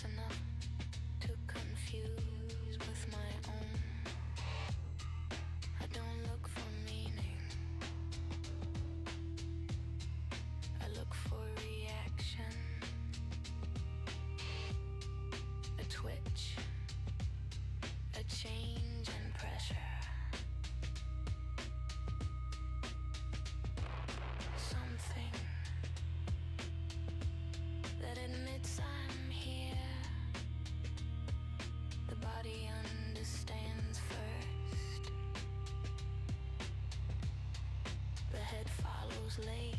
enough to confuse with my own. I don't look for meaning, I look for reaction, a twitch, a change in pressure. Something that admits I'm here. The body understands first, the head follows late.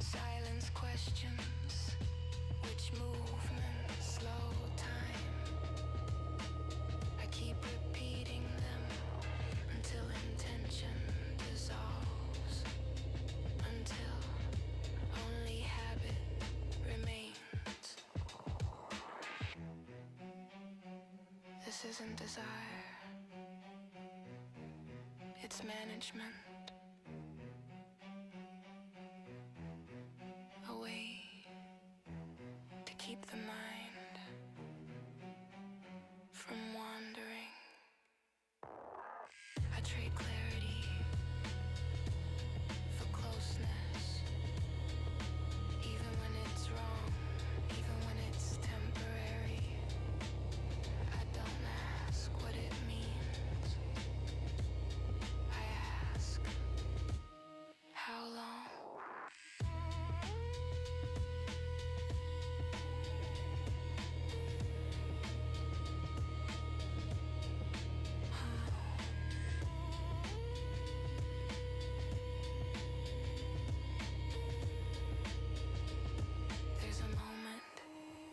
Silence questions, which movements slow time. I keep repeating them until intention dissolves, until only habit remains. This isn't desire, it's management. A way to keep the mind from wandering. I trade clarity for closeness, even when it's wrong, even when it's temporary. I don't ask what it means, I ask, how long?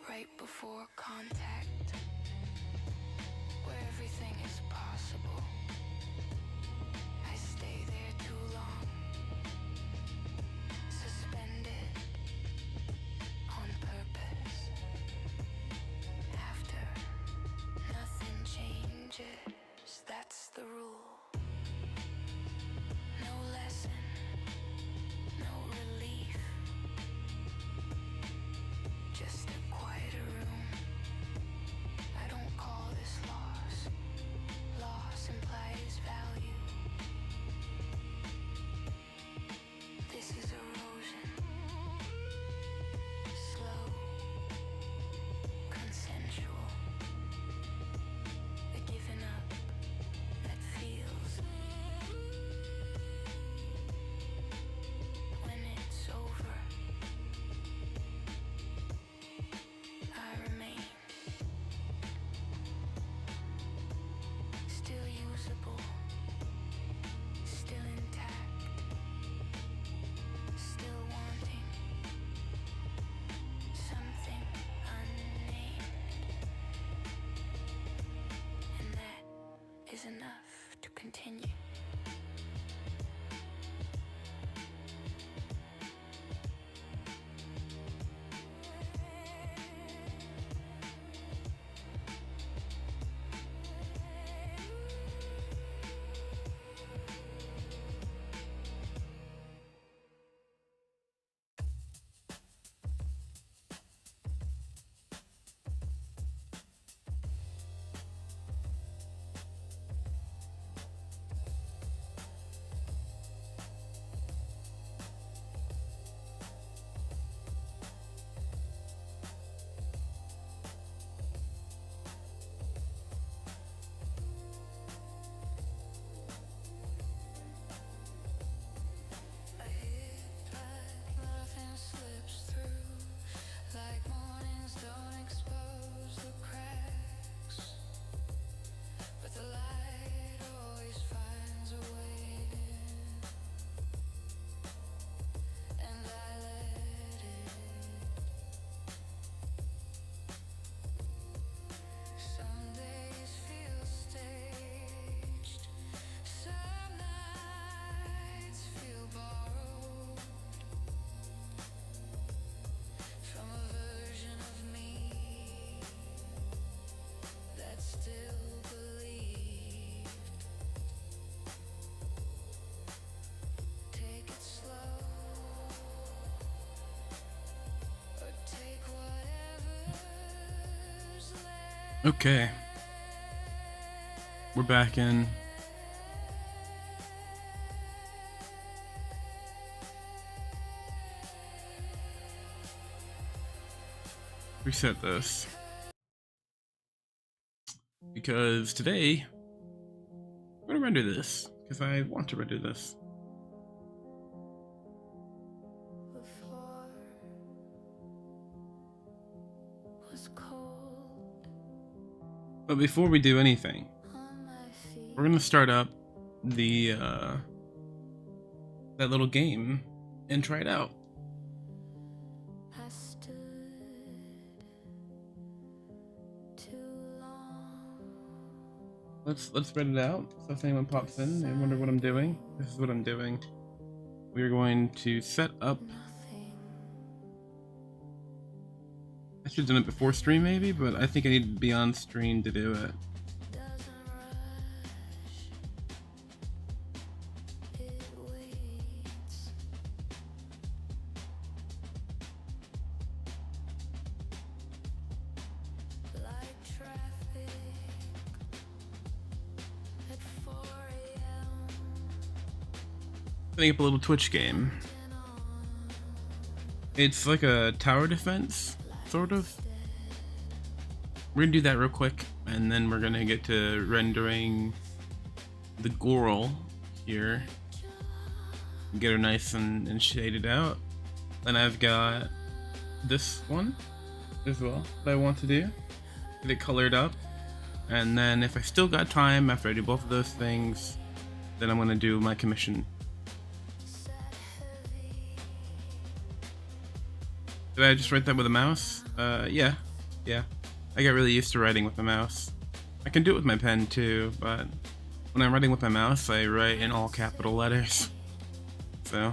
Right before contact, where everything is possible. I stay there too long, suspended on purpose. After, nothing changes, that's the rule. No lesson, no relief, just a quieter room. I don't call this loss. Loss implies value. This is erosion. Slow, consensual. A giving up that feels. When it's over, I remain still usable, still intact, still wanting something unnamed, and that is enough to continue. Okay, we're back in. Reset this. Because today, I'm gonna render this. Because I want to render this. before was cold But before we do anything, on my feet. we're gonna start up the that little game and try it out. I stood too long. Let's spread it out. So if anyone pops in and wonder what I'm doing, this is what I'm doing. We're going to set up. Nothing. I should have done it before stream maybe, but I think I need to be on stream to do it. Doesn't rush. It waits. Like traffic at 4 a.m. Setting up a little Twitch game. It's like a tower defense, sort of. We're gonna do that real quick, and then we're gonna get to rendering the girl here. Get her nice and shaded out. Then I've got this one as well that I want to do. Get it colored up. And then if I still got time after I do both of those things, then I'm gonna do my commission. Did I just write that with a mouse? Yeah. I got really used to writing with the mouse. I can do it with my pen too, but when I'm writing with my mouse, I write in all capital letters. So.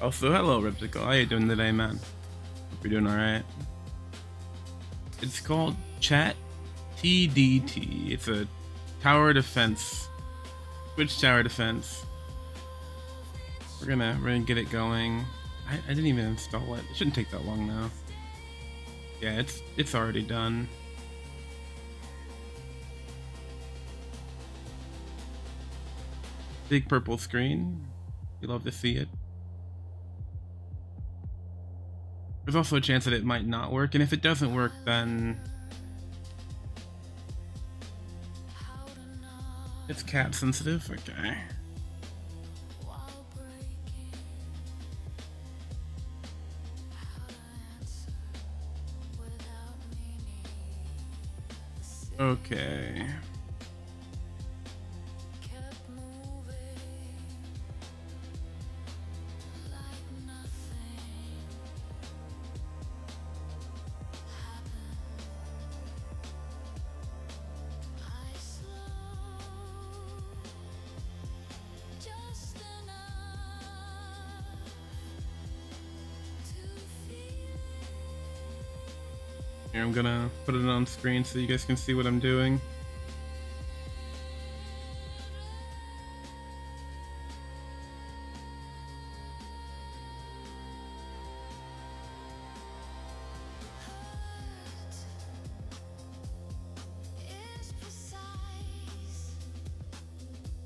Also, hello Ripsicle. How you doing today, man? Hope you're doing alright. It's called Chat TDT. It's a tower defense. Twitch tower defense. We're gonna get it going. I didn't even install it. It shouldn't take that long now. Yeah, it's already done. Big purple screen. You love to see it. There's also a chance that it might not work, and if it doesn't work, then it's cat sensitive. Okay. Okay. Here, I'm gonna put it on screen so you guys can see what I'm doing.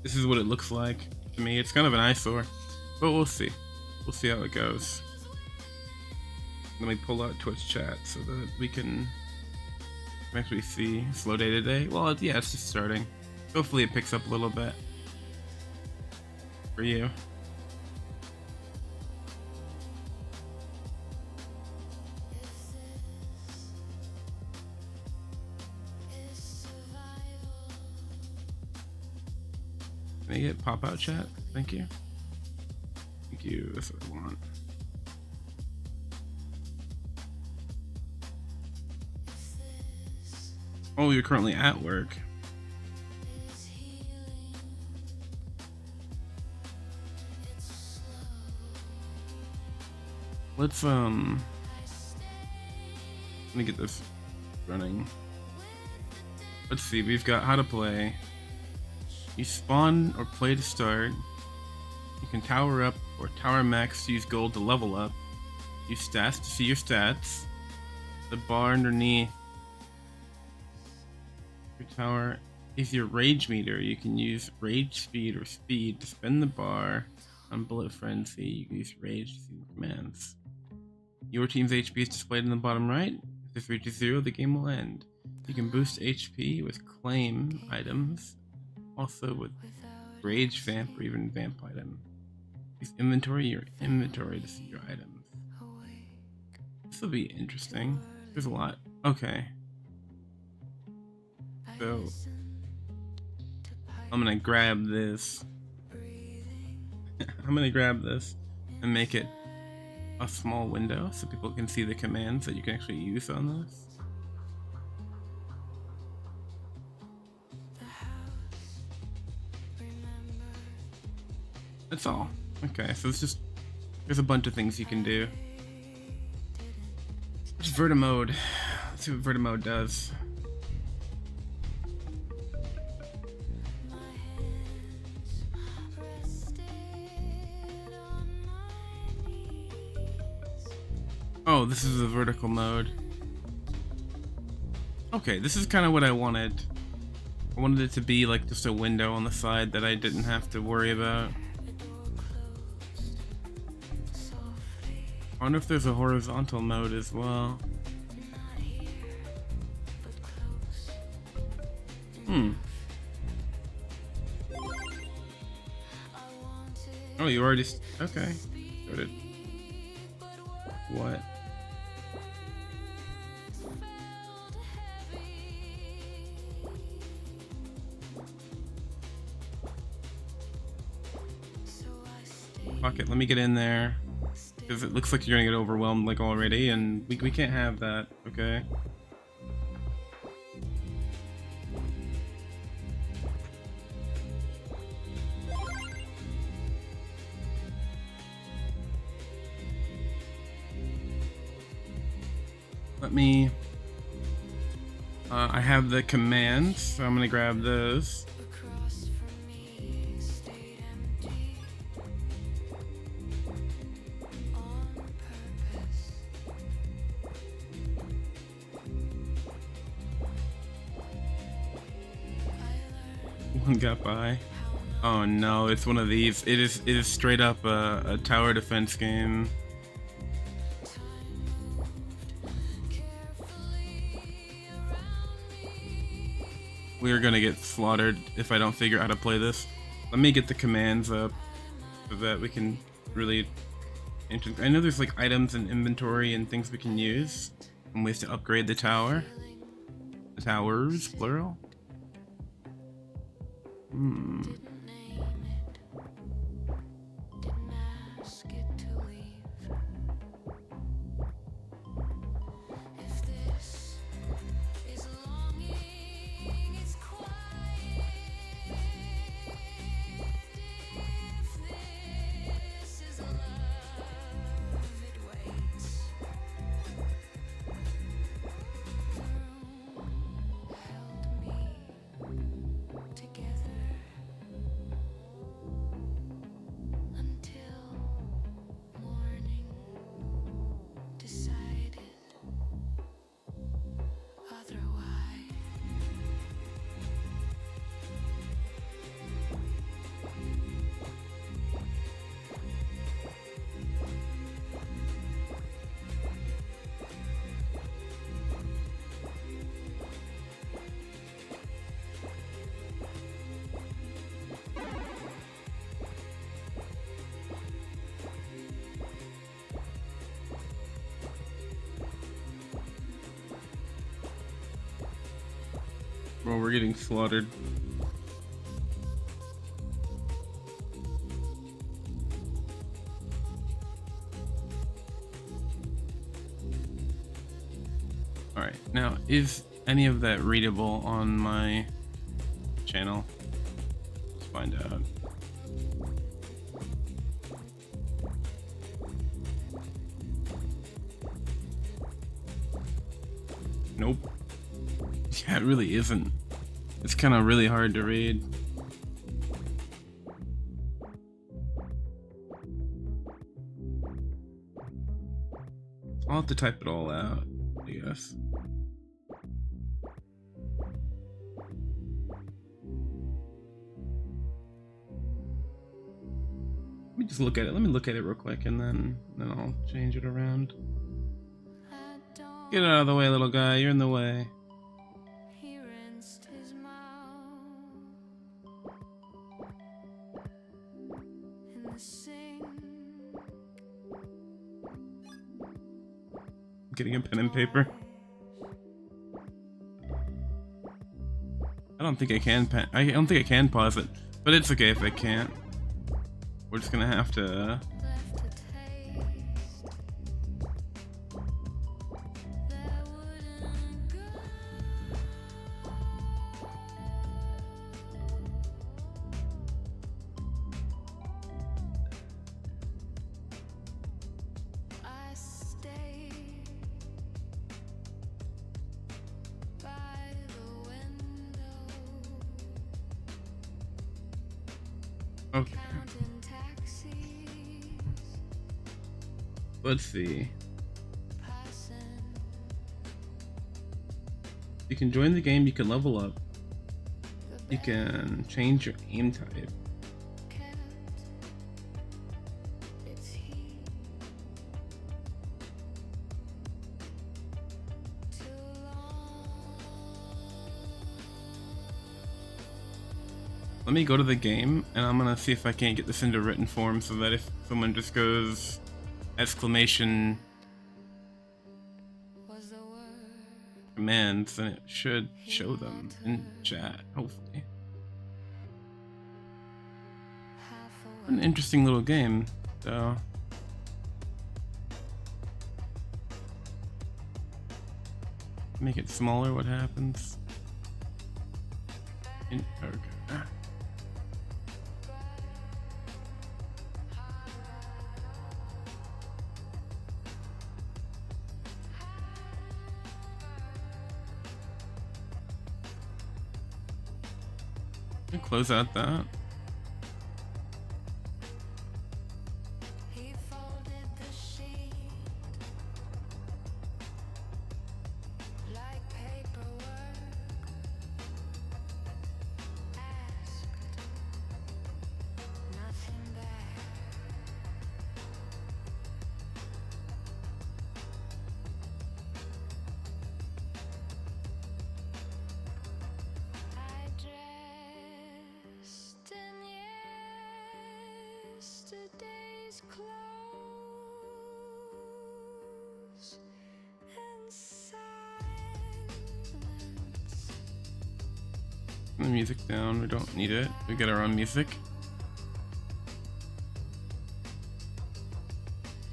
This is what it looks like to me. It's kind of an eyesore, but we'll see. We'll see how it goes. Let me pull out Twitch chat so that we can actually see slow day today. Well, yeah, it's just starting. Hopefully it picks up a little bit for you. Can I get pop-out chat? Thank you. Thank you, that's what I want. Oh, you're currently at work. Let's let me get this running. Let's see, we've got how to play. You spawn or play to start. You can tower up or tower max to use gold to level up. Use stats to see your stats. The bar underneath your tower is your rage meter. You can use rage speed or speed to spin the bar. On bullet frenzy, you can use rage to see the commands. Your team's HP is displayed in the bottom right. If this reaches 0, the game will end. You can boost HP with claim items, also with rage vamp or even vamp item. Use your inventory to see your items. This will be interesting. There's a lot. Okay. So I'm gonna grab this. I'm gonna grab this and make it a small window so people can see the commands that you can actually use on this. That's all. Okay, so there's a bunch of things you can do. Where's Vertimode? Let's see what Vertimode does. Oh, this is the vertical mode. Okay, this is kind of what I wanted. I wanted it to be like just a window on the side that I didn't have to worry about. I wonder if there's a horizontal mode as well. Oh, you already... Okay. Started. What? Fuck it, let me get in there. Because it looks like you're gonna get overwhelmed like already, and we can't have that, okay? Let me... I have the commands, so I'm gonna grab those. One got by. Oh no, it's one of these. It is straight up a tower defense game. We're gonna get slaughtered if I don't figure out how to play this. Let me get the commands up so that we can really... I know there's like items and inventory and things we can use and ways to upgrade the tower. The towers, plural. Bro, we're getting slaughtered. Alright, now is any of that readable on my channel? Let's find out. Nope. Yeah, it really isn't. It's kind of really hard to read. have to type it all out, I guess. Let me just look at it. Let me look at it real quick, and then I'll change it around. Get out of the way, little guy. You're in the way. He rinsed his mouth in the sink. Getting a pen and paper. I don't think I can pause it, but it's okay if I can't. We're just gonna have to. Left a taste. There wouldn't go. I stayed by the window, Okay. counting taxis Let's see. passing. You can join the game. You can level up. The You can change your aim type. kept its heat too long. Let me go to the game, and I'm gonna see if I can't get this into written form, so that if someone just goes exclamation Was the word commands, then it should show them in chat, hopefully. half An away? interesting little game, so. Make it smaller, what happens? Okay. Close out that. He folded the sheet like paperwork. Asked nothing back. I dressed in yesterday's clothes and silence. The music down, we don't need it. We get our own music.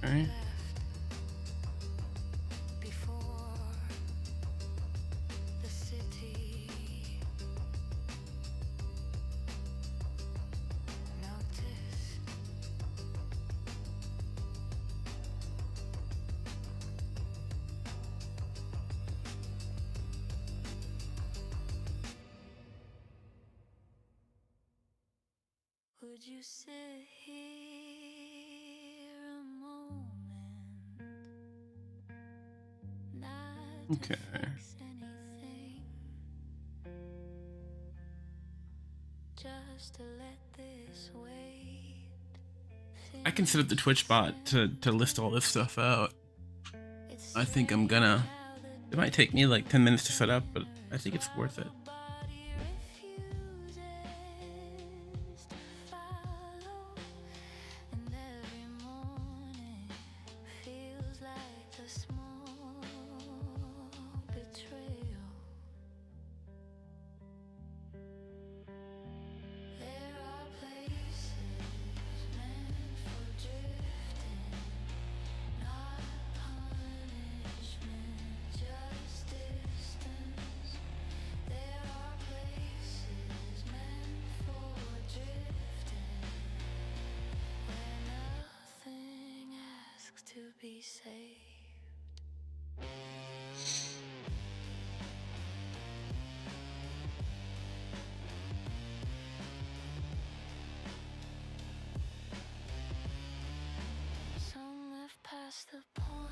Okay. Before the city noticed. Would you sit here a moment? Not to Okay. fix anything, just to let this weight I can set up the Twitch bot to list all this stuff out. It's I think I'm gonna. how the It might take me like 10 minutes to set up, but I think it's worth it. body refuses to follow, and every morning feels like a small betrayal. There are places meant for drifting, not punishment, just distance. There are places meant for drifting, where nothing asks to be saved. Some have passed the point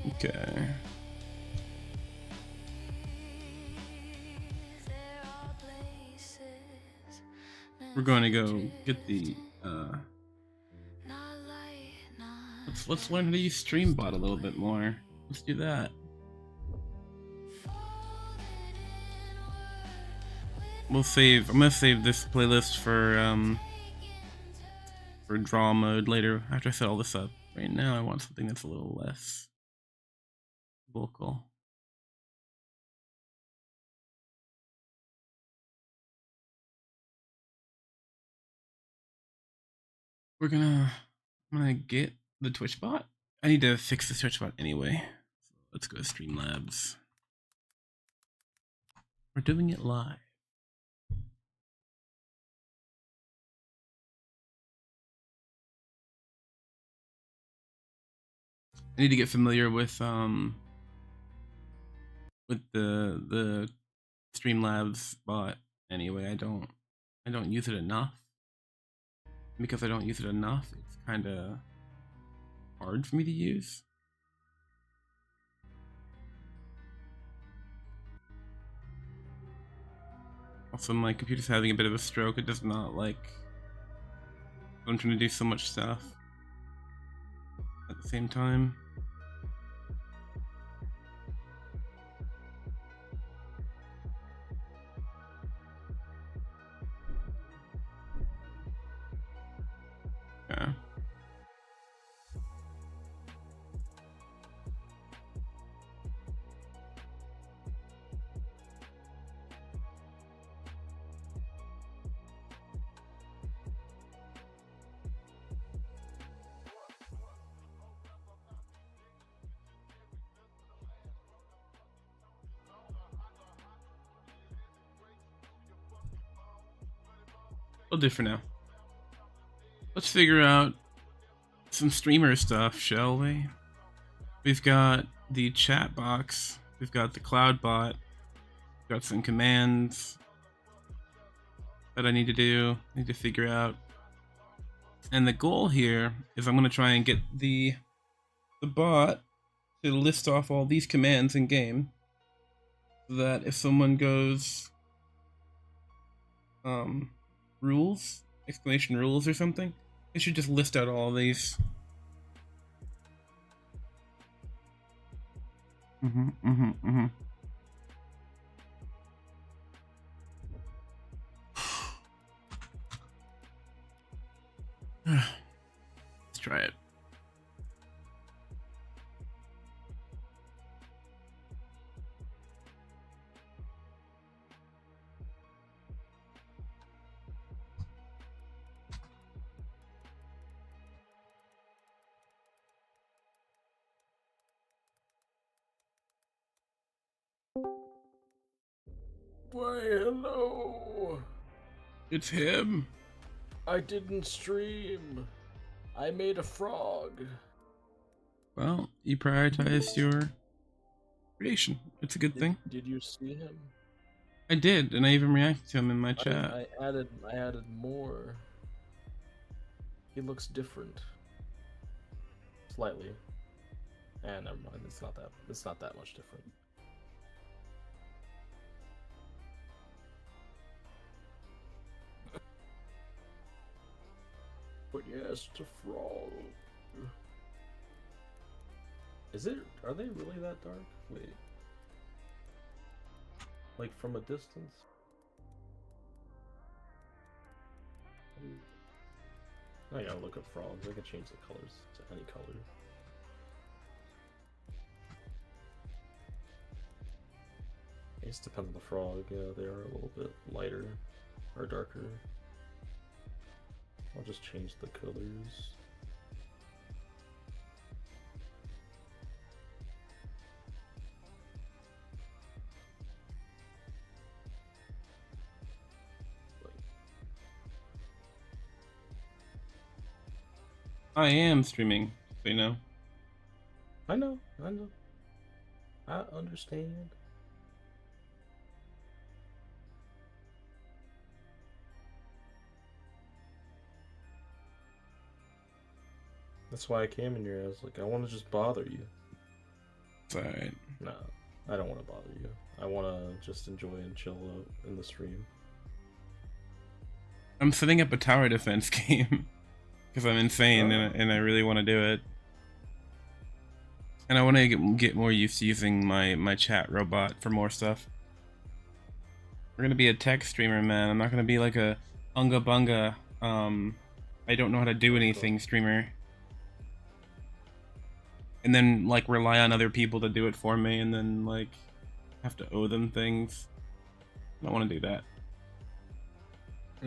Okay. We're going to go get the let's learn how to use Streambot a little bit more. Let's do that. We'll save. I'm gonna save this playlist for draw mode later after I set all this up. Right now, I want something that's a little less vocal. I'm gonna get the Twitch bot. I need to fix the Twitch bot anyway. So let's go to Streamlabs. We're doing it live. I need to get familiar with the Streamlabs bot anyway. I don't use it enough. Because I don't use it enough, it's kind of hard for me to use. Also, my computer's having a bit of a stroke. It does not like I'm trying to do so much stuff at the same time. Yeah. We'll do for now. Let's figure out some streamer stuff, shall we? We've got the chat box. We've got the cloud bot. We've got some commands that I need to do. I need to figure out. And the goal here is I'm going to try and get the bot to list off all these commands in game, so that if someone goes rules, exclamation rules or something, it should just list out all these. Let's try it. Why, hello. It's him. I didn't stream. I made a frog. Well, you prioritized your creation. It's a good thing. Did you see him? I did, and I even reacted to him in my chat. I added more. He looks different. Slightly. And never mind, it's not that much different. But yes, it's a frog. Are they really that dark? Wait. Like from a distance? I gotta look up frogs. I can change the colors to any color. I guess it depends on the frog. Yeah, they are a little bit lighter or darker. I'll just change the colors. I am streaming, so you know. I know. I understand. That's why I came in here. I was like, I want to just bother you. It's alright. No, I don't want to bother you. I want to just enjoy and chill out in the stream. I'm setting up a tower defense game because I'm insane and I really want to do it. And I want to get more used to using my chat robot for more stuff. We're gonna be a tech streamer, man. I'm not gonna be like a unga bunga. I don't know how to do anything streamer. And then like rely on other people to do it for me, and then like have to owe them things. I don't want to do that.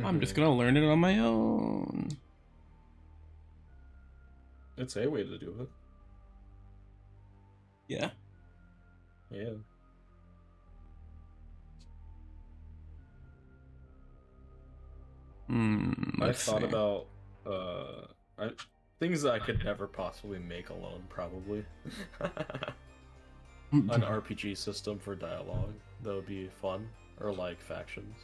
I'm just gonna learn it on my own. It's a way to do it. Yeah. Yeah. I thought about things that I could never possibly make alone, probably. An RPG system for dialogue that would be fun, or like factions.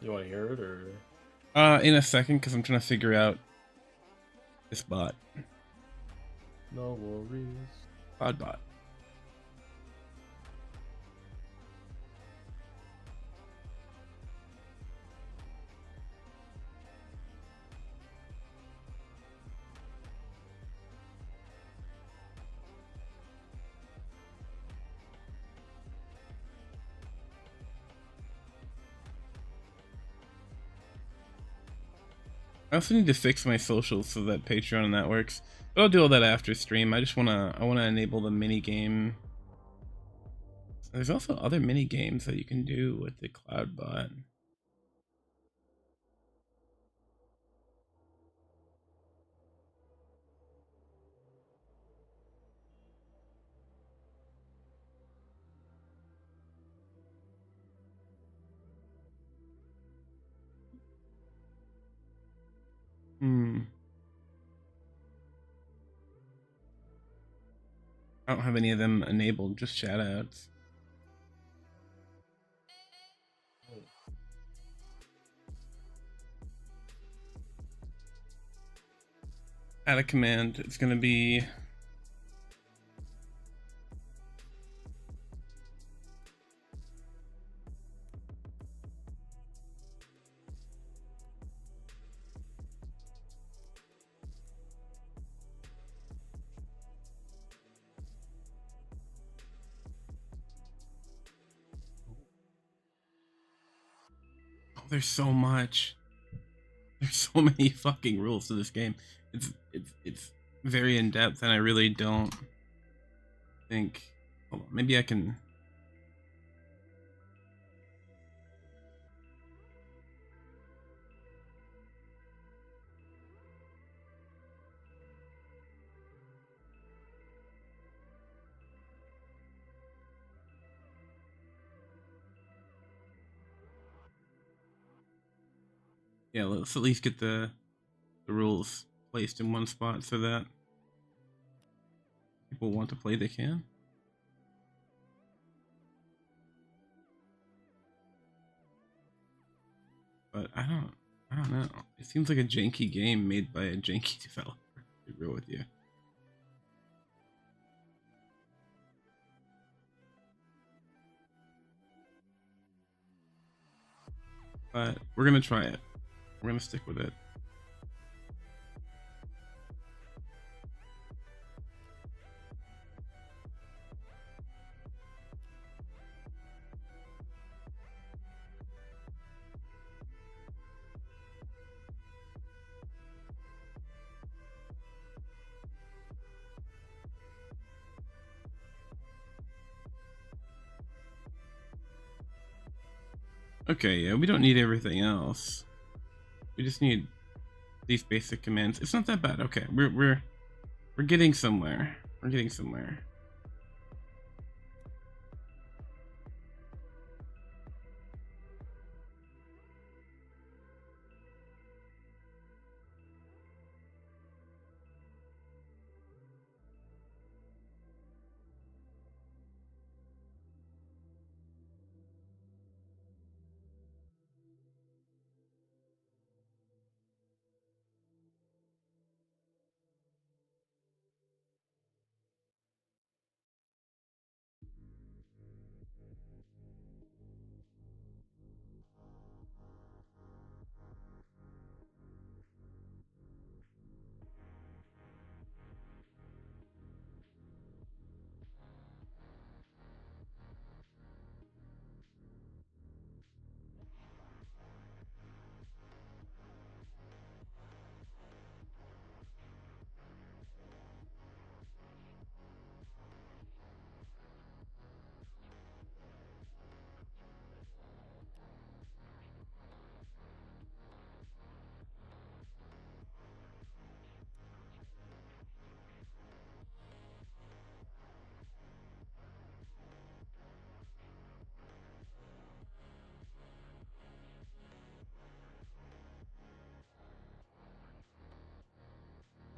You want to hear it, or? In a second, because I'm trying to figure out this bot. No worries. Bot. I also need to fix my socials so that Patreon and that works. But I'll do all that after stream. I wanna enable the mini game. There's also other mini games that you can do with the cloud bot. I don't have any of them enabled, just shoutouts. Add a command. It's gonna be there's so much. There's so many fucking rules to this game. It's very in depth, and I really don't think. Hold on, maybe I can. Yeah, let's at least get the rules placed in one spot so that people want to play, they can. But I don't know. It seems like a janky game made by a janky developer, to be real with you. But we're gonna try it. We're gonna stick with it. Okay, yeah, we don't need everything else. We just need these basic commands. It's not that bad. Okay, we're getting somewhere. We're getting somewhere.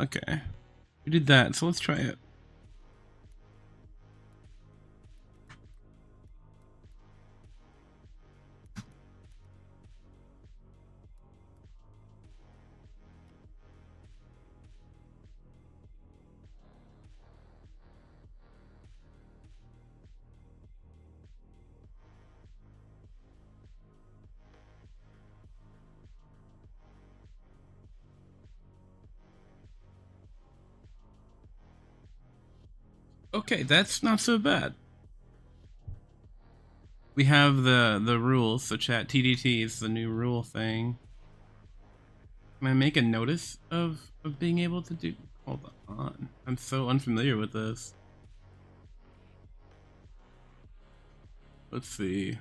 Okay. We did that, so let's try it. Okay, that's not so bad. We have the rules, so chat TDT is the new rule thing. Can I make a notice of being able to do? Hold on, I'm so unfamiliar with this. Let's see.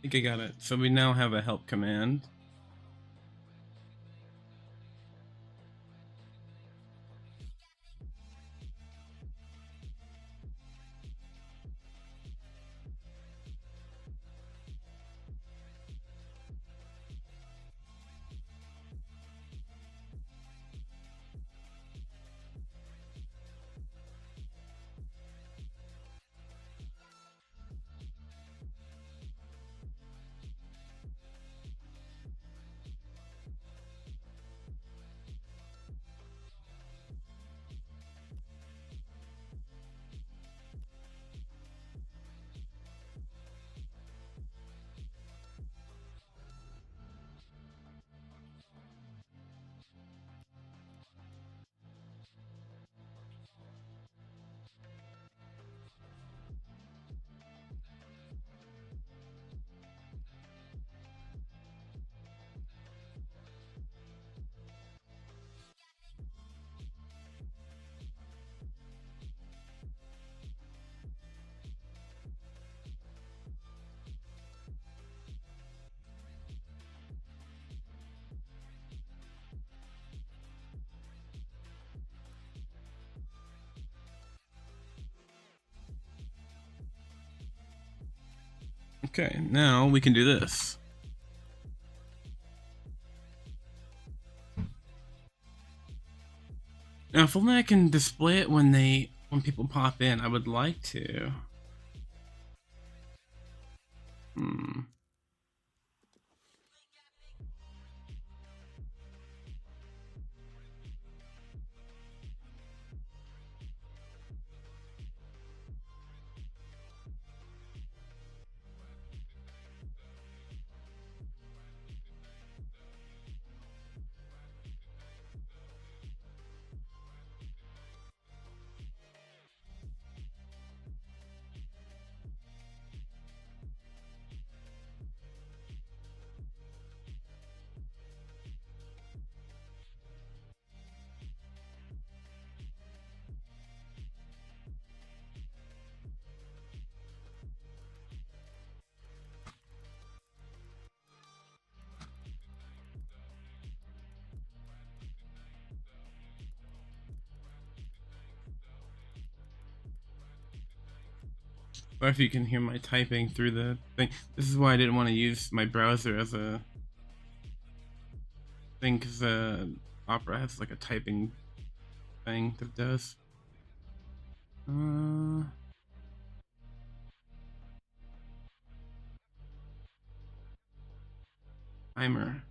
I think I got it. So we now have a help command. Okay, now we can do this. Now, if only I can display it when people pop in, I would like to. Hmm. Or if you can hear my typing through the thing. This is why I didn't want to use my browser as a thing, because Opera has like a typing thing that it does. timer.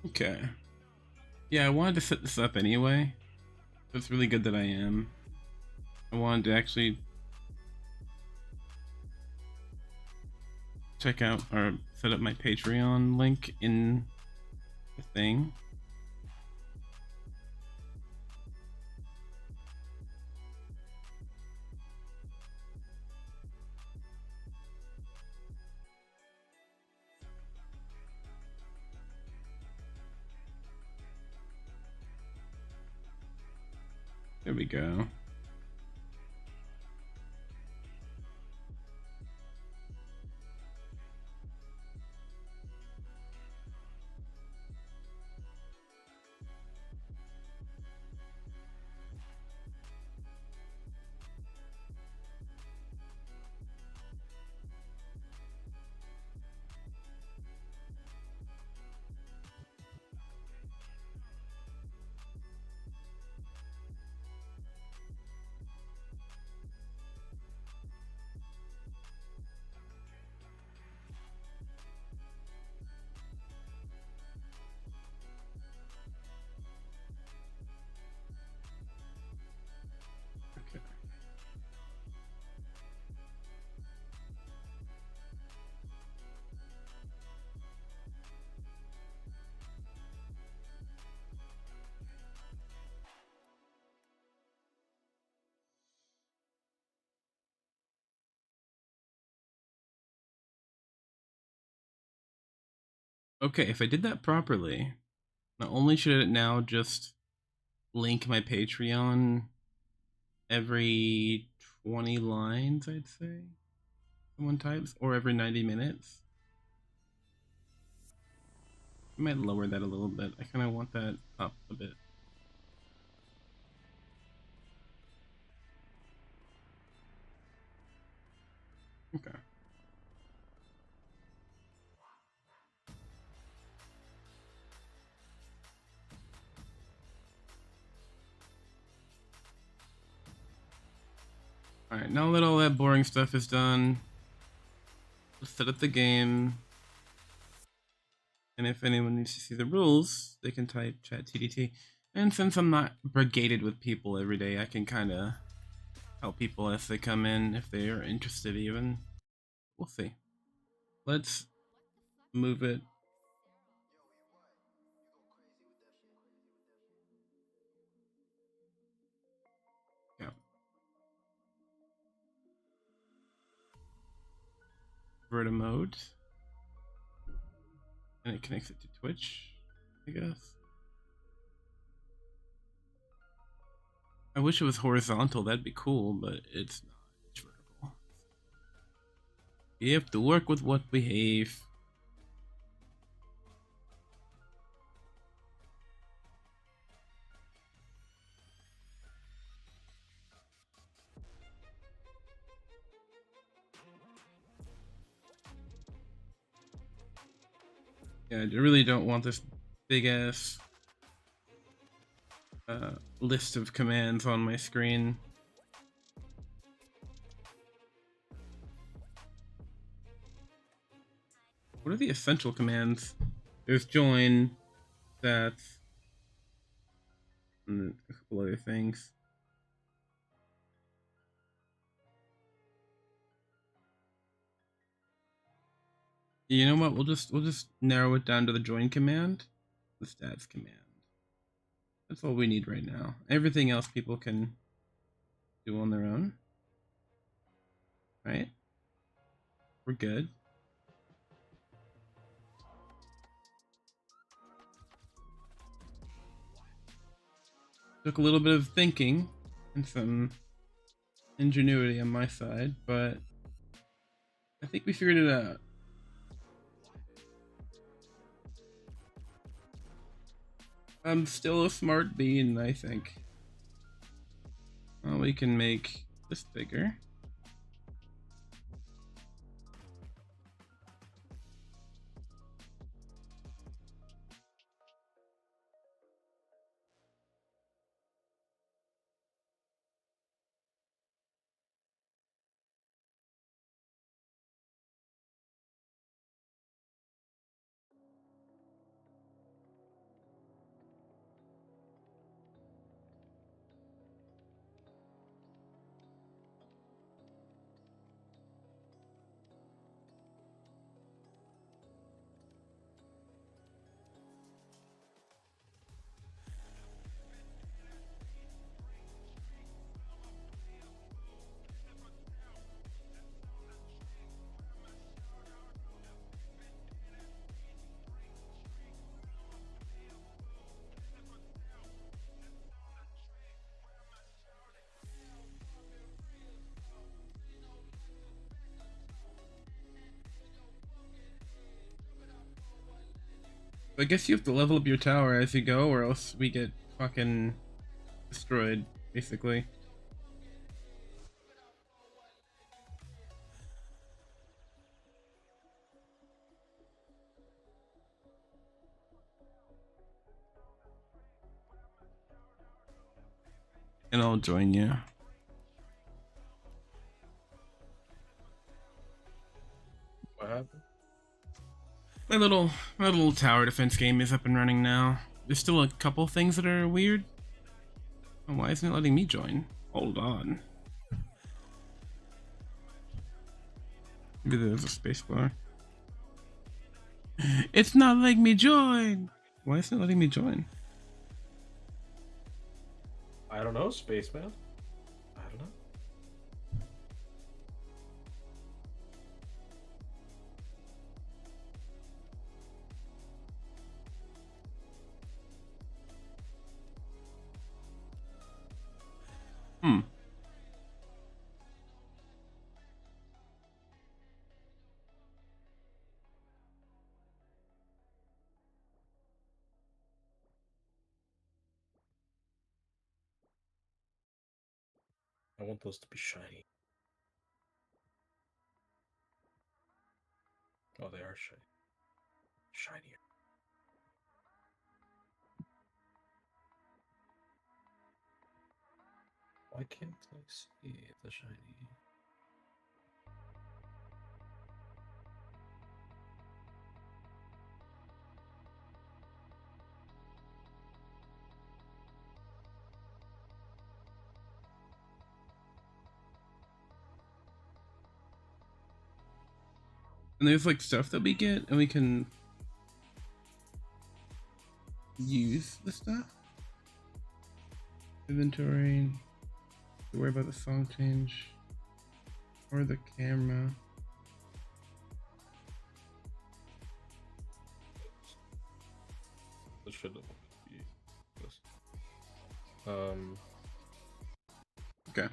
Okay. Yeah, I wanted to set this up anyway. It's really good that I am. I wanted to actually check out or set up my Patreon link in the thing. There we go. Okay. Okay, if I did that properly, not only should it now just link my Patreon every 20 lines, I'd say, someone types, or every 90 minutes. I might lower that a little bit. I kind of want that up a bit. Okay. Alright, now that all that boring stuff is done, let's set up the game. And if anyone needs to see the rules, they can type chat TDT. And since I'm not brigaded with people every day, I can kind of help people as they come in if they are interested even. We'll see. Let's move it. Yeah. Verta mode. And it connects it to Twitch, I guess. I wish it was horizontal, that'd be cool, but it's not. It's vertical. You have to work with what we have. Yeah, I really don't want this big ass list of commands on my screen. What are the essential commands? There's join, stats, and a couple other things. You know what? We'll just narrow it down to the join command, the stats command. That's all we need right now. Everything else people can do on their own. Right? We're good. Took a little bit of thinking and some ingenuity on my side, but I think we figured it out. I'm still a smart bean, I think. Well, we can make this bigger. I guess you have to level up your tower as you go, or else we get fucking destroyed, basically. And I'll join you. What happened? My little tower defense game is up and running now. There's still a couple things that are weird. Oh, why isn't it letting me join? Hold on. Maybe there's a spacebar. It's not letting me join. Why isn't it letting me join? I don't know, Spaceman. I don't know. Hmm. I want those to be shiny. Oh, they are shiny. Shinier. Why can't I see the shiny? And there's like stuff that we get, and we can use the stuff. Inventory. Don't worry about the song change or the camera. This should be this. Okay.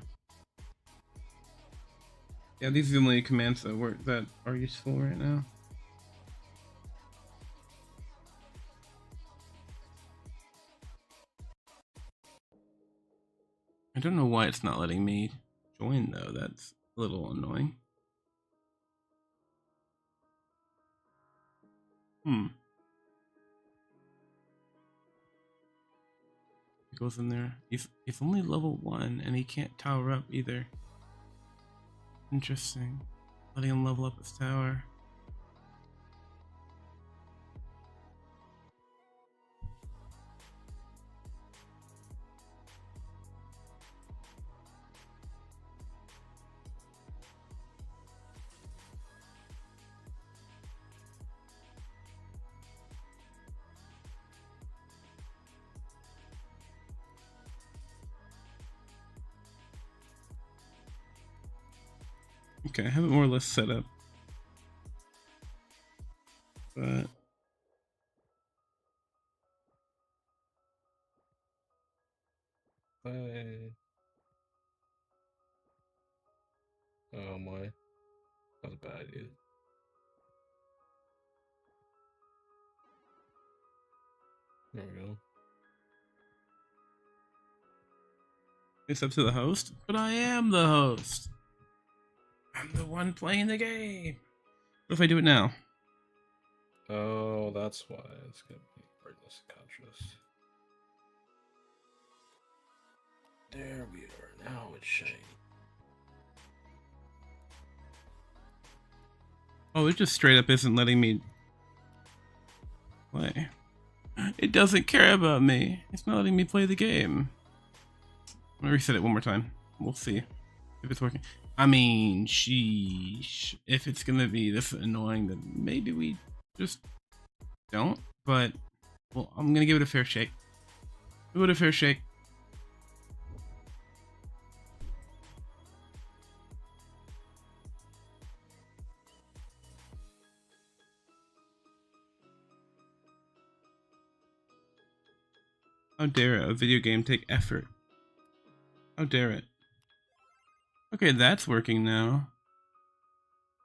Yeah, these are the only commands that are useful right now. I don't know why it's not letting me join though. That's a little annoying. Hmm. He goes in there. He's only level 1 and he can't tower up either. Interesting. Letting him level up his tower. Okay, I have it more or less set up. But Oh my, that's a bad idea. There we go. it's up to the host. But I am the host. I'm the one playing the game. What if I do it now? Oh, that's why it's gonna be brightness contrast. There we are. Now it's shining. Oh, it just straight up isn't letting me play. It doesn't care about me. It's not letting me play the game. I'm gonna reset it one more time. We'll see if it's working. I mean, sheesh. If it's gonna be this annoying, then maybe we just don't. But, well, I'm gonna give it a fair shake. Give it a fair shake. How dare a video game take effort? How dare it? Okay, that's working now.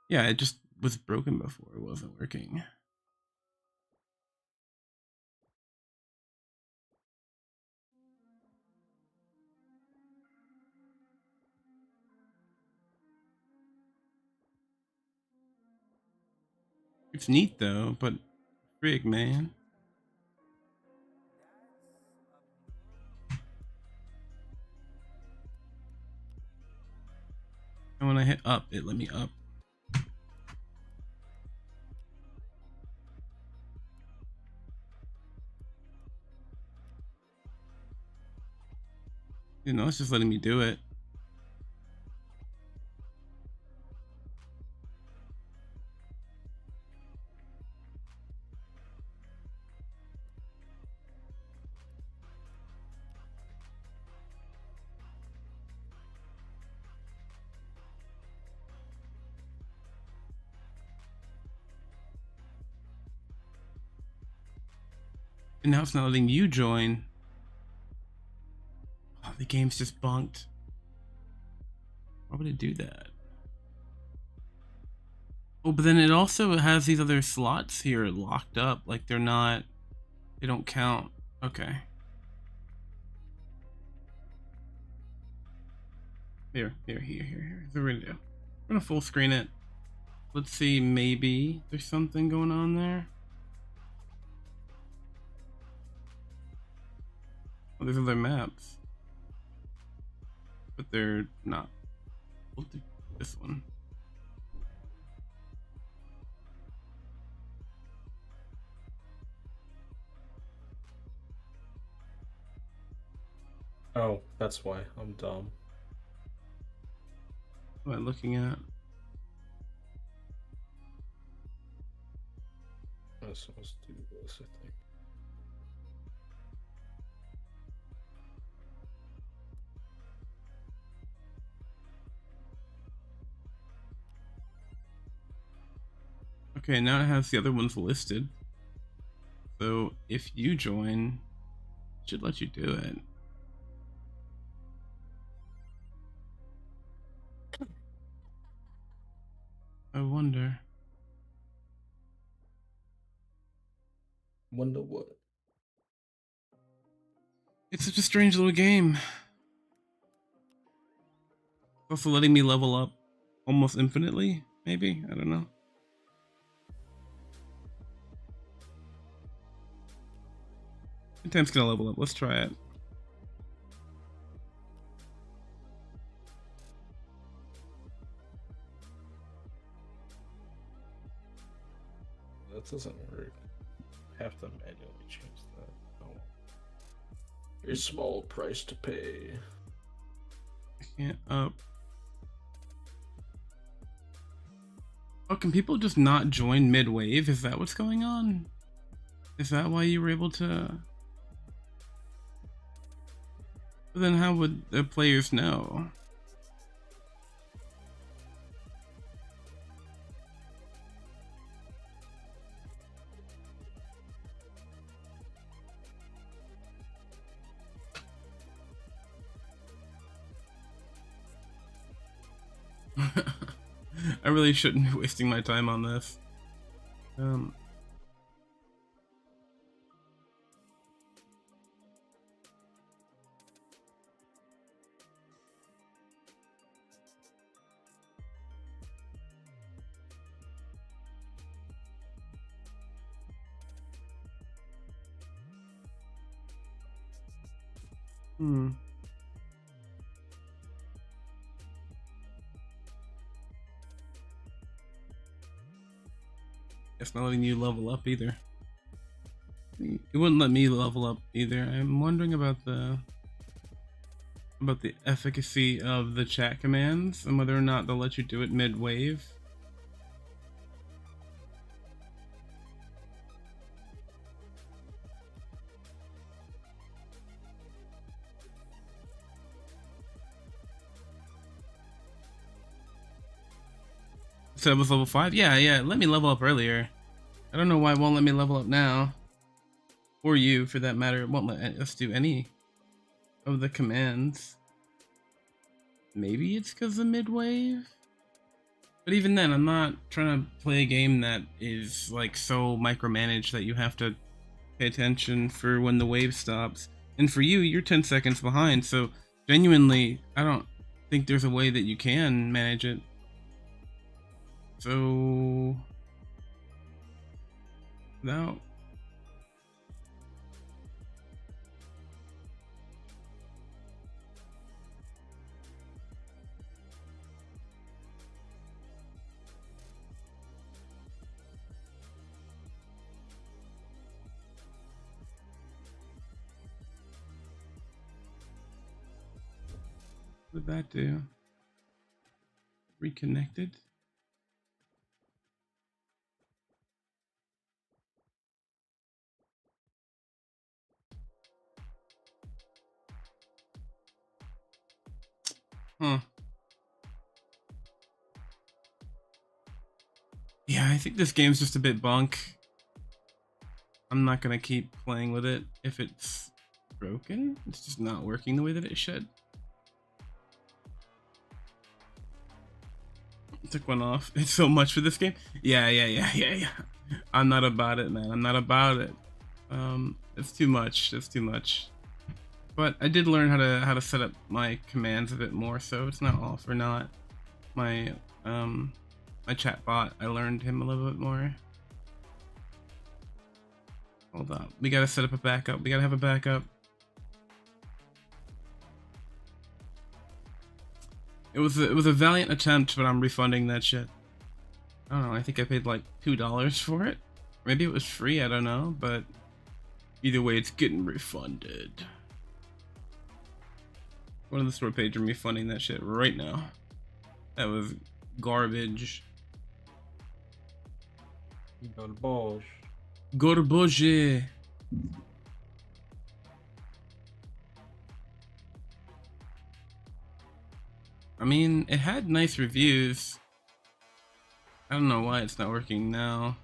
Yeah, it just was broken before. It wasn't working. It's neat though, but frig, man. And when I hit up, it let me up. You know, it's just letting me do it. And now it's not letting you join. Oh, the game's just bunked. Why would it do that? Oh, but then it also has these other slots here locked up. Like they don't count. Okay. Here. So we're gonna do. We're gonna full screen it. Let's see, maybe there's something going on there. Oh, there's other maps. But they're not. We'll do this one. Oh, that's why. I'm dumb. What am I looking at? I was supposed to do this, I think. Okay, now it has the other ones listed. So if you join, it should let you do it. I wonder. Wonder what? It's such a strange little game. Also letting me level up almost infinitely, maybe? I don't know. Time's gonna level up. Let's try it. That doesn't work. Have to manually change that. Oh. A small price to pay. I can't up. Oh, can people just not join mid-wave? Is that what's going on? Is that why you were able to? But then how would the players know? I really shouldn't be wasting my time on this. Um, hmm. It's not letting you level up either. It wouldn't let me level up either. I'm wondering about the efficacy of the chat commands and whether or not they'll let you do it mid-wave. So it was level 5? Yeah, let me level up earlier. I don't know why it won't let me level up now. Or you, for that matter. It won't let us do any of the commands. Maybe it's because of mid-wave? But even then, I'm not trying to play a game that is like so micromanaged that you have to pay attention for when the wave stops. And for you, you're 10 seconds behind, so genuinely, I don't think there's a way that you can manage it. So... no. What did that do? Reconnected? Huh. Yeah, I think this game's just a bit bunk. I'm not gonna keep playing with it if it's broken. It's just not working the way that it should. Took one off. It's so much for this game. Yeah. I'm not about it, man. I'm not about it. It's too much. It's too much. But I did learn how to set up my commands a bit more, so it's not all for naught. My my chat bot, I learned him a little bit more. Hold on. We gotta set up a backup. We gotta have a backup. It was a valiant attempt, but I'm refunding that shit. I don't know. I think I paid like $2 for it. Maybe it was free. I don't know. But either way, it's getting refunded. Go to the store page and refunding that shit right now. That was garbage. Garbage. Garbage. I mean, it had nice reviews. I don't know why it's not working now.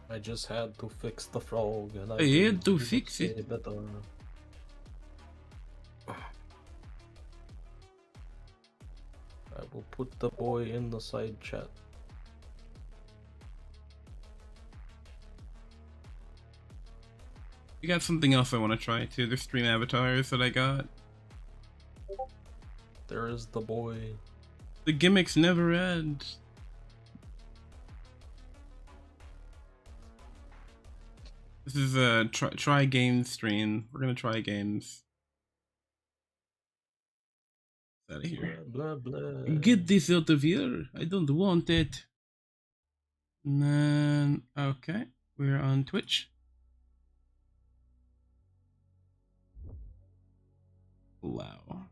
I just had to fix the frog, and I had to did fix it. better. I will put the boy in the side chat. We got something else I want to try too. There's stream avatars that I got. There is the boy. The gimmicks never end. This is a try games stream. We're gonna try games. Out of here. Blah, blah, blah. Get this out of here. I don't want it. And then, okay, we're on Twitch. Wow.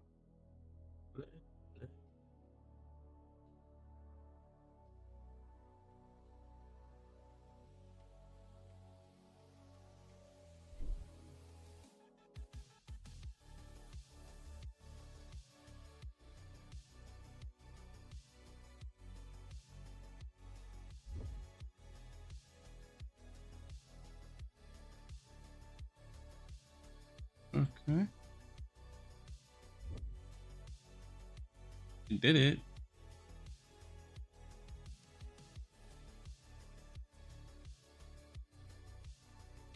Okay. You did it.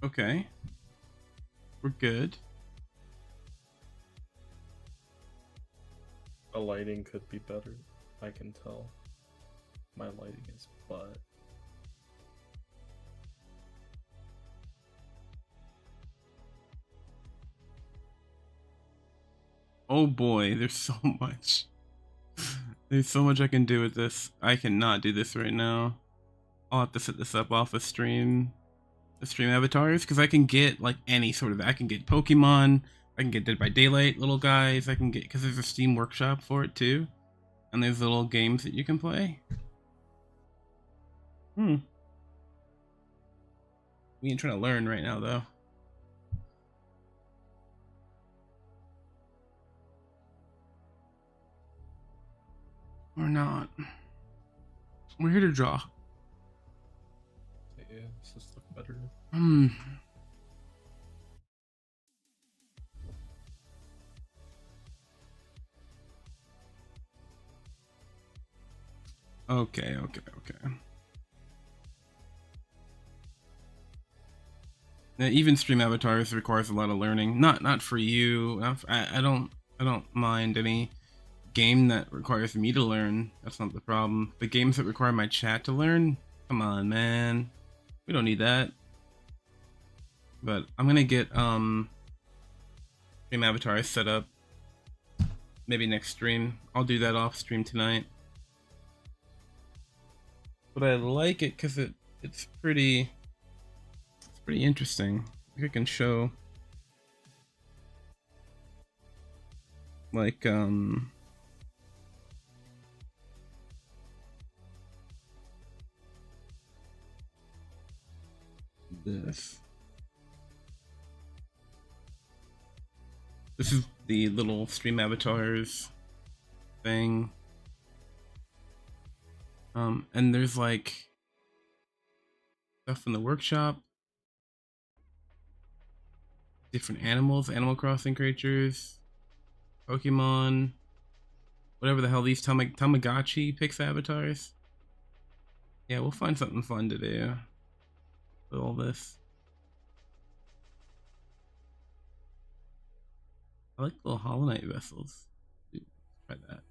Okay. We're good. The lighting could be better. I can tell. My lighting is butt. Oh boy, there's so much. There's so much I can do with this. I cannot do this right now. I'll have to set this up off a stream. The stream avatars, because I can get like any sort of. I can get Pokemon. I can get Dead by Daylight little guys. I can get, because there's a Steam Workshop for it too, and there's little games that you can play. We ain't trying to learn right now though. We're not. We're here to draw. Yeah, does this look better? Okay. Now, even stream avatars requires a lot of learning. Not for you. I don't mind any game that requires me to learn. That's not the problem. The games that require my chat to learn, come on, man. We don't need that. But I'm gonna get stream avatars set up. Maybe next stream. I'll do that off stream tonight. But I like it because it's pretty interesting. I can show like this. This is the little stream avatars thing. And there's like stuff in the workshop. Different animals, Animal Crossing creatures, Pokemon, whatever the hell these Tamagotchi picks avatars. Yeah, we'll find something fun to do with all this. I like little Hollow Knight vessels. Dude, try that.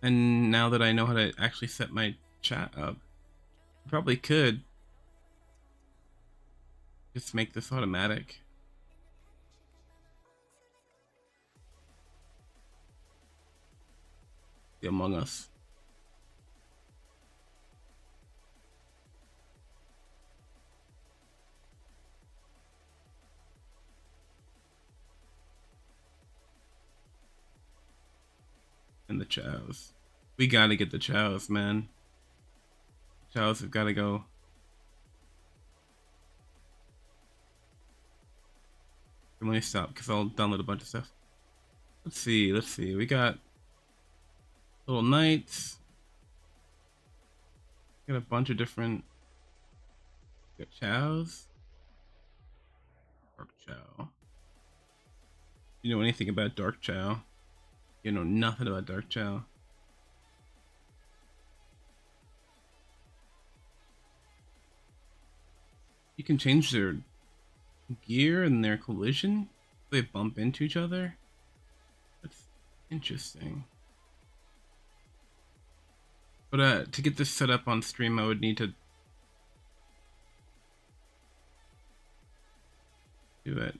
And now that I know how to actually set my chat up, I probably could just make this automatic. The Among Us. And the chows. We gotta get the chows, man. Chows have gotta go. Let me stop because I'll download a bunch of stuff. Let's see. We got little knights. Got a bunch of different. Got chows. Dark chow. You know anything about dark chow? You know nothing about dark chow. You can change their gear and their collision. They bump into each other. That's interesting. But to get this set up on stream, I would need to do it.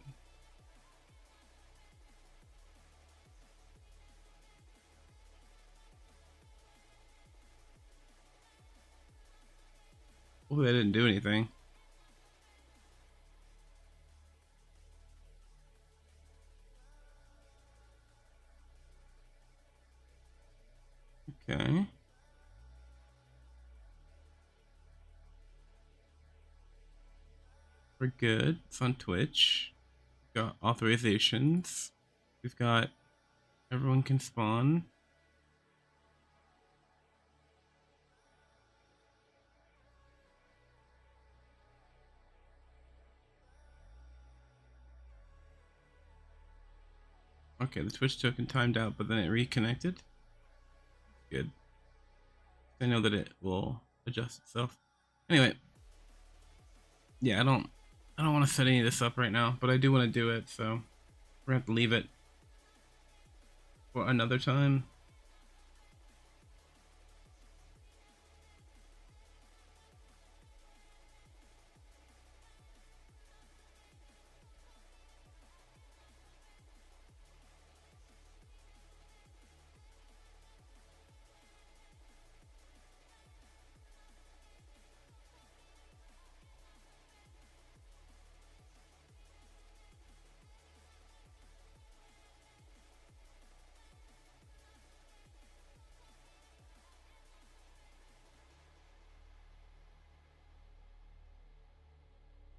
Hopefully I didn't do anything. Okay. We're good. It's on Twitch. We've got authorizations. We've got everyone can spawn. Okay, the Twitch token timed out, but then it reconnected. Good. I know that it will adjust itself. Anyway, yeah, I don't want to set any of this up right now, but I do want to do it, so we're gonna have to leave it for another time.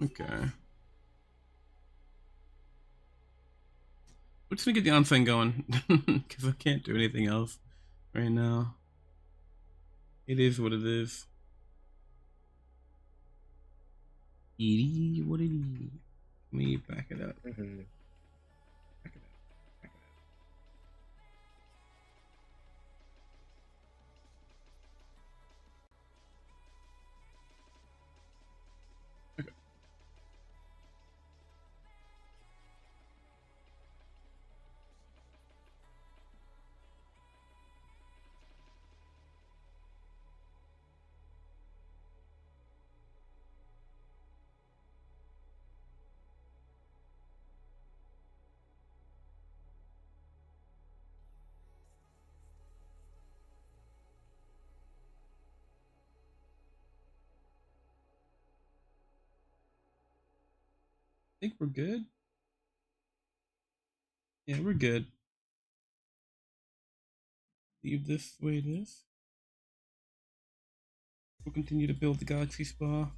Okay. We're just gonna get the on-thing going because I can't do anything else right now. It is what it is. It is what it is. Let me back it up. Mm-hmm. Back it up. Back it up. Okay. I think we're good. Yeah, we're good. Leave this the way it is. We'll continue to build the Galaxy Spa.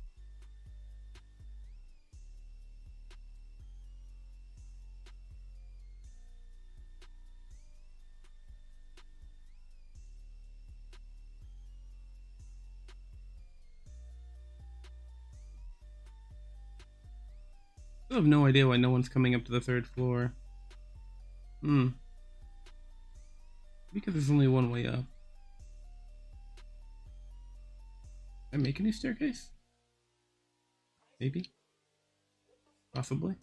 I have no idea why no one's coming up to the third floor. Because there's only one way up. I make a new staircase? Maybe. Possibly.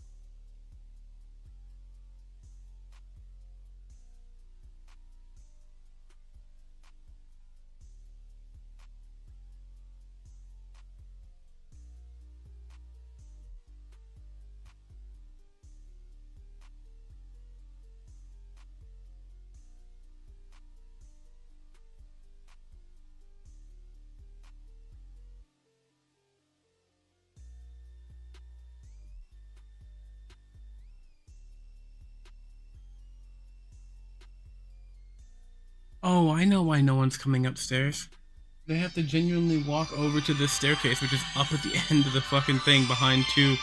Oh, I know why no one's coming upstairs. They have to genuinely walk over to this staircase, which is up at the end of the fucking thing behind two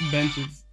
benches.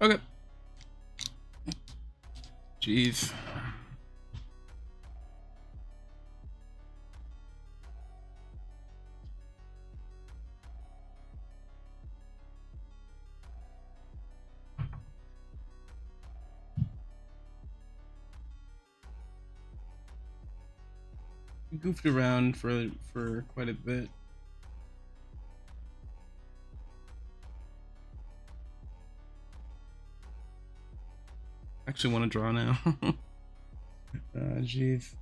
Okay. Jeez. Goofed around for quite a bit. Actually want to draw now. Jeez.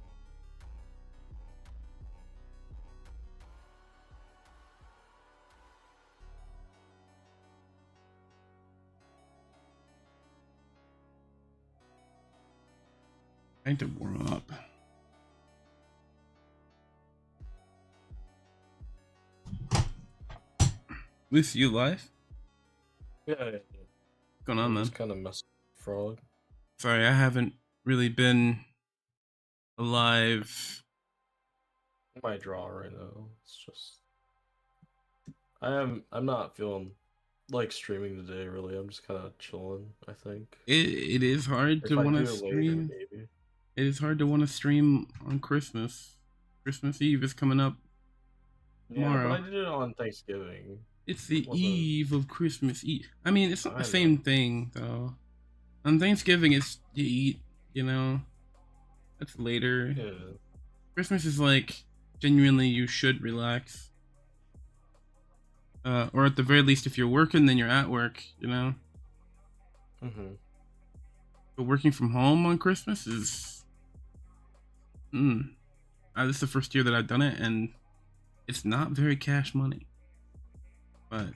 I need to warm up. Lucy, you live? Yeah, yeah, yeah. What's going on, man? Just kind of messing with frog. Sorry, I haven't really been alive. My draw right now. It's just I'm not feeling like streaming today really. I'm just kinda chilling, I think. It is hard to If I want to do later, stream. maybe. It is hard to want to stream on Christmas. Christmas Eve is coming up Yeah, but I tomorrow. did it on Thanksgiving. It's It the wasn't eve of Christmas Eve. I mean, it's not the I same know. thing though. On Thanksgiving, it's you eat. You know, that's later. Yeah. Christmas is like genuinely you should relax. Or at the very least, if you're working, then you're at work. You know, Mm-hmm. but working from home on Christmas is. This is the first year that I've done it, and it's not very cash money. But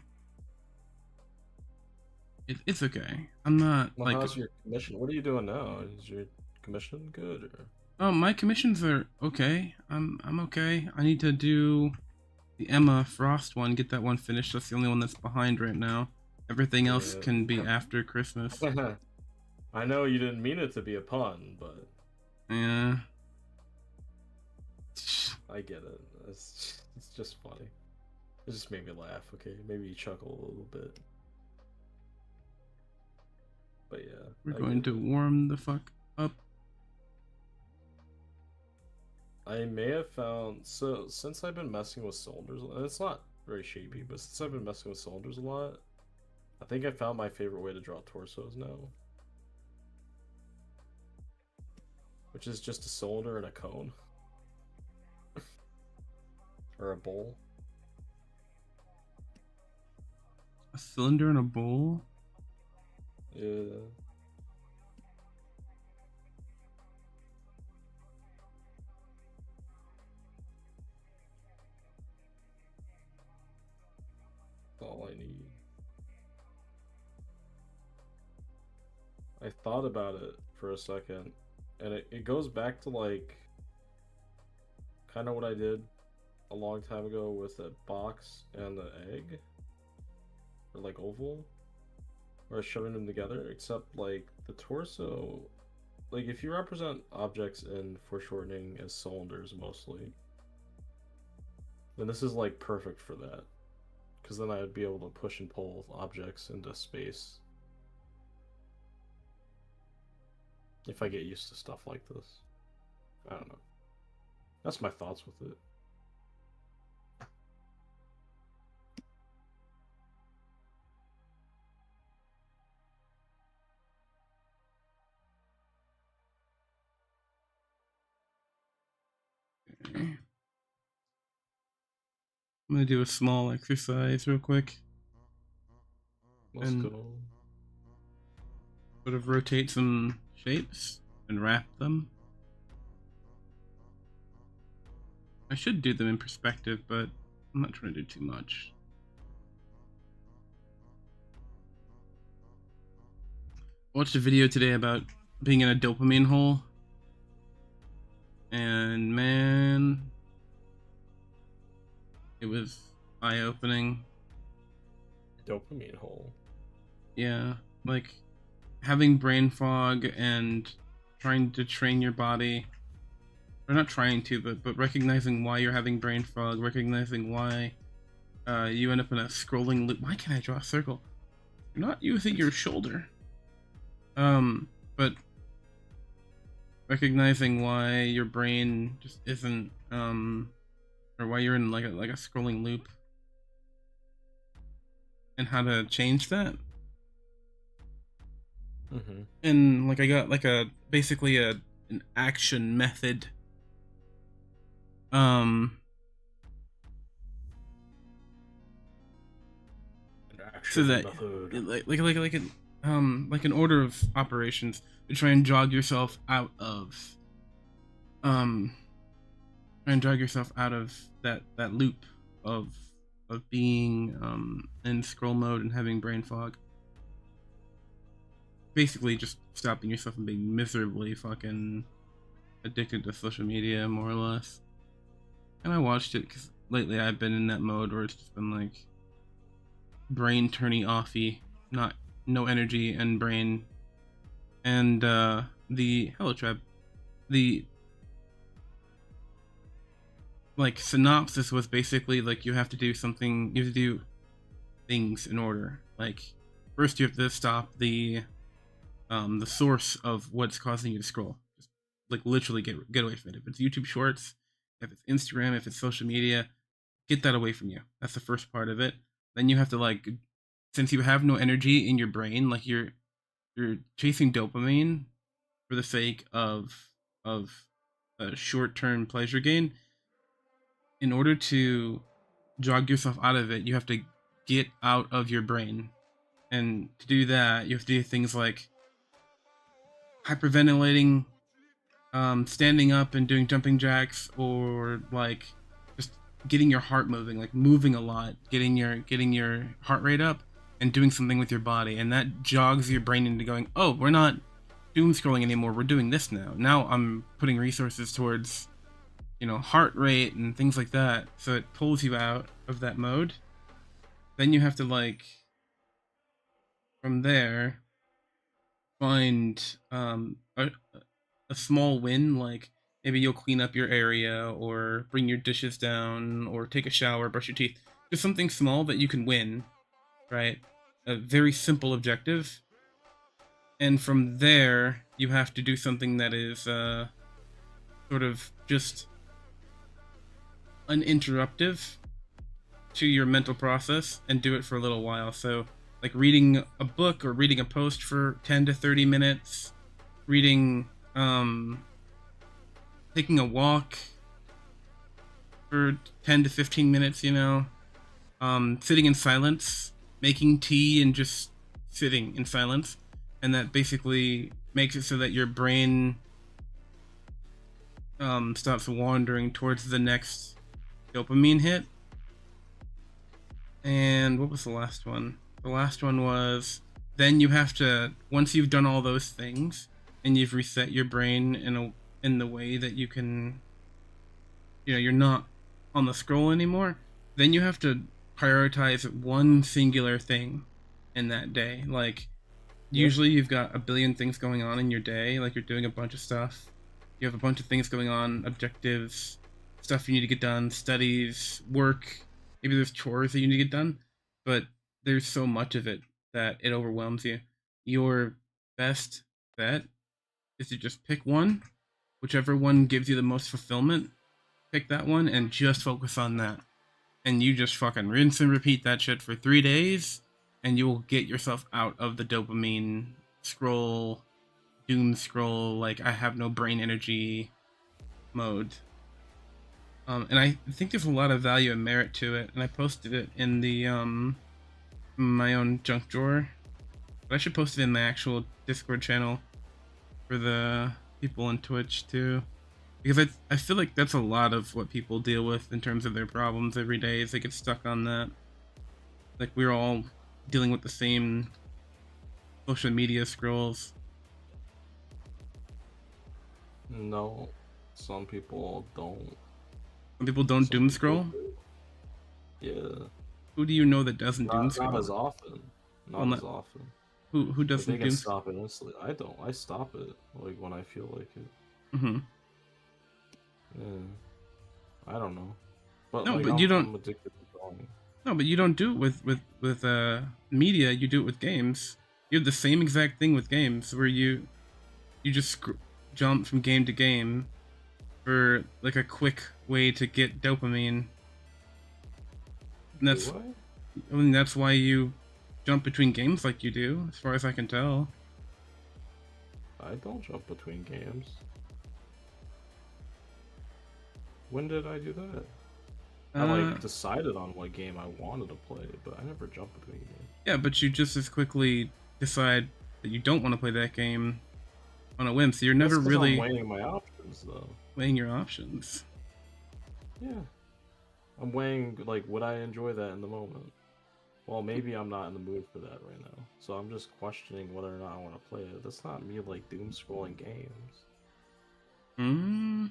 it's okay. I'm not Well, like. how's your commission? What are you doing now? Is your commission good or Oh, my commissions are okay. I'm okay. I need to do the Emma Frost one, get that one finished. That's the only one that's behind right now. Everything else yeah. can be after Christmas. I know you didn't mean it to be a pun, but Yeah. I get it. It's just funny. It just made me laugh, okay? Maybe you chuckle a little bit. But yeah. We're I going get to it. warm the fuck up. I may have found so since I've been messing with cylinders, and it's not very shapy, but since I've been messing with cylinders a lot, I think I found my favorite way to draw torsos now. Which is just a cylinder and a cone. Or a bowl. A cylinder and a bowl? Yeah. All I need. I thought about it for a second, and it goes back to like kind of what I did a long time ago with the box and the egg, or like oval, where I was shoving them together, except like the torso, like if you represent objects in foreshortening as cylinders mostly, then this is like perfect for that, because then I would be able to push and pull objects into space. If I get used to stuff like this. I don't know. That's my thoughts with it. Okay. I'm gonna do a small exercise real quick. Let's And go. sort of rotate some shapes and wrap them. I should do them in perspective, but I'm not trying to do too much. I watched a video today about being in a dopamine hole, and man, it was eye-opening. Dopamine hole. Yeah, like having brain fog and trying to train your body, or not trying to, but recognizing why you're having brain fog, recognizing why you end up in a scrolling loop. Why can't I draw a circle? You're not using your shoulder. But recognizing why your brain just isn't or why you're in like a scrolling loop and how to change that. Mm-hmm. And like I got like a basically an action method. Um An so action that method. like an order of operations to try and jog yourself out of um that loop of being in scroll mode and having brain fog. Basically just stopping yourself from being miserably fucking addicted to social media, more or less. And I watched it because lately I've been in that mode where it's just been like brain turny offy, not no energy and brain. And the hello trap, the like synopsis was basically like you have to do something, you have to do things in order. Like first you have to stop the source of what's causing you to scroll. Just like literally get away from it. If it's YouTube Shorts, if it's Instagram, if it's social media, get that away from you. That's the first part of it. Then you have to like, since you have no energy in your brain, like you're chasing dopamine for the sake of a short term pleasure gain. In order to jog yourself out of it, you have to get out of your brain. And to do that, you have to do things like hyperventilating, standing up and doing jumping jacks, or like just getting your heart moving, like moving a lot, getting your heart rate up, and doing something with your body, and that jogs your brain into going, oh, we're not doom scrolling anymore. We're doing this now. Now I'm putting resources towards heart rate and things like that. So it pulls you out of that mode. Then you have to like from there find a small win, like maybe you'll clean up your area or bring your dishes down or take a shower, brush your teeth. Just something small that you can win, right? A very simple objective. And from there, you have to do something that is sort of just uninterruptive to your mental process and do it for a little while. So, like reading a book or reading a post for 10 to 30 minutes, reading taking a walk for 10 to 15 minutes, sitting in silence, making tea and just sitting in silence. And that basically makes it so that your brain stops wandering towards the next dopamine hit. And what was the last one? The last one was then you have to, once you've done all those things and you've reset your brain in the way that you can, you're not on the scroll anymore, then you have to prioritize one singular thing in that day. Like Yep. usually you've got a billion things going on in your day, like you're doing a bunch of stuff. You have a bunch of things going on, objectives, stuff you need to get done, studies, work, maybe there's chores that you need to get done, but there's so much of it that it overwhelms you. Your best bet is to just pick one, whichever one gives you the most fulfillment, pick that one and just focus on that. And you just fucking rinse and repeat that shit for 3 days, and you will get yourself out of the dopamine scroll, doom scroll, like I have no brain energy mode. And I think there's a lot of value and merit to it, and I posted it in the my own junk drawer, but I should post it in my actual Discord channel for the people on Twitch too, because I feel like that's a lot of what people deal with in terms of their problems every day, is they get stuck on that. Like we're all dealing with the same social media scrolls. No, some people don't. Some people don't Some doom people scroll. do. Yeah, Who do you know that doesn't doom not scroll? as often. Well, Not not as often. who Like they doesn't can doom. stop it instantly. I don't. I stop it like when I feel like it. Mm-hmm. Yeah. I don't know. But No, like but you don't. I'm addicted to drawing. No, but you don't do it with media. You do it with games. You have the same exact thing with games where you just jump from game to game for like a quick way to get dopamine. And that's Do I mean that's why you jump between games like you do, as far as I can tell. I don't jump between games. When did I do that? I Uh, like decided on what game I wanted to play, but I never jumped between games. yeah, but you just as quickly decide that you don't want to play that game on a whim, so you're That's never because I'm really weighing my options, though. weighing your options. Yeah, I'm weighing like would I enjoy that in the moment? Well, maybe I'm not in the mood for that right now, so I'm just questioning whether or not I want to play it. That's not me like doom scrolling games. Hmm.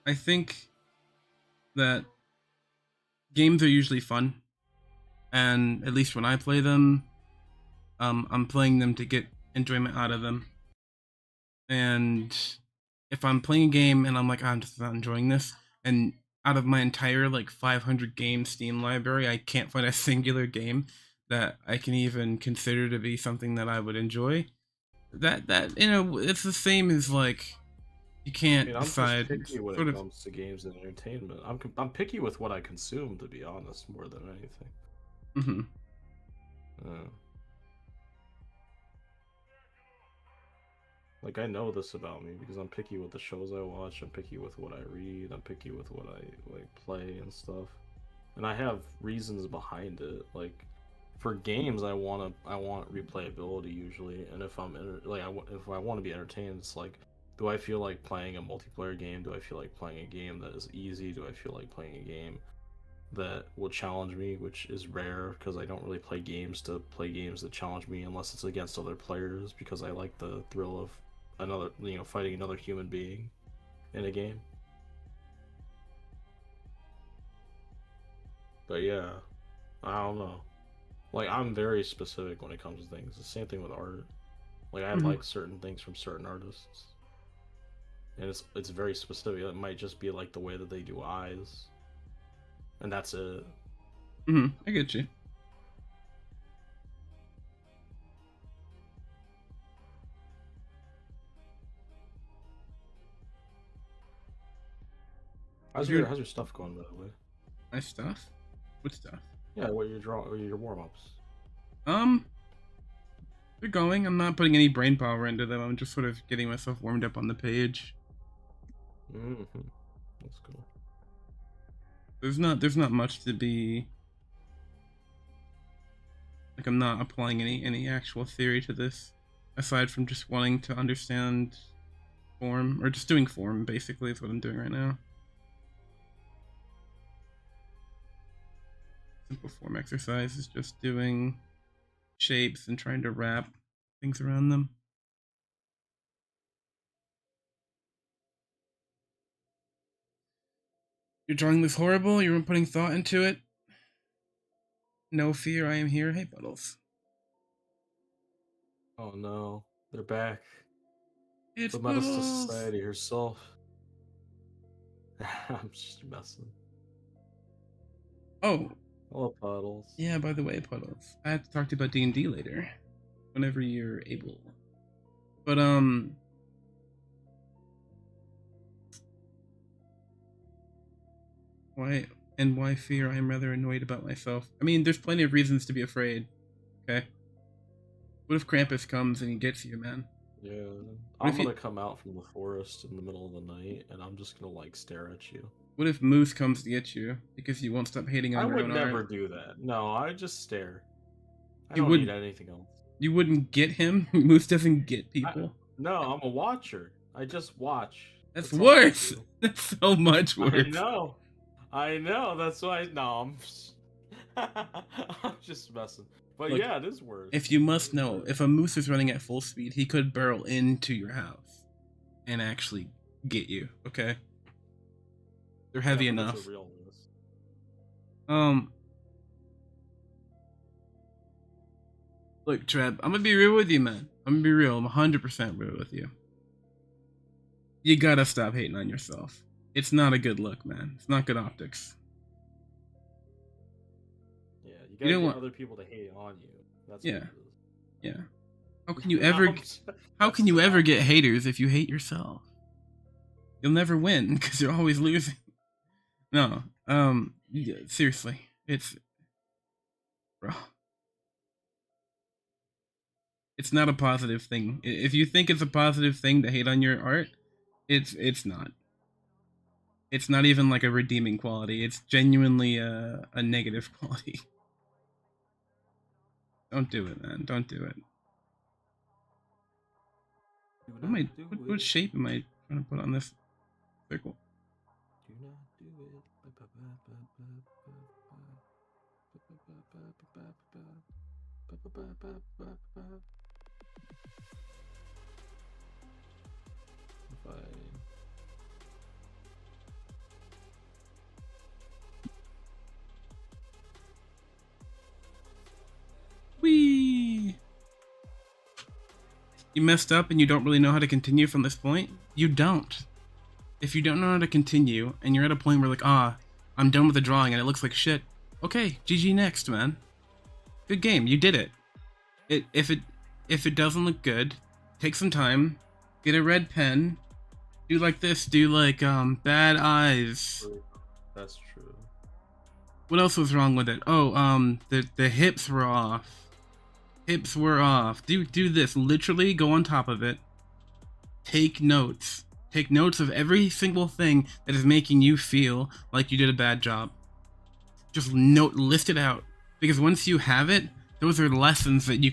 I think that games are usually fun, and at least when I play them, I'm playing them to get enjoyment out of them. And if I'm playing a game and I'm like, I'm just not enjoying this, and out of my entire like 500 game Steam library, I can't find a singular game that I can even consider to be something that I would enjoy. That it's the same as like you I mean, can't I'm just decide picky when sort it of. comes to games and entertainment. I'm picky with what I consume, to be honest, more than anything. Hmm. Uh, like I know this about me because I'm picky with the shows I watch. I'm picky with what I read. I'm picky with what I like play and stuff. And I have reasons behind it. Like for games, I want replayability usually. And if if I want to be entertained, it's like, do I feel like playing a multiplayer game? Do I feel like playing a game that is easy? Do I feel like playing a game that will challenge me, which is rare because I don't really play games to play games that challenge me unless it's against other players because I like the thrill of another, fighting another human being in a game. But yeah, I don't know. Like I'm very specific when it comes to things. The same thing with art. Like I Hmm. like certain things from certain artists, and it's very specific. It might just be like the way that they do eyes, and that's it. Hmm. I get you. If you're How's your stuff going, by the way? my stuff, what stuff? Yeah, what you're drawing, or your warm ups. Um, they're going. I'm not putting any brain power into them. I'm just sort of getting myself warmed up on the page. That's cool. There's not much to be like. I'm not applying any actual theory to this, aside from just wanting to understand form or just doing form. Basically, is what I'm doing right now. Simple form exercise is just doing shapes and trying to wrap things around them. Your drawing looks horrible. You weren't putting thought into it. No fear, I am here. Hey, Puddles. Oh no, they're back. It's The Menace to Puddles. Society herself. I'm just messing. Oh, Hello, Puddles. yeah. By the way, Puddles, I have to talk to you about D&D later, whenever you're able. But why why fear? I am rather annoyed about myself. I mean, there's plenty of reasons to be afraid. Okay. What if Krampus comes and he gets you, man? Yeah, What I'm if he? gonna come out from the forest in the middle of the night, and I'm just gonna like stare at you. What if Moose comes to get you because you won't stop hating I on your would own art? never do that. No, I just stare. I You don't need wouldn't. anything else. You wouldn't get him. Moose doesn't get I, people. no, I'm a watcher. I just watch. That's That's all I worse. do. That's so much I worse. know. I know. That's why. No, I'm just messing. But Look, yeah, it is worse. if you It must is know, worse. if a moose is running at full speed, he could barrel into your house and actually get you. Okay, they're Yeah, heavy but it's a enough. real moose. Um, look, Treb, I'm gonna be real with you, man. I'm gonna be real. I'm 100% real with you. You gotta stop hating on yourself. It's not a good look, man. It's not good optics. Yeah, you You gotta don't get want. other people to hate on you. That's what Yeah, it is. Yeah. How can you ever how I'm can you ever sorry. get haters if you hate yourself? You'll never win because you're always losing. No. Yeah, seriously. It's bro. It's not a positive thing. If you think it's a positive thing to hate on your art, it's not. It's not even like a redeeming quality. It's genuinely a negative quality. Don't do it, man. Don't do it. Do What am not I? do What it. shape am I trying to put on this circle? Do not do it. If I Whee! You messed up and you don't really know how to continue from this point? You don't. If you don't know how to continue and you're at a point where like, I'm done with the drawing and it looks like shit, okay, GG next, man. Good game, you did it. If it doesn't look good, take some time, get a red pen, do like this, do like bad eyes. That's true. What else was wrong with it? Oh, the hips were off. Hips were off. Do this. Literally go on top of it. Take notes. Take notes of every single thing that is making you feel like you did a bad job. Just list it out. Because once you have it, those are lessons that you're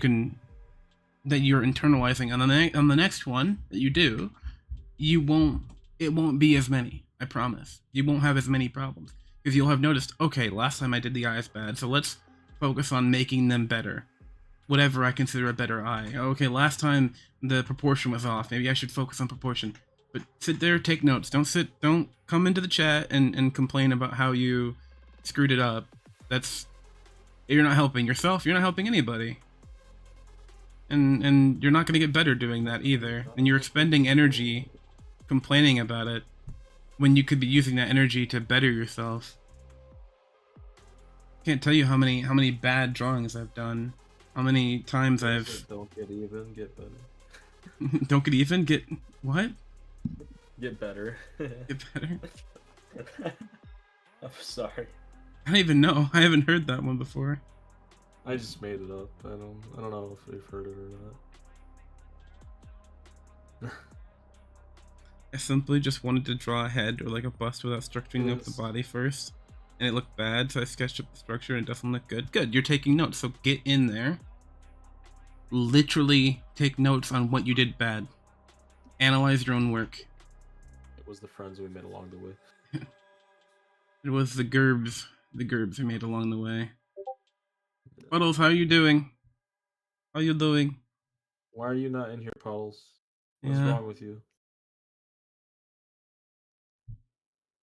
internalizing. On the next one that you do, it won't be as many. I promise. You won't have as many problems. Because you'll have noticed, okay, last time I did the eyes bad, so let's focus on making them better. Whatever I consider a better eye. Okay, last time the proportion was off. Maybe I should focus on proportion. But sit there, take notes. Don't come into the chat and complain about how you screwed it up. You're not helping yourself, you're not helping anybody. And you're not gonna get better doing that either. And you're expending energy complaining about it when you could be using that energy to better yourself. Can't tell you how many bad drawings I've done. How many times I've don't get even, get better. don't get even, get what? Get better. Get better? I'm sorry. I don't even know. I haven't heard that one before. I just made it up. I don't know if they've heard it or not. I simply just wanted to draw a head or like a bust without structuring up the Yes. body first. And it looked bad, so I sketched up the structure and it doesn't look good. Good, you're taking notes, so get in there. Literally take notes on what you did bad. Analyze your own work. It was the friends we made along the way. It was the gerbs we made along the way. Puddles, how you doing? How you doing? Why are you not in here, Puddles? What's Yeah. wrong with you?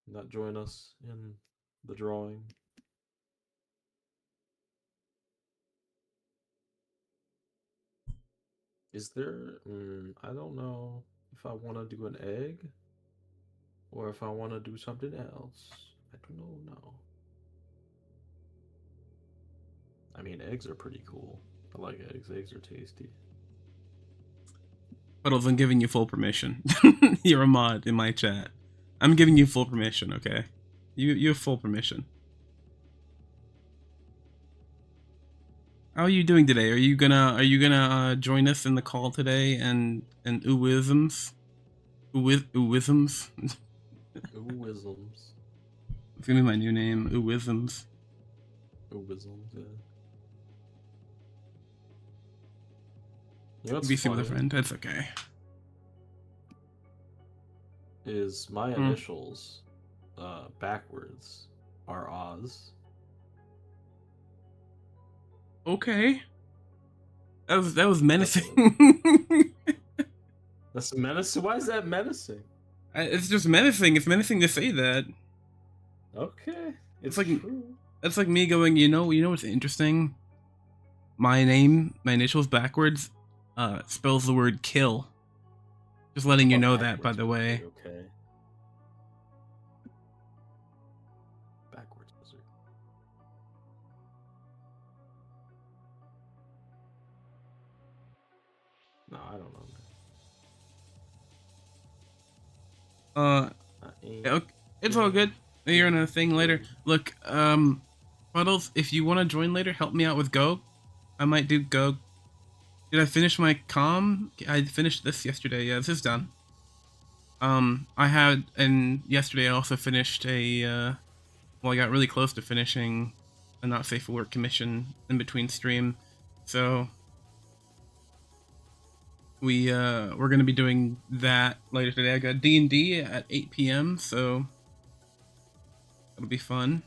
Not join us in the drawing. Is there? I don't know if I want to do an egg or if I want to do something else. I don't know. I mean, eggs are pretty cool. I like eggs. Eggs are tasty. Puddles, I'm giving you full permission. You're a mod in my chat. I'm giving you full permission, okay? You have full permission. How are you doing today? Are you gonna join us in the call today and ooisms? Ooisms? Ooisms. It's gonna be my new name, ooisms. Ooisms, yeah. You know what's BC with a funny friend. That's okay. is my initials backwards are Oz. Okay. That was menacing. That's menacing. Why is that menacing? It's just menacing. It's menacing to say that. Okay, it's like true. That's like me going, you know what's interesting? My name, my initials backwards, spells the word kill. Just letting you know that, by the way. Okay. Backwards wizard. I No, I don't know. Uh, I ain't okay, it's all good. You're in a thing later. Look, Puddles, if you want to join later, help me out with Go. I might do Go. Did I finish my comm? I finished this yesterday. Yeah, this is done. I had, and yesterday I also finished well, I got really close to finishing a not safe for work commission in between stream. So we're gonna be doing that later today. I got D&D at 8 p.m. so it'll be fun.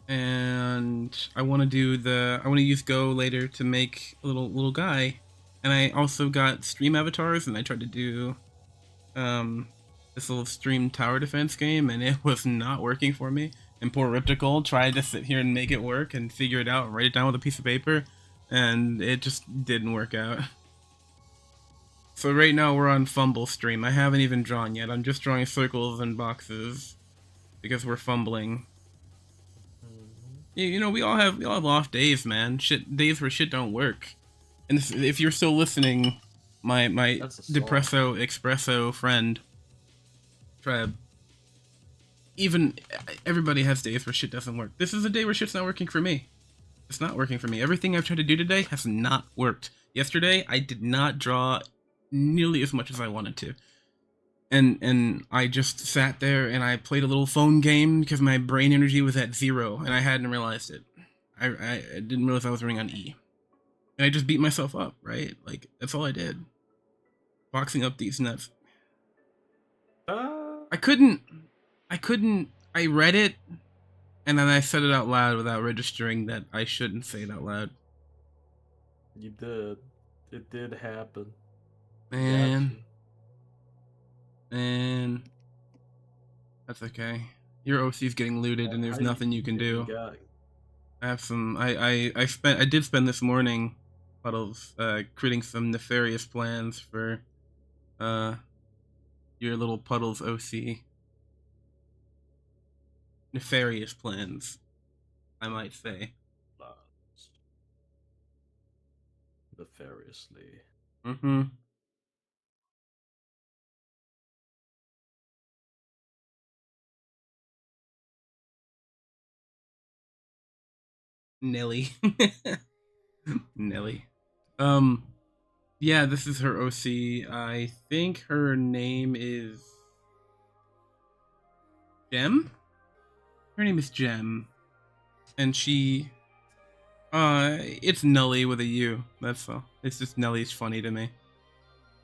And I want to use Go later to make a little guy, and I also got stream avatars, and I tried to do this little stream tower defense game, and it was not working for me. And poor Riptical tried to sit here and make it work and figure it out, write it down with a piece of paper, and it just didn't work out. So right now we're on fumble stream. I haven't even drawn yet. I'm just drawing circles and boxes because we're fumbling. You know, we all have off days, man. Days where shit don't work. And if you're still listening, my Depresso Espresso friend, Treb, even everybody has days where shit doesn't work. This is a day where shit's not working for me. It's not working for me. Everything I've tried to do today has not worked. Yesterday, I did not draw nearly as much as I wanted to. And I just sat there and I played a little phone game because my brain energy was at 0 and I hadn't realized it. I didn't realize I was running on E. And I just beat myself up, right? Like, that's all I did. Boxing up these nuts. I couldn't, I read it and then I said it out loud without registering that I shouldn't say it out loud. You did. It did happen. Man. And that's okay. Your OC's getting looted, and there's nothing you can do. I have some. I did spend this morning, Puddles, creating some nefarious plans for, your little Puddles OC. Nefarious plans, I might say. Nefariously. Mm-hmm. Nelly. Nelly. Yeah, this is her OC. I think her name is Gem? Her name is Gem. And she it's Nelly with a U. That's all. It's just Nelly's funny to me.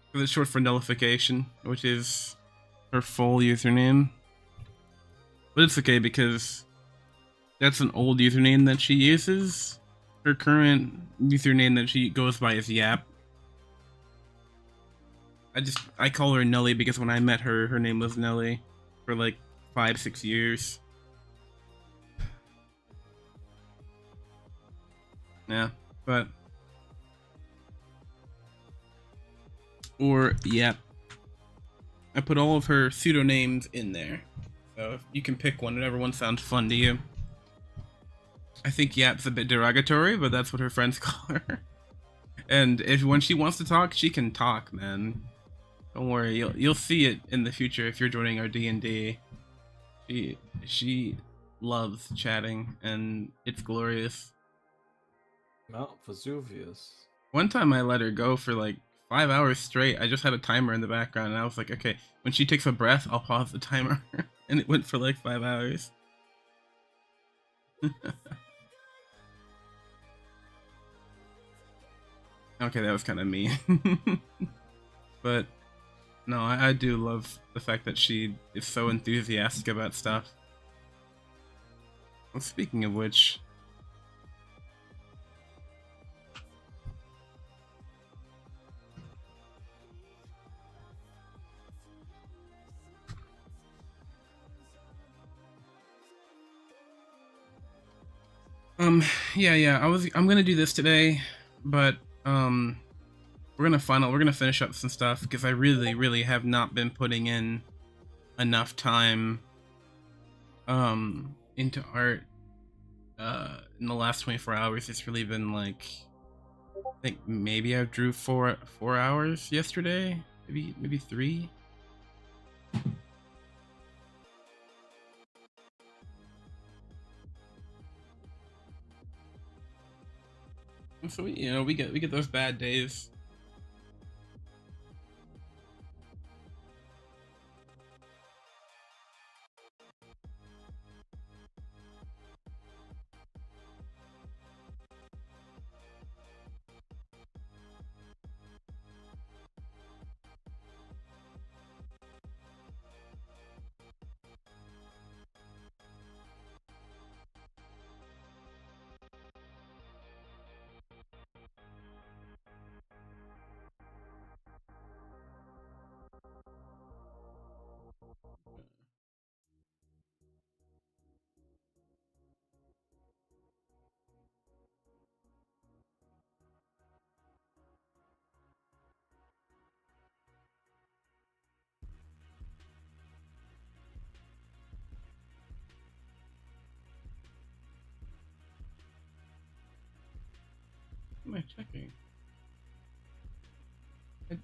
Because it's short for nullification, which is her full username. But it's okay because that's an old username that she uses. Her current username that she goes by is Yap. I call her Nelly because when I met her, her name was Nelly for like 5-6 years. Yeah, but or Yap. I put all of her pseudonames in there, so you can pick one, whatever one sounds fun to you. I think Yap's a bit derogatory, but that's what her friends call her. And when she wants to talk, she can talk, man. Don't worry, you'll see it in the future if you're joining our D&D. She loves chatting, and it's glorious. Mount Vesuvius. One time I let her go for like 5 hours straight. I just had a timer in the background, and I was like, okay, when she takes a breath, I'll pause the timer. And it went for like 5 hours. Okay, that was kind of mean. But no, I do love the fact that she is so enthusiastic about stuff. Well, speaking of which, yeah, I'm gonna do this today, but we're gonna finish up some stuff because I really have not been putting in enough time into art in the last 24 hours. It's really been like think maybe I drew 4 hours yesterday, maybe 3. And so we get those bad days. What am I checking? I-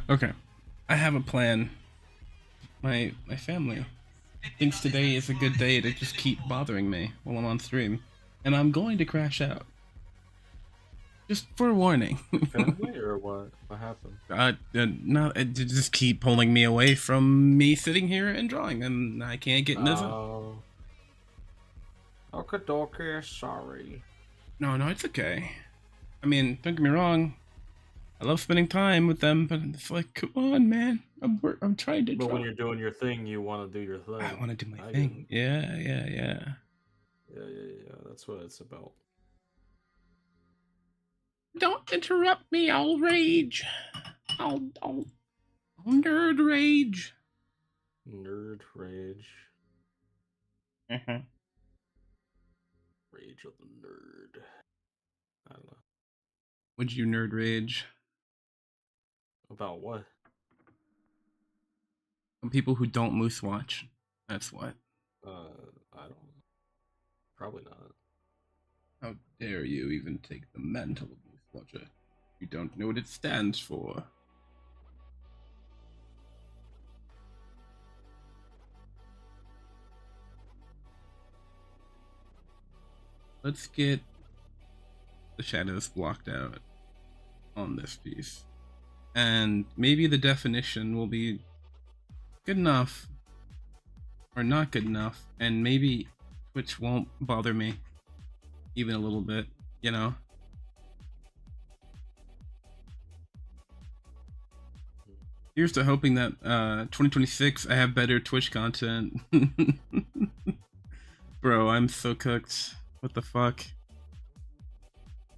Okay, I have a plan. My family thinks today is a good day to just keep bothering me while I'm on stream, and I'm going to crash out. Just for warning. Family or what? What happened? No, they just keep pulling me away from me sitting here and drawing, and I can't get in the zone. Oh. Okay, sorry. No, no, it's okay. I mean, don't get me wrong. I love spending time with them, but it's like, come on, man. I'm trying to But draw. when you're doing your thing, you want to do your I thing. want to do my I get thing. it. Yeah. Yeah. That's what it's about. Don't interrupt me. I'll rage. I'll nerd rage. Nerd rage. Uh-huh. Rage of the nerd. I don't know. Would you nerd rage? About what? Some people who don't moose watch. That's what. I don't know. Probably not. How dare you even take the mantle of moose watcher? You don't know what it stands for. Let's get the shadows blocked out on this piece. And maybe the definition will be good enough or not good enough, and maybe Twitch won't bother me even a little bit, you know? Here's to hoping that 2026 I have better Twitch content. Bro, I'm so cooked. What the fuck?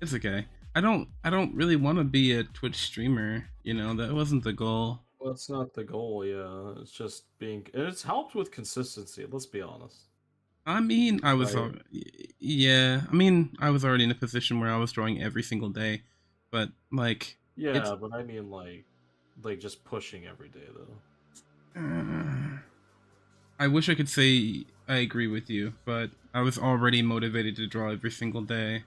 It's okay. I don't really want to be a Twitch streamer, you know, that wasn't the goal. Well, it's not the goal, yeah. It's just being. It's helped with consistency. Let's be honest, I mean, right? yeah, I mean, I was already in a position where I was drawing every single day, but like it's Yeah, but I mean, like just pushing every day though. I wish I could say I agree with you, but I was already motivated to draw every single day,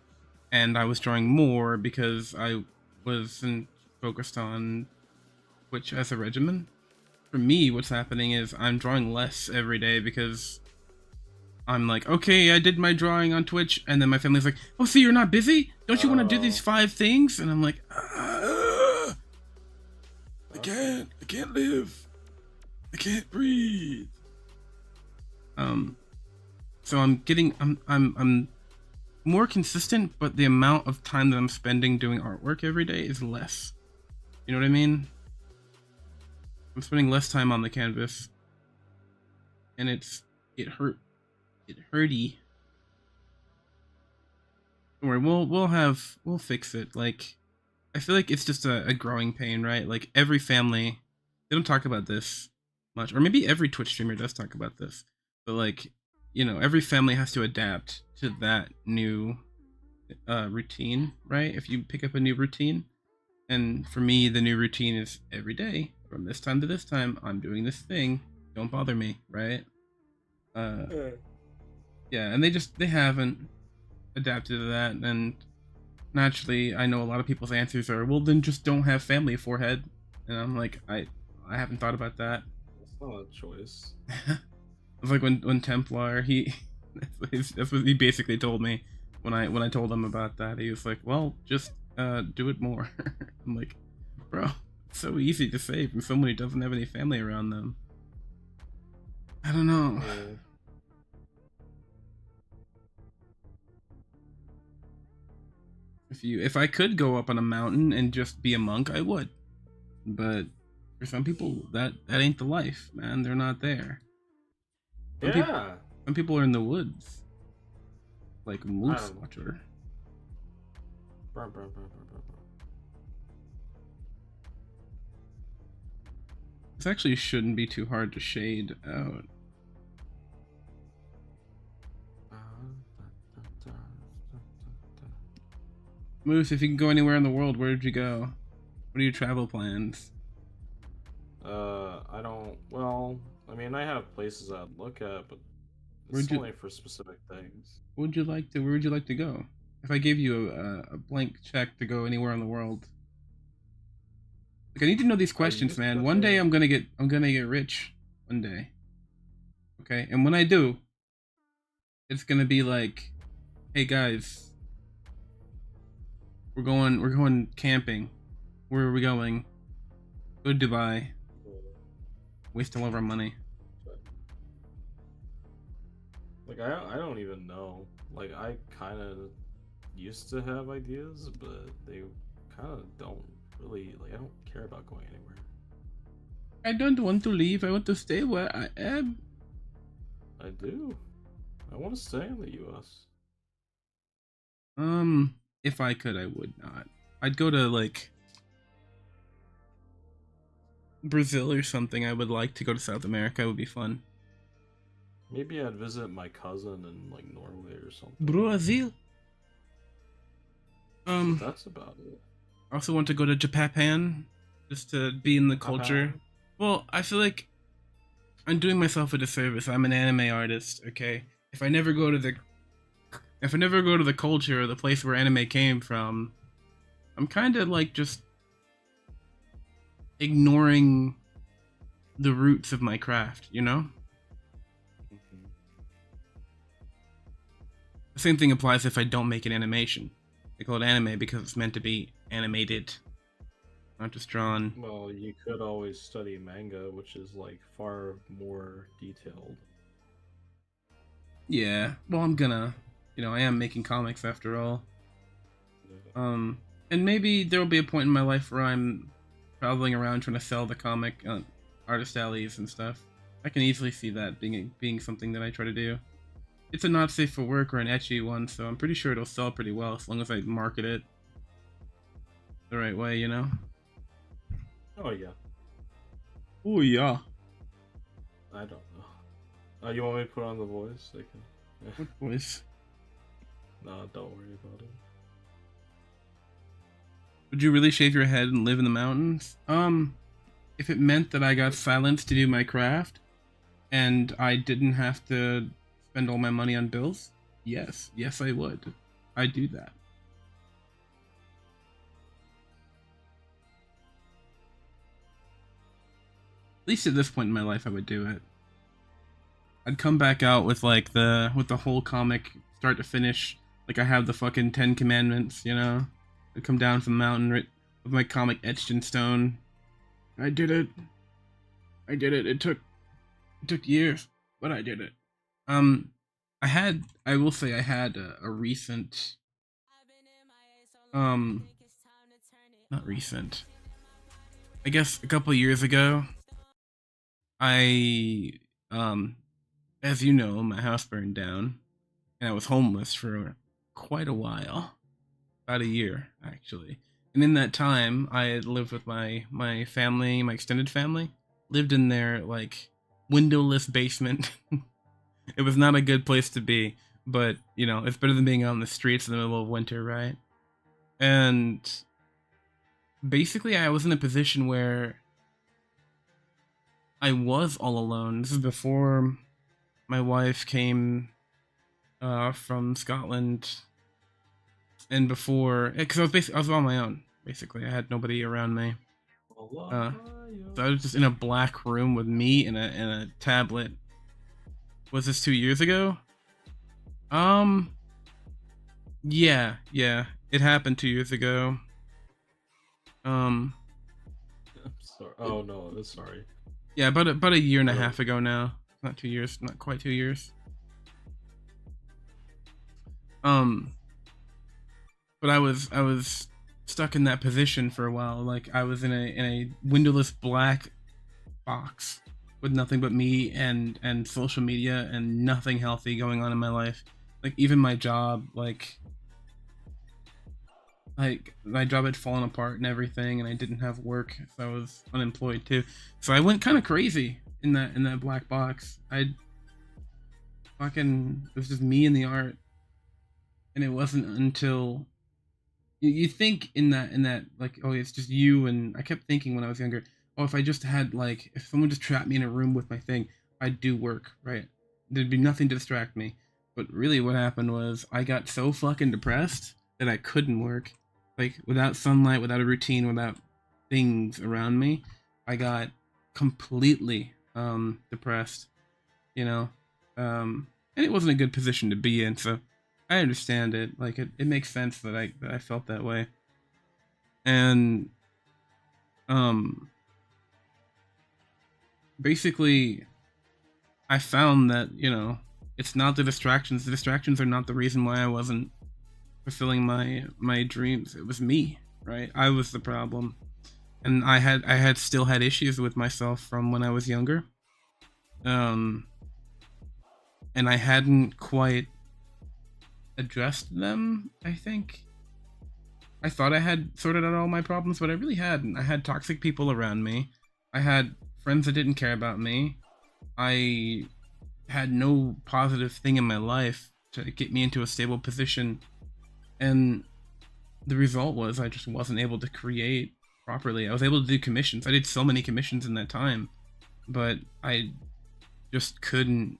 and I was drawing more because I wasn't focused on Twitch as a regimen. For me, what's happening is I'm drawing less every day because I'm like, okay, I did my drawing on Twitch, and then my family's like, oh, so you're not busy? Don't you want to do these Oh, 5 things? And I'm like, okay. I can't live, I can't breathe. Um, so I'm more consistent, but the amount of time that I'm spending doing artwork every day is less. You know what I mean? I'm spending less time on the canvas, and it hurty. Don't worry, we'll fix it. Like, I feel like it's just a growing pain, right? Like every family, they don't talk about this much, or maybe every Twitch streamer does talk about this, but like, you know, every family has to adapt to that new routine, right? If you pick up a new routine, and for me, the new routine is every day from this time to this time, I'm doing this thing. Don't bother me, right? Uh, Yeah. yeah, and they haven't adapted to that, and naturally, I know a lot of people's answers are, well, then just don't have family, forehead. And I'm like, I haven't thought about that. It's not a choice. It's like when Templar, he that's what he basically told me when I told him about that. He was like, well, just do it more. I'm like, bro, it's so easy to say from someone who doesn't have any family around them. I don't know. Yeah. If I could go up on a mountain and just be a monk, I would. But for some people, that ain't the life, man. They're not there. Some people Yeah. some people are in the woods, like I Moose don't know. Watcher. Brr, brr, brr, brr, brr, brr. This actually shouldn't be too hard to shade out. Moose, if you can go anywhere in the world, where would you go? What are your travel plans? I don't. Well, I mean, I have places I'd look at, but Where'd it's you only for specific things. Where would you like to go? If I gave you a blank check to go anywhere in the world, like I need to know these I questions, used man. One day to. I'm gonna get rich. One day, okay. And when I do, it's gonna be like, hey guys, we're going camping. Where are we going? Go to Dubai. Waste all of our money. Like I don't even know. Like I kind of used to have ideas, but they kind of don't really. Like I don't care about going anywhere. I don't want to leave. I want to stay where I am. I do. I want to stay in the U.S. If I could, I would not. I'd go to like Brazil or something. I would like to go to South America. It would be fun. Maybe I'd visit my cousin in like Norway or something. Brazil. But that's about it. I also want to go to Japan just to be in the culture. Well, I feel like I'm doing myself a disservice. I'm an anime artist, okay? If I never go to the culture or the place where anime came from, I'm kind of like just ignoring the roots of my craft, you know? Mhm. The same thing applies if I don't make an animation. They call it anime because it's meant to be animated, not just drawn. Well, you could always study manga, which is like far more detailed. Yeah, well, I am making comics after all. Yeah. And maybe there will be a point in my life where I'm traveling around trying to sell the comic artist alleys and stuff. I can easily see that being something that I try to do. It's a not safe for work or an etchy one, so I'm pretty sure it'll sell pretty well as long as I market it the right way, you know? Oh yeah. Oh yeah. I don't know. You want me to put on the voice? I can. What voice? No, don't worry about it. Would you really shave your head and live in the mountains? If it meant that I got silence to do my craft, and I didn't have to spend all my money on bills, yes, I would. I'd do that. At least at this point in my life, I would do it. I'd come back out with like the whole comic, start to finish. Like I have the fucking 10 Commandments, you know. I'd come down from the mountain with my comic etched in stone. I did it. I did it. It took years, but I did it. I will say I had a recent, not recent. I guess a couple years ago, I, as you know, my house burned down, and I was homeless for quite a while, about a year actually. And in that time, I had lived with my family, my extended family, lived in their like windowless basement. It was not a good place to be, but you know, it's better than being out in the streets in the middle of winter, right? And basically, I was in a position where I was all alone. This is before my wife came from Scotland, and before, because I was on my own. Basically, I had nobody around me. So I was just in a black room with me and a tablet. Was this 2 years ago? Yeah, it happened 2 years ago. I'm sorry. Oh no, I'm sorry. Yeah, about a year and a half ago now. Not 2 years, not quite 2 years. But I was stuck in that position for a while. Like I was in a windowless black box with nothing but me and social media and nothing healthy going on in my life. Like even my job, like my job had fallen apart and everything, and I didn't have work, so I was unemployed too. So I went kind of crazy in that black box. It was just me and the art, and it wasn't until you think in that like, oh, it's just you. And I kept thinking when I was younger, oh, if I just had like, if someone just trapped me in a room with my thing, I'd do work, right? There'd be nothing to distract me. But really what happened was I got so fucking depressed that I couldn't work. Like without sunlight, without a routine, without things around me, I got completely depressed, you know. And it wasn't a good position to be in, so I understand it. Like it makes sense that I felt that way. And basically I found that, you know, it's not the distractions. The distractions are not the reason why I wasn't fulfilling my dreams. It was me, right? I was the problem. And I had still had issues with myself from when I was younger. And I hadn't quite addressed them, I think. I thought I had sorted out all my problems, but I really hadn't. I had toxic people around me. I had friends that didn't care about me. I had no positive thing in my life to get me into a stable position. And the result was I just wasn't able to create properly. I was able to do commissions. I did so many commissions in that time, but I just couldn't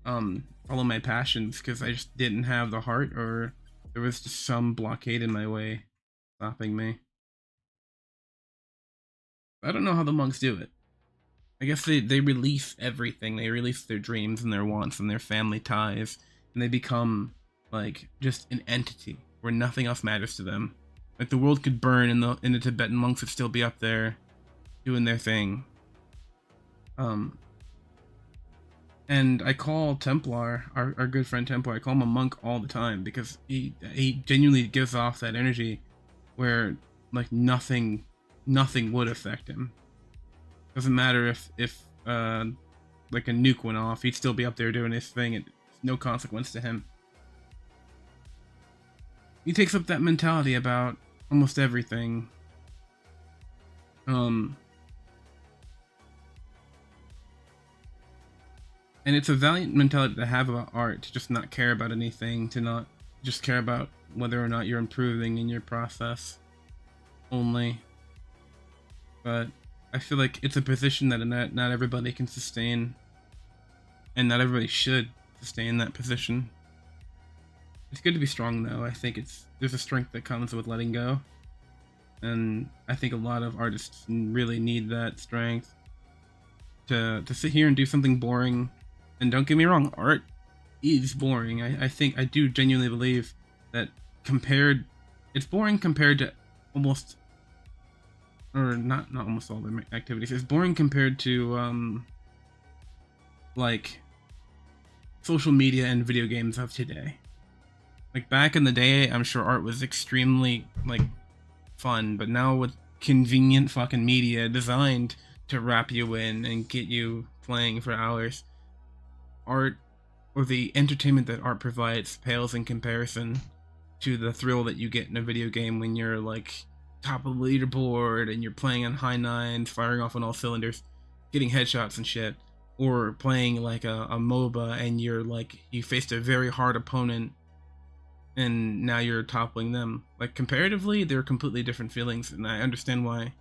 follow my passions because I just didn't have the heart, or there was just some blockade in my way stopping me. I don't know how the monks do it. I guess they release everything. They release their dreams and their wants and their family ties, and they become like just an entity where nothing else matters to them. Like the world could burn and the Tibetan monks would still be up there doing their thing. And I call Templar, our good friend Templar, I call him a monk all the time because he genuinely gives off that energy where like nothing nothing would affect him. Doesn't matter if like a nuke went off, he'd still be up there doing his thing. It's no consequence to him. He takes up that mentality about almost everything. And it's a valiant mentality to have about art, to just not care about anything, to not just care about whether or not you're improving in your process only. But I feel like it's a position that not everybody can sustain, and not everybody should sustain that position. It's good to be strong, though. I think there's a strength that comes with letting go, and I think a lot of artists really need that strength to sit here and do something boring. And don't get me wrong, art is boring. I do genuinely believe that it's boring compared to almost, or not almost all the activities. It's boring compared to like social media and video games of today. Like back in the day, I'm sure art was extremely like fun, but now with convenient fucking media designed to wrap you in and get you playing for hours, art, or the entertainment that art provides, pales in comparison to the thrill that you get in a video game when you're like top of the leaderboard and you're playing on high nines, firing off on all cylinders, getting headshots and shit, or playing like a MOBA and you're like, you faced a very hard opponent and now you're toppling them. Like comparatively, they're completely different feelings, and I understand why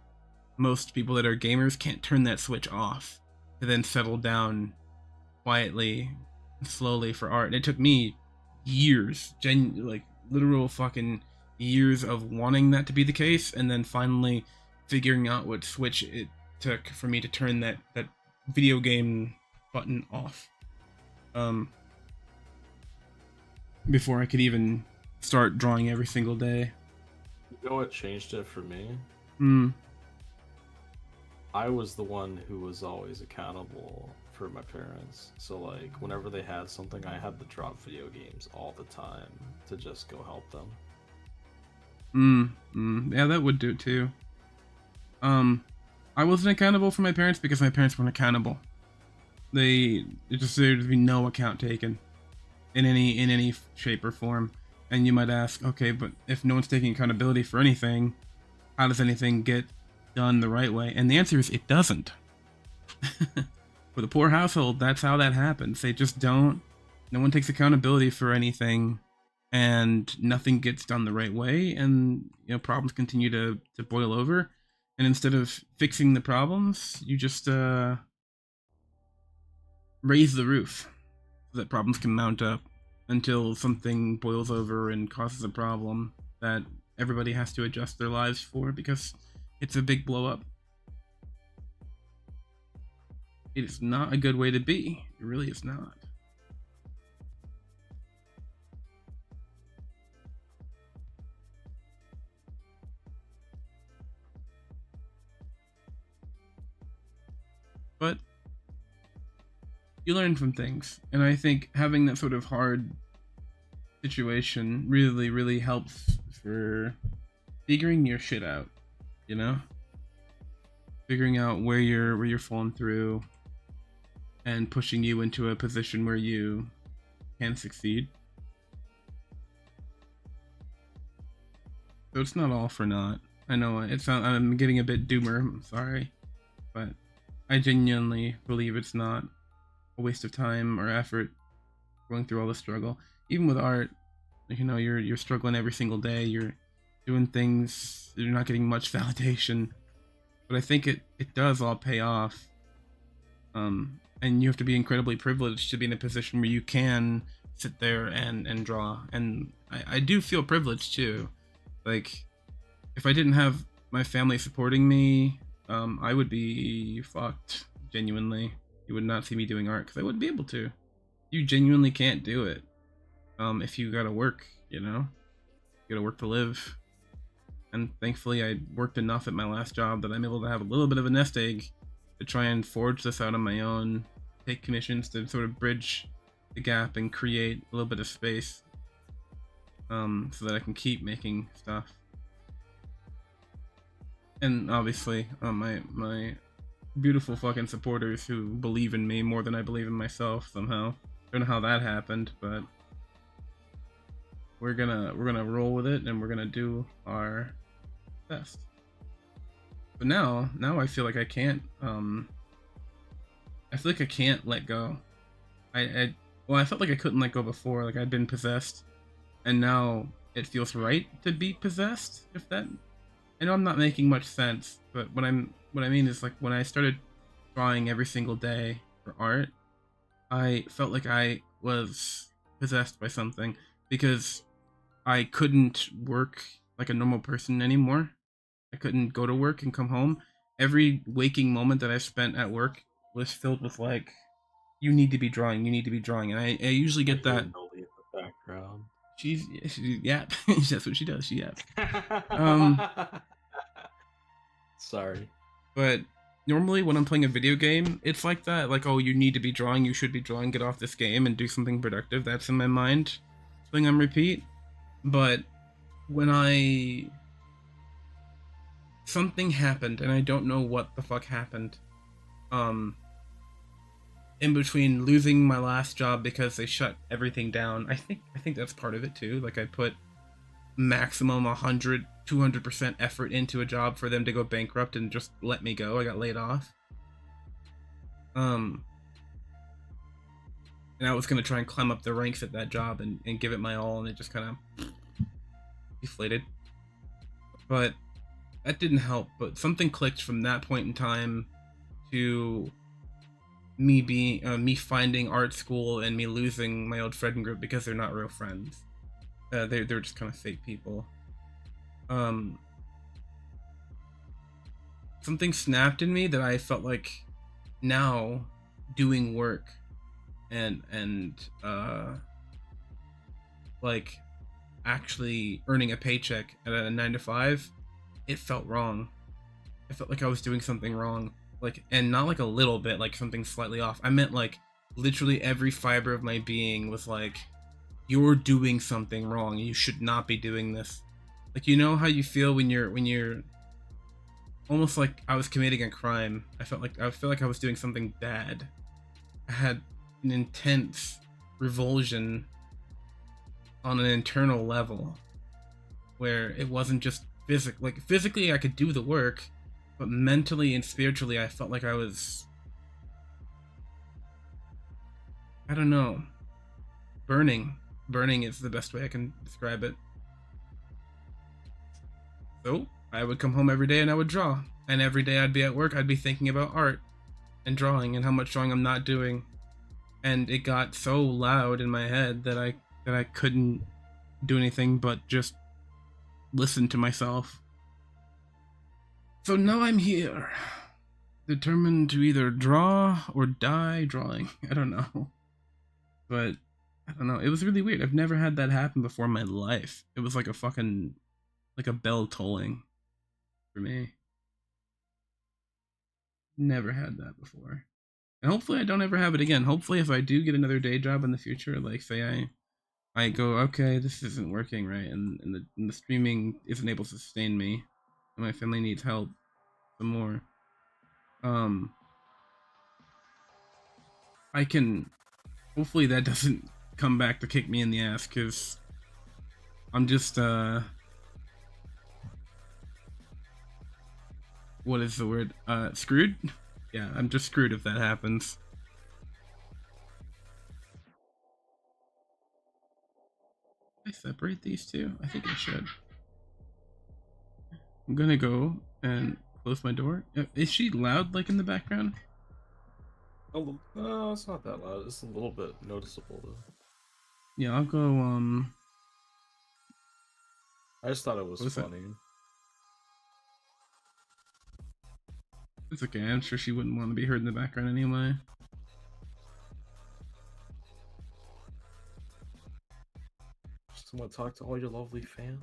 most people that are gamers can't turn that switch off to then settle down quietly and slowly for art. And it took me years, like literal fucking years of wanting that to be the case, and then finally figuring out what switch it took for me to turn that video game button off. Before I could even start drawing every single day. You know what changed it for me? I was the one who was always accountable for my parents. So like whenever they had something, I had to drop video games all the time to just go help them. Yeah, that would do it too. I wasn't accountable for my parents because my parents weren't accountable. There'd be no account taken in any shape or form. And you might ask, okay, but if no one's taking accountability for anything, how does anything get done the right way? And the answer is it doesn't. For the poor household, that's how that happens. They just don't. No one takes accountability for anything, and nothing gets done the right way, and problems continue to boil over. And instead of fixing the problems, you just raise the roof so that problems can mount up until something boils over and causes a problem that everybody has to adjust their lives for because it's a big blow up. It is not a good way to be. It really is not. But you learn from things, and I think having that sort of hard situation really helps for figuring your shit out, figuring out where you're falling through and pushing you into a position where you can succeed. So it's not all for naught. I know I'm getting a bit doomer, I'm sorry, but I genuinely believe it's not a waste of time or effort going through all the struggle. Even with art, you're struggling every single day. You're doing things, you're not getting much validation, but I think it does all pay off. And you have to be incredibly privileged to be in a position where you can sit there and draw. And I do feel privileged too. Like, if I didn't have my family supporting me, I would be fucked, genuinely. You would not see me doing art because I wouldn't be able to. You genuinely can't do it if you gotta work, you gotta work to live. And thankfully I worked enough at my last job that I'm able to have a little bit of a nest egg to try and forge this out on my own, take commissions to sort of bridge the gap and create a little bit of space so that I can keep making stuff. and obviously my beautiful fucking supporters who believe in me more than I believe in myself somehow. Don't know how that happened, but we're gonna roll with it and we're gonna do our best. But now I feel like I feel like I can't let go. I well, I felt like I couldn't let go before, like I'd been possessed, and now it feels right to be possessed. If that, I know I'm not making much sense, but what I mean is like when I started drawing every single day for art, I felt like I was possessed by something because I couldn't work like a normal person anymore. I couldn't go to work and come home. Every waking moment that I spent at work was filled with like, you need to be drawing, you need to be drawing, and I usually I get hear that. Noli in the background. She yap. That's what she does. She yaps. Um, Sorry. but normally when I'm playing a video game, it's like that. Like, oh, you need to be drawing. You should be drawing. Get off this game and do something productive. That's in my mind, playing on repeat. But when I something happened and I don't know what the fuck happened. Um, in between losing my last job because they shut everything down. I think that's part of it too. Like I put maximum 100 200% effort into a job for them to go bankrupt and just let me go. I got laid off. Um and I was gonna try and climb up the ranks at that job and give it my all, and it just kind of deflated. But that didn't help. But something clicked from that point in time to me finding art school and me losing my old friend group because they're not real friends. They're just kind of fake people. Um, Something snapped in me that I felt like now doing work and like actually earning a paycheck at a 9 to 5, it felt wrong. I felt like I was doing something wrong. Like, and not like a little bit, like something slightly off. I meant like literally every fiber of my being was like, you're doing something wrong. You should not be doing this. Like, you know how you feel when you're almost like I was committing a crime. I felt like I was doing something bad. I had an intense revulsion on an internal level where it wasn't just physically I could do the work, but mentally and spiritually I felt like I was, I don't know, burning is the best way I can describe it. So I would come home every day and I would draw, and every day I'd be at work I'd be thinking about art and drawing and how much drawing I'm not doing, and it got so loud in my head that I couldn't do anything but just listen to myself. So now I'm here, determined to either draw or die drawing. I don't know. But I don't know. It was really weird. I've never had that happen before in my life. It was like a fucking, like a bell tolling for me. Never had that before. And hopefully I don't ever have it again. Hopefully if I do get another day job in the future, like say I go, okay, this isn't working right, and the streaming isn't able to sustain me, and my family needs help some more. Um, I can, hopefully that doesn't come back to kick me in the ass, because I'm just what is the word? Screwed? Yeah, I'm just screwed if that happens. I separate these two? I think I should. I'm gonna go and close my door. Is she loud, like in the background? No, it's not that loud. It's a little bit noticeable though. Yeah, I'll go. I just thought it was What's that? funny. It's okay. I'm sure she wouldn't want to be heard in the background anyway. Just want to talk to all your lovely fans.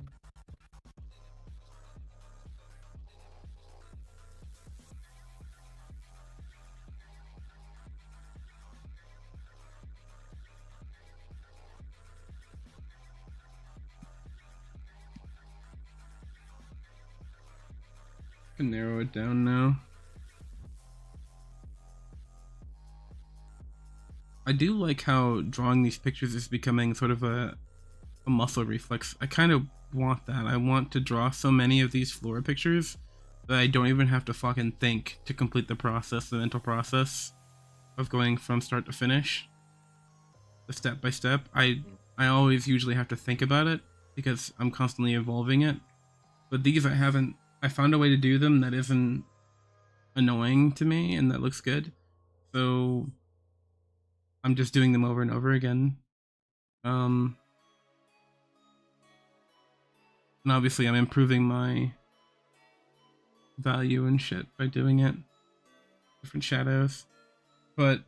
can narrow it down now. I do like how drawing these pictures is becoming sort of a muscle reflex. I kind of want that. I want to draw so many of these flora pictures that I don't even have to fucking think to complete the process, the mental process of going from start to finish, the step by step. I always usually have to think about it because I'm constantly evolving it. But these I haven't. I found a way to do them that isn't annoying to me and that looks good. So I'm just doing them over and over again. And obviously I'm improving my value and shit by doing it. Different shadows. But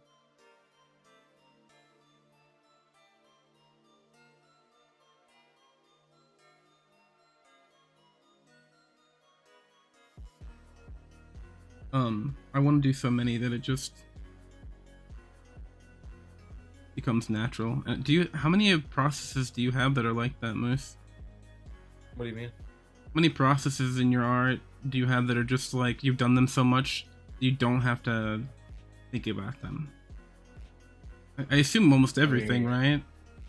I want to do so many that it just becomes natural. How many processes do you have that are like that, Moose? What do you mean? How many processes in your art do you have that are just like you've done them so much you don't have to think about them? I assume almost everything, right?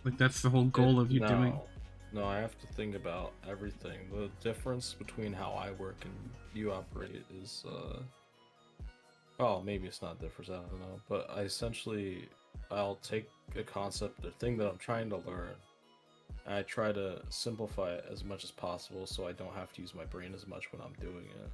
Like that's the whole goal of you doing. No, I have to think about everything. The difference between how I work and you operate is, well, maybe it's not different, I don't know. But I'll take a concept, a thing that I'm trying to learn, and I try to simplify it as much as possible so I don't have to use my brain as much when I'm doing it.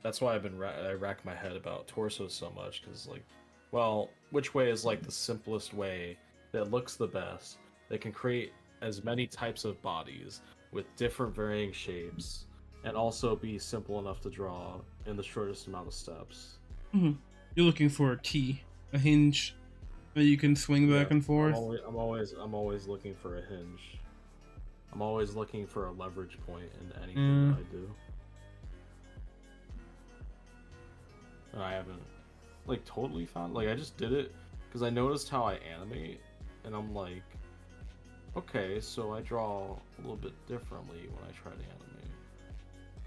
That's why I rack my head about torsos so much, because, like, well, which way is, like, the simplest way that looks the best, that can create as many types of bodies with different varying shapes, and also be simple enough to draw in the shortest amount of steps. Mm-hmm. You're looking for a key, a hinge that you can swing back and forth. I'm always looking for a hinge. I'm always looking for a leverage point in anything that I do. And I haven't, like, totally found, like, I just did it because I noticed how I animate, and I'm like, okay, so I draw a little bit differently when I try to animate.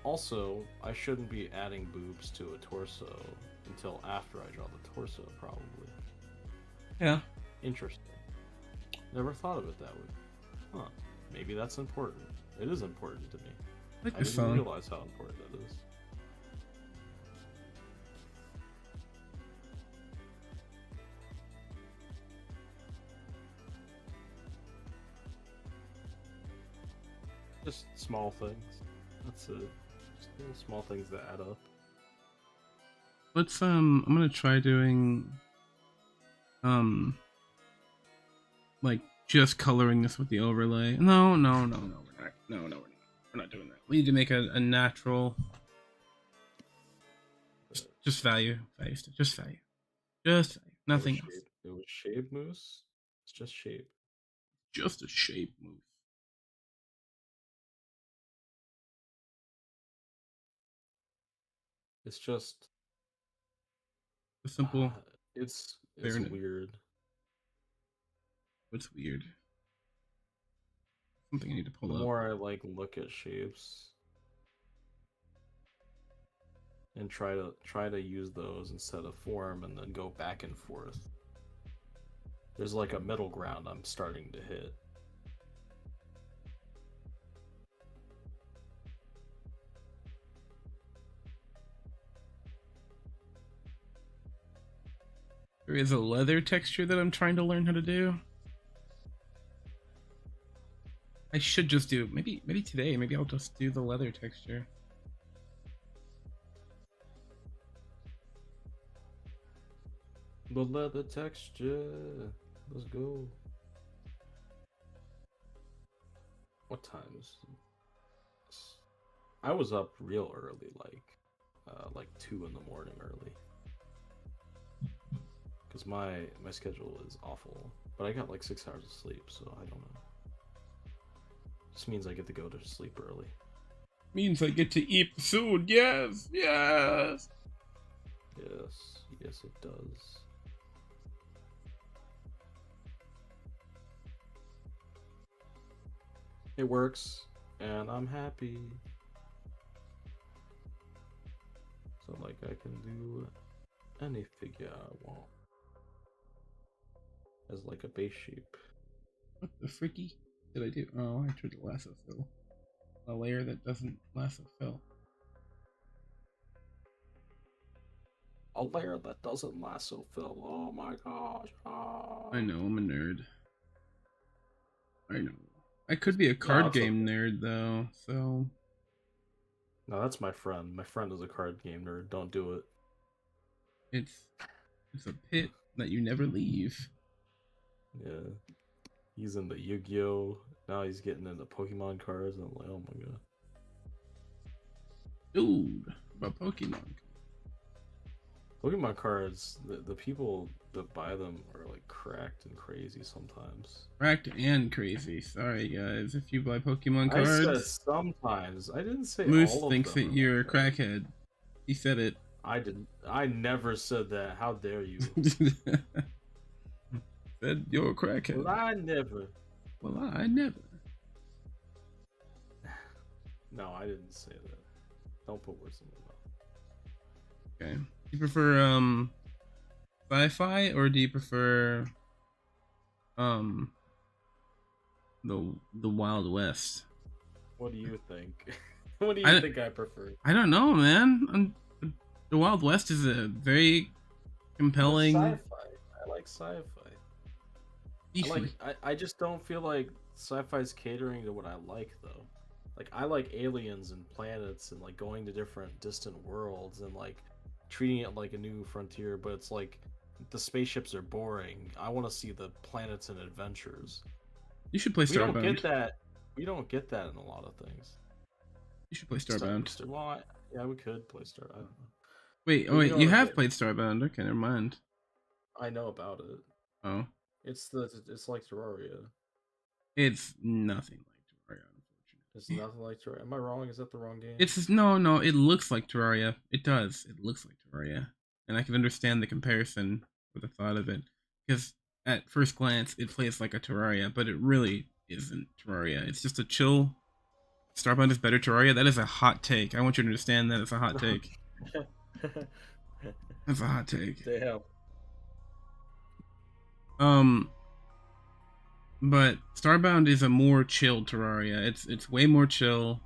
Also, I shouldn't be adding boobs to a torso until after I draw the torso, probably. Yeah. Interesting. Never thought of it that way. Huh. Maybe that's important. It is important to me. I didn't realize how important that is. Just small things. That's it. Just little small things that add up. Let's I'm gonna try doing like just coloring this with the overlay. No, we're not. We're not doing that. We need to make a natural just value. Just value. Nothing else. It was shape, Moose. It's just shape. Just a shape move. It's just A simple. It's weird. What's weird? Something I need to pull the up. The more I like look at shapes and try to use those instead of form, and then go back and forth. There's like a middle ground I'm starting to hit. There is a leather texture that I'm trying to learn how to do. I should just do maybe today. Maybe I'll just do the leather texture. The leather texture. Let's go. What time is it? I was up real early, like 2 in the morning early. Because my schedule is awful. But I got like 6 hours of sleep, so I don't know. Just means I get to go to sleep early. Means I get to eat soon. Yes. Yes, it does. It works. and I'm happy. So like I can do any figure I want as like a base shape. What the freaky did I do? Oh, I tried to lasso fill. A layer that doesn't lasso fill. A layer that doesn't lasso fill. Oh my gosh. Ah. I know, I'm a nerd. I know. I could be a No, card it's game okay. nerd though, so No, that's my friend. My friend is a card game nerd. Don't do it. it's a pit that you never leave. Yeah. He's into Yu-Gi-Oh! Now he's getting into Pokemon cards, and I'm like, oh my god. Dude, about Pokemon. Pokemon cards, the people that buy them are like cracked and crazy sometimes. Cracked and crazy. Sorry guys, if you buy Pokemon I said cards. sometimes. I didn't say Moose all of thinks them that are you're a like that. crackhead. He said it. I didn't. I never said that. How dare you? Said you're a crackhead. Well, I never. Well, I never. No, I didn't say that. Don't put words in my mouth. Okay. Do you prefer sci-fi or do you prefer um the Wild West? What do you think? What do you I think I prefer? I don't know, man. The Wild West is a very compelling. Sci-fi. I like sci-fi. Beefy. I just don't feel like sci-fi's catering to what I like though. Like I like aliens and planets and like going to different distant worlds and like treating it like a new frontier, but it's like the spaceships are boring. I want to see the planets and adventures. You should play We don't get Starbound. that. We don't get that in a lot of things. You should play Starbound. Well, yeah, we could play Star. I don't know. Wait, oh But you wait, know you what I'm have getting. played Starbound. Okay, never mind. I know about it. Oh, It's like Terraria. it's nothing like Terraria, It's unfortunately. nothing like Terraria. Am I wrong? Is that the wrong game? It's no. It looks like Terraria. It does. It looks like Terraria, and I can understand the comparison with the thought of it, because at first glance it plays like a Terraria, but it really isn't Terraria. It's just a chill. Starbound is better Terraria. That is a hot take. I want you to understand that it's a hot take. That's a hot take. Damn. Um, but Starbound is a more chill Terraria. It's way more chill.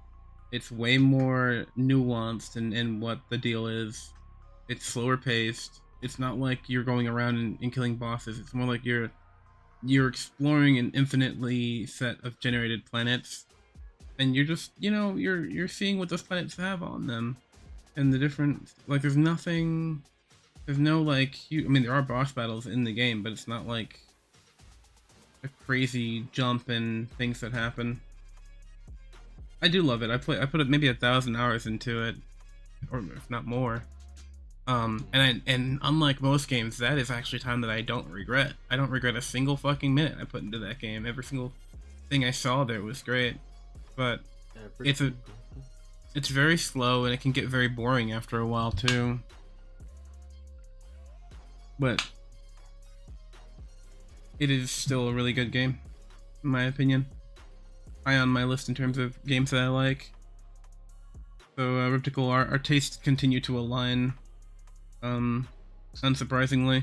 It's way more nuanced in what the deal is. It's slower paced. It's not like you're going around and killing bosses. It's more like you're exploring an infinitely set of generated planets, and you're just you're seeing what those planets have on them, and the different like there's no like I mean there are boss battles in the game, but it's not like a crazy jump and things that happen. I do love it. I put maybe 1,000 hours into it, or if not more. And unlike most games, that is actually time that I don't regret. I don't regret a single fucking minute I put into that game. Every single thing I saw there was great, but it's it's very slow and it can get very boring after a while too. But it is still a really good game, in my opinion. High on my list in terms of games that I like. So, Riptical, our tastes continue to align, unsurprisingly.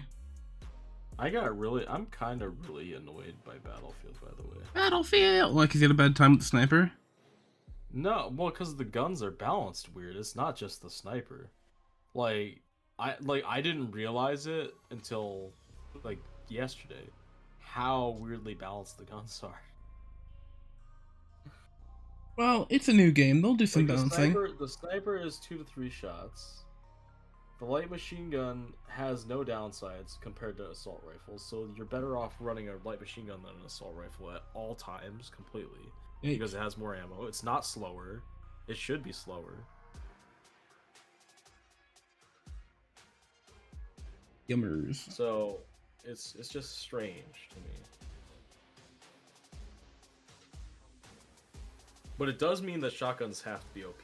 I'm kind of really annoyed by Battlefield, by the way. Battlefield! Like, he's had a bad time with the sniper? No, well, because the guns are balanced weird. It's not just the sniper. I didn't realize it until like yesterday how weirdly balanced the guns are. Well, it's a new game. They'll do some Like balancing. the sniper is 2 to 3 shots. The light machine gun has no downsides compared to assault rifles, so you're better off running a light machine gun than an assault rifle at all times completely because it has more ammo. It's not slower. It should be slower. Yummers. So it's just strange to me. But it does mean that shotguns have to be OP,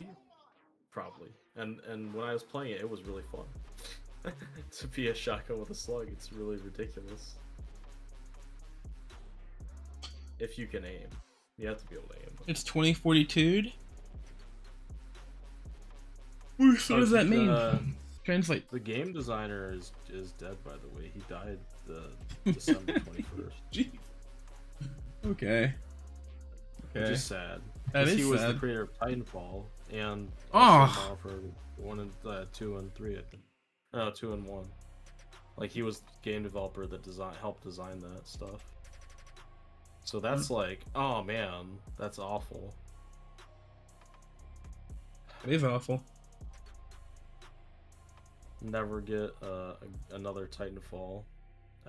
probably. And when I was playing it, it was really fun. To be a shotgun with a slug, it's really ridiculous. If you can aim. You have to be able to aim them. It's 2042'd? What does that mean? Translate. The game designer is dead, by the way. He died the December 21st. Jeez. Okay. Which is sad. That is he was sad. the creator of Titanfall and Oh. for 1 and 2 and 3, I think. No, 2 and 1. Like he was the game developer that helped design that stuff. So that's like, oh man, that's awful. It is awful. Never get another Titanfall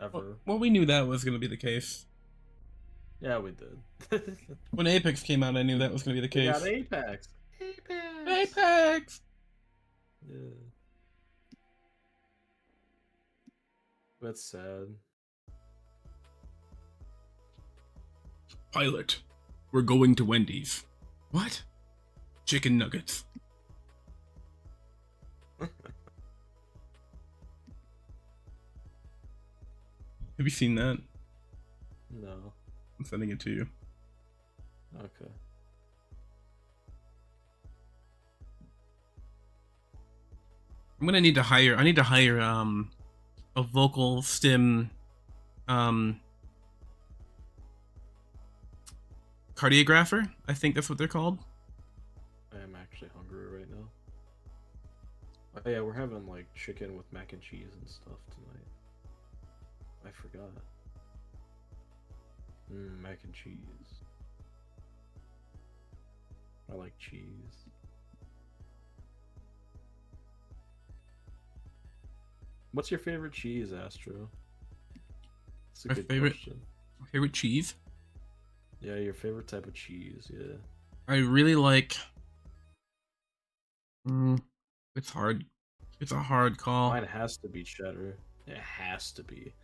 ever. Well, we knew that was going to be the case. Yeah, we did. When Apex came out, I knew that was going to be the We case. got Apex. Apex. Apex! Yeah. That's sad. Pilot, we're going to Wendy's. What? Chicken nuggets. Have you seen that? No. I'm sending it to you. Okay. I'm gonna need to hire. I need to hire a vocal stim cardiographer. I think that's what they're called. I am actually hungry right now. Oh yeah, we're having like chicken with mac and cheese and stuff tonight. I forgot. Mac and cheese. I like cheese. What's your favorite cheese, Astro? That's a My good favorite- question. Favorite cheese? Yeah, your favorite type of cheese, yeah. I really like. It's hard. It's a hard call. Mine has to be cheddar. It has to be.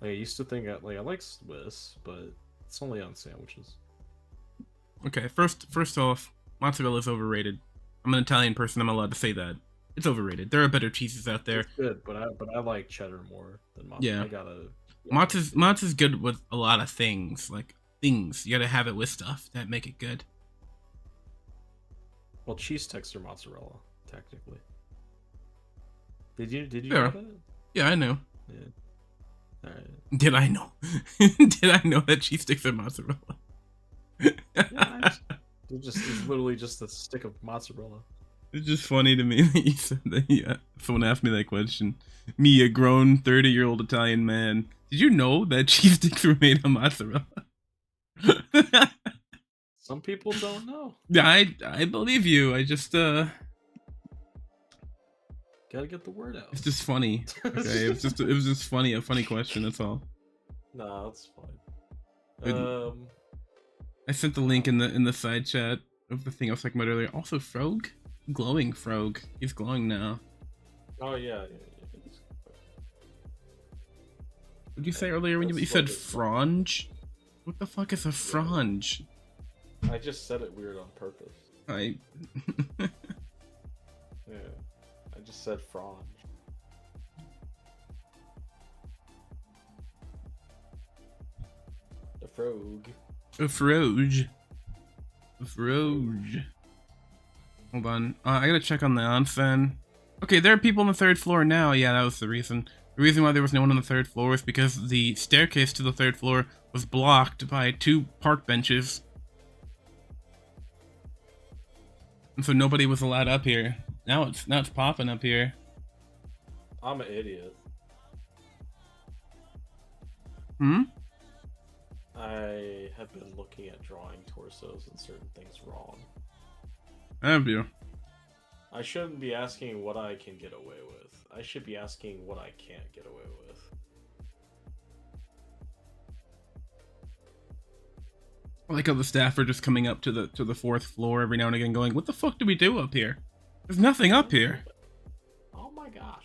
Like I used to think I like Swiss, but it's only on sandwiches. Okay, first off, mozzarella is overrated. I'm an Italian person. I'm allowed to say that. It's overrated. There are better cheeses out there. It's good, but I like cheddar more than mozzarella. Yeah. I gotta. Mozza's good with a lot of things. Like things, you gotta have it with stuff that make it good. Well, cheese sticks are mozzarella, technically. Did you Yeah. know that? Yeah, I know. Yeah. All right. Did I know? Did I know that cheese sticks are mozzarella? Yeah, it's literally just a stick of mozzarella. It's just funny to me that you said that. Yeah, someone asked me that question. Me, a grown 30-year-old Italian man. Did you know that cheese sticks were made of mozzarella? Some people don't know. I believe you. I just Gotta get the word out. it's just funny. Okay, it was just funny, a funny question. That's all. Nah, that's fine. Good. I sent the link in the side chat of the thing I was talking about earlier. Also, Frog, glowing Frog. He's glowing now. Oh yeah. What did you say earlier when you That's said lovely. frange? What the fuck is a frange? I just said it weird on purpose. I Yeah. I just said frange. The frog. a froge. A froge. Hold on. I gotta check on the onsen. Okay, there are people on the 3rd floor now. Yeah, that was the reason. The reason why there was no one on the 3rd floor is because the staircase to the 3rd floor was blocked by 2 park benches. And so nobody was allowed up here. Now it's popping up here. I'm an idiot. Hmm? I have been looking at drawing torsos and certain things wrong. Have you? I shouldn't be asking what I can get away with. I should be asking what I can't get away with. I like how the staff are just coming up to the 4th floor every now and again going, what the fuck do we do up here? There's nothing up here. Oh my gosh.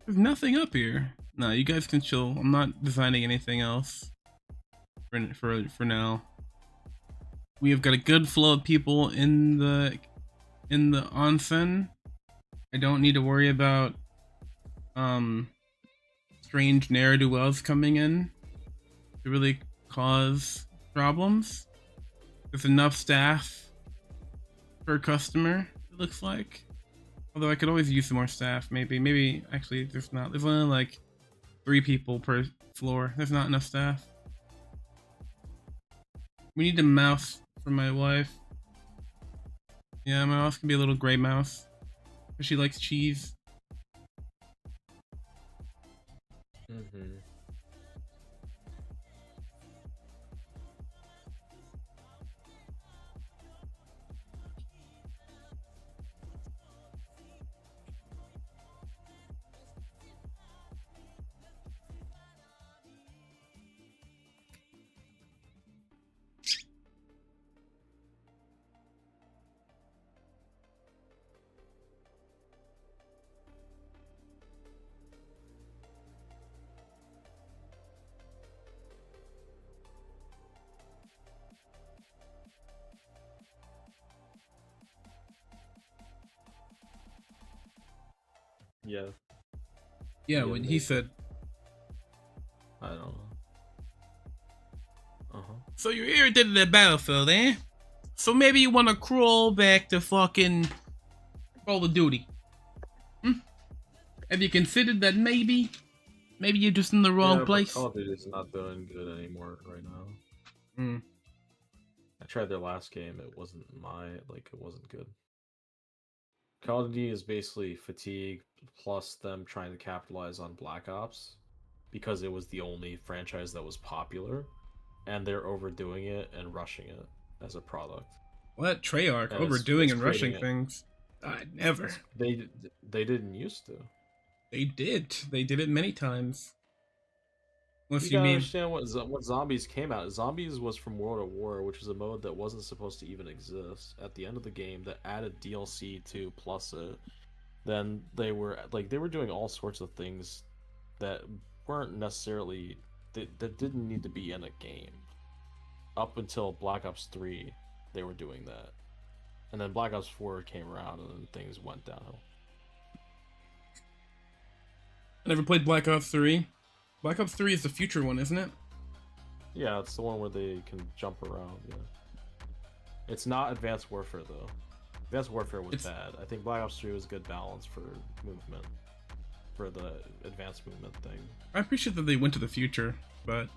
There's nothing up here. No, you guys can chill. I'm not designing anything else for now. We have got a good flow of people in the onsen. I don't need to worry about strange ne'er-do-wells coming in to really cause problems. There's enough staff per customer, it looks like. Although I could always use some more staff, maybe actually there's not. There's only like 3 people per floor. There's not enough staff. We need a mouse for my wife. Yeah, my mouse can be a little gray mouse. But she likes cheese. Mm-hmm. Yeah. Yeah, when he said. I don't know. Uh-huh. So you're irritated at Battlefield, eh? So maybe you want to crawl back to fucking Call of Duty. Have you considered that maybe you're just in the wrong place? Call of Duty's not doing good anymore right now. Hmm. I tried their last game. It wasn't it wasn't good. Call of Duty is basically fatigue plus them trying to capitalize on Black Ops because it was the only franchise that was popular, and they're overdoing it and rushing it as a product. What? Treyarch And overdoing it's and rushing creating things? Never. They didn't used to. They did. They did it many times. Unless You you gotta mean understand what Zombies came out. Zombies was from World at War, which is a mode that wasn't supposed to even exist. At the end of the game, that added DLC to plus it. Then they were doing all sorts of things that weren't necessarily that didn't need to be in a game. Up until Black Ops 3, they were doing that, and then Black Ops 4 came around, and then things went downhill. I never played Black Ops 3. Black Ops 3 is the future one, isn't it? Yeah, it's the one where they can jump around. Yeah, it's not Advanced Warfare though. Advanced Warfare was bad. I think Black Ops 3 was a good balance for movement, for the advanced movement thing. I appreciate that they went to the future, but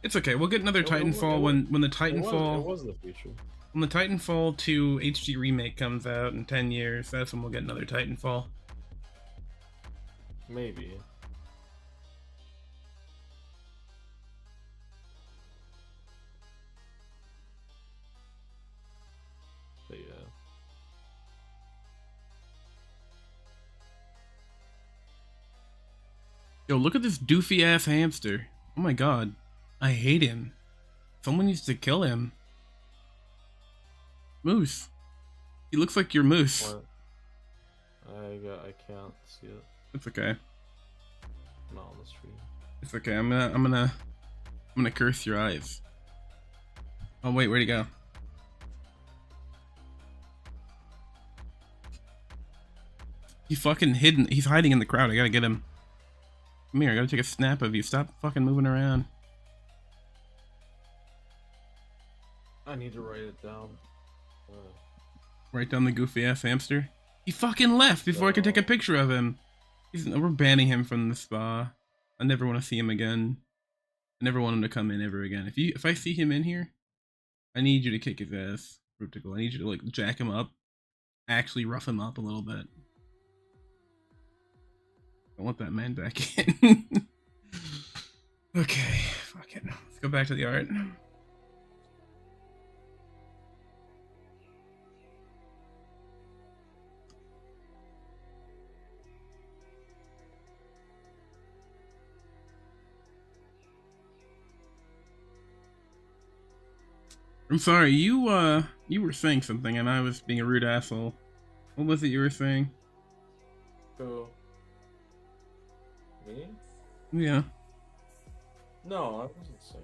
it's okay. We'll get another Titanfall when the Titanfall It was the future. when the Titanfall 2 HD remake comes out in 10 years. That's when we'll get another Titanfall. Maybe. But yeah. Yo, look at this doofy ass hamster. Oh my god. I hate him. Someone needs to kill him. Moose. He looks like your moose. What? I can't see it. It's okay. Not on the stream. It's okay. I'm gonna curse your eyes. Oh wait, where'd he go? He fucking hidden. He's hiding in the crowd. I gotta get him. Come here. I gotta take a snap of you. Stop fucking moving around. I need to write it down. Write down the goofy ass hamster. He fucking left before I could take a picture of him. We're banning him from the spa. I never want to see him again. I never want him to come in ever again. If I see him in here, I need you to kick his ass, Ruptical. I need you to like jack him up, actually rough him up a little bit. I want that man back in. Okay, fuck it. Let's go back to the art. I'm sorry, you were saying something and I was being a rude asshole. What was it you were saying? Who? Me? Yeah. No, I wasn't saying.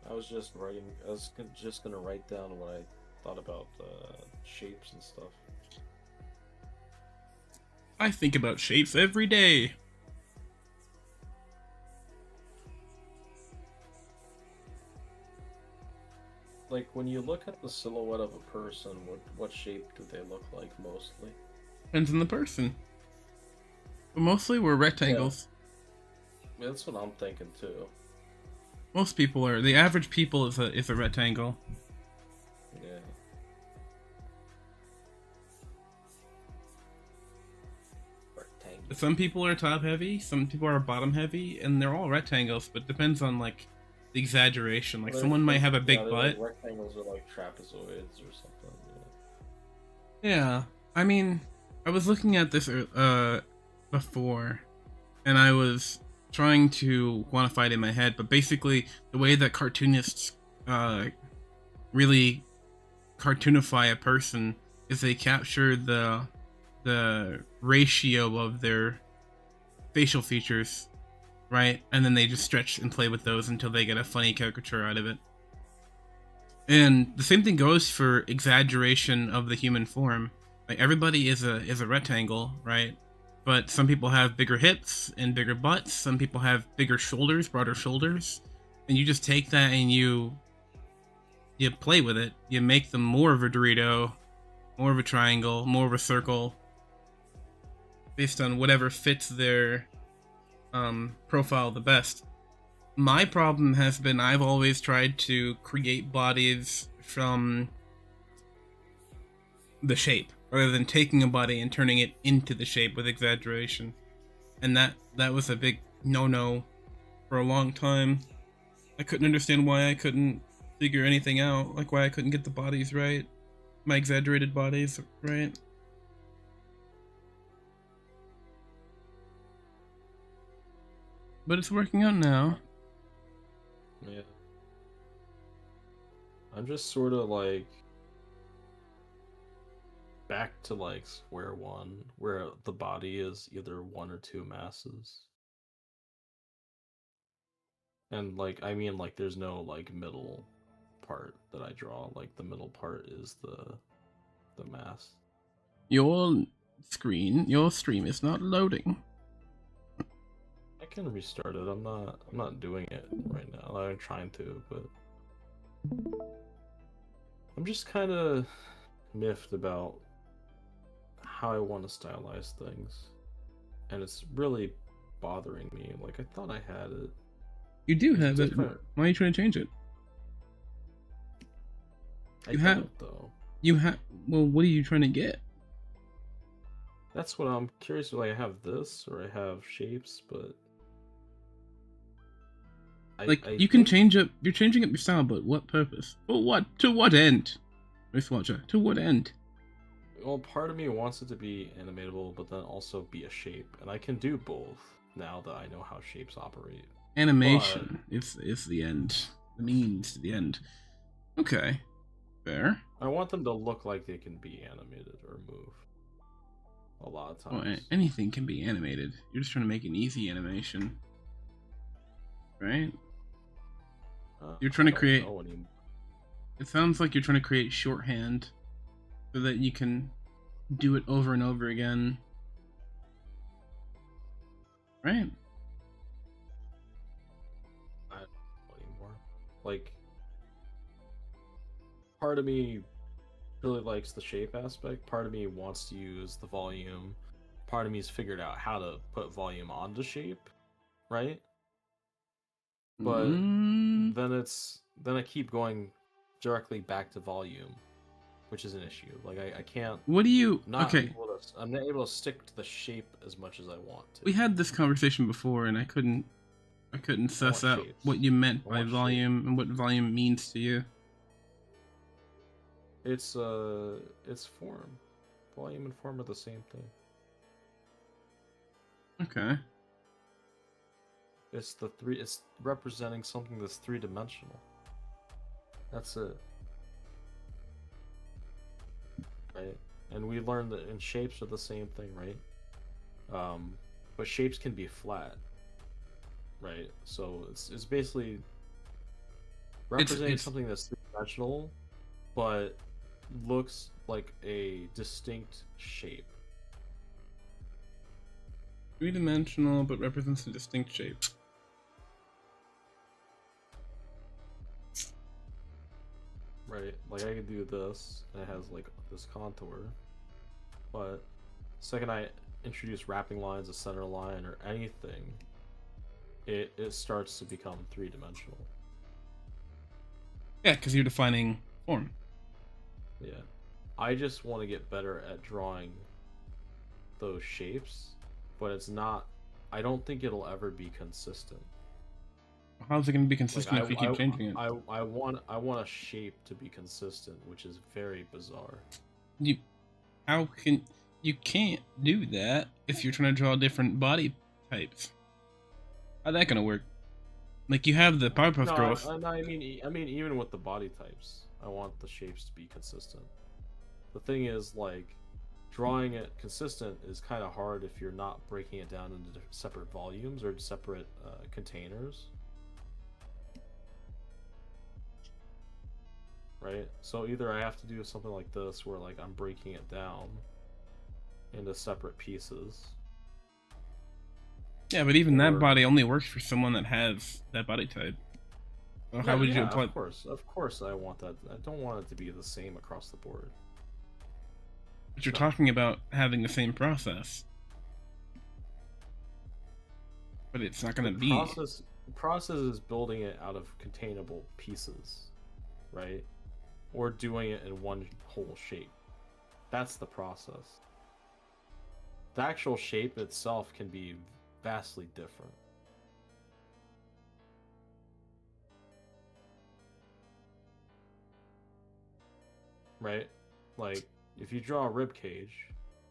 I was just writing. I was just gonna write down what I thought about shapes and stuff. I think about shapes every day. like when you look at the silhouette of a person, what shape do they look like mostly? Depends on the person. But mostly we're Yeah, rectangles. that's what I'm thinking too. Most people are. The average people is a rectangle. Yeah. Rectangle. Some people are top heavy, some people are bottom heavy, and they're all rectangles. But depends on like the exaggeration. Like someone might have a Yeah, big they're butt. like rectangles are like trapezoids or something. Yeah, I mean, I was looking at this before, and I was trying to quantify it in my head. But basically, the way that cartoonists really cartoonify a person is they capture the ratio of their facial features, right? And then they just stretch and play with those until they get a funny caricature out of it. And the same thing goes for exaggeration of the human form. Like everybody is a rectangle, right? But some people have bigger hips and bigger butts. Some people have bigger shoulders, broader shoulders. And you just take that and you play with it. You make them more of a Dorito, more of a triangle, more of a circle, based on whatever fits their profile the best. My problem has been I've always tried to create bodies from the shape rather than taking a body and turning it into the shape with exaggeration. And that was a big no-no for a long time. I couldn't understand why I couldn't figure anything out, like why I couldn't get the bodies right, my exaggerated bodies right. But it's working out now. Yeah. I'm just sort of like back to like square one, where the body is either one or two masses. And like, I mean, like, there's no like middle part that I draw. Like, the middle part is the mass. Your stream is not loading. I can restart it. I'm not doing it right now. I'm trying to, but I'm just kind of miffed about how I want to stylize things, and it's really bothering me. Like, I thought I had it. You do It's have it. different. Why are you trying to change it? I You have- don't, though. You have. Well, what are you trying to get? That's what I'm curious. Like, I have this, or I have shapes, but Like I you can think- change up. You're changing up your style, but what purpose? For what? To what end? Watcher. To what end? Well, part of me wants it to be animatable, but then also be a shape, and I can do both now that I know how shapes operate. Animation is the end. The means to the end. Okay. Fair. I want them to look like they can be animated or move. A lot of times. Well, anything can be animated. You're just trying to make an easy animation, right? You're trying to I don't create. know anymore. It sounds like you're trying to create shorthand so that you can do it over and over again. Right? I don't know anymore. Like, part of me really likes the shape aspect. Part of me wants to use the volume. Part of me's figured out how to put volume onto shape, right? But then I keep going directly back to volume, which is an issue. Like, I can't. What do you? Not Okay, I'm not able to stick to the shape as much as I want to. we had this conversation before, and I couldn't suss want out shapes. what you meant I by want volume and what volume means to you. It's form. Volume and form are the same thing. Okay. It's representing something that's three-dimensional. That's it. Right? And we learned that in shapes are the same thing, right? But shapes can be flat. Right? So it's basically representing it's something that's three-dimensional, but looks like a distinct shape. Three-dimensional, but represents a distinct shape. right? Like I could do this, and it has like this contour, but second I introduce wrapping lines, a center line, or anything, it starts to become three-dimensional. Yeah, because you're defining form. Yeah. I just want to get better at drawing those shapes, but it's not. I don't think it'll ever be consistent. How's it going to be Like consistent if you keep changing it? I want a shape to be consistent, which is very bizarre. You, how can you can't do that if you're trying to draw different body types? How's that gonna work? Like you have the Powerpuff No, Girls. I mean, even with the body types, I want the shapes to be consistent. The thing is, like, drawing it consistent is kind of hard if you're not breaking it down into separate volumes or separate containers. Right? So either I have to do something like this, where like I'm breaking it down into separate pieces. Yeah, but even that Or- body only works for someone that has that body type. So how would you apply? Of course, I want that. I don't want it to be the same across the board. But you're talking about having the same process, but it's not going to be. Process is building it out of containable pieces, right? Or doing it in one whole shape. That's the process. The actual shape itself can be vastly different. Right? Like, if you draw a rib cage,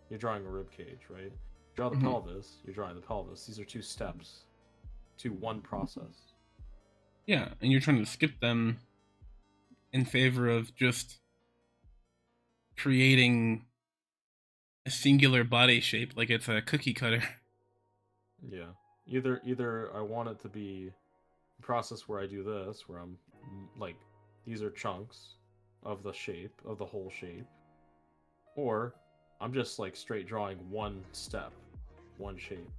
you're drawing a rib cage, right? Draw the pelvis, you're drawing the pelvis. These are two steps to one process. Yeah, and you're trying to skip them in favor of just creating a singular body shape like it's a cookie cutter. Yeah. Either I want it to be a process where I do this, where I'm like, these are chunks of the shape, of the whole shape, or I'm just like straight drawing one step, one shape.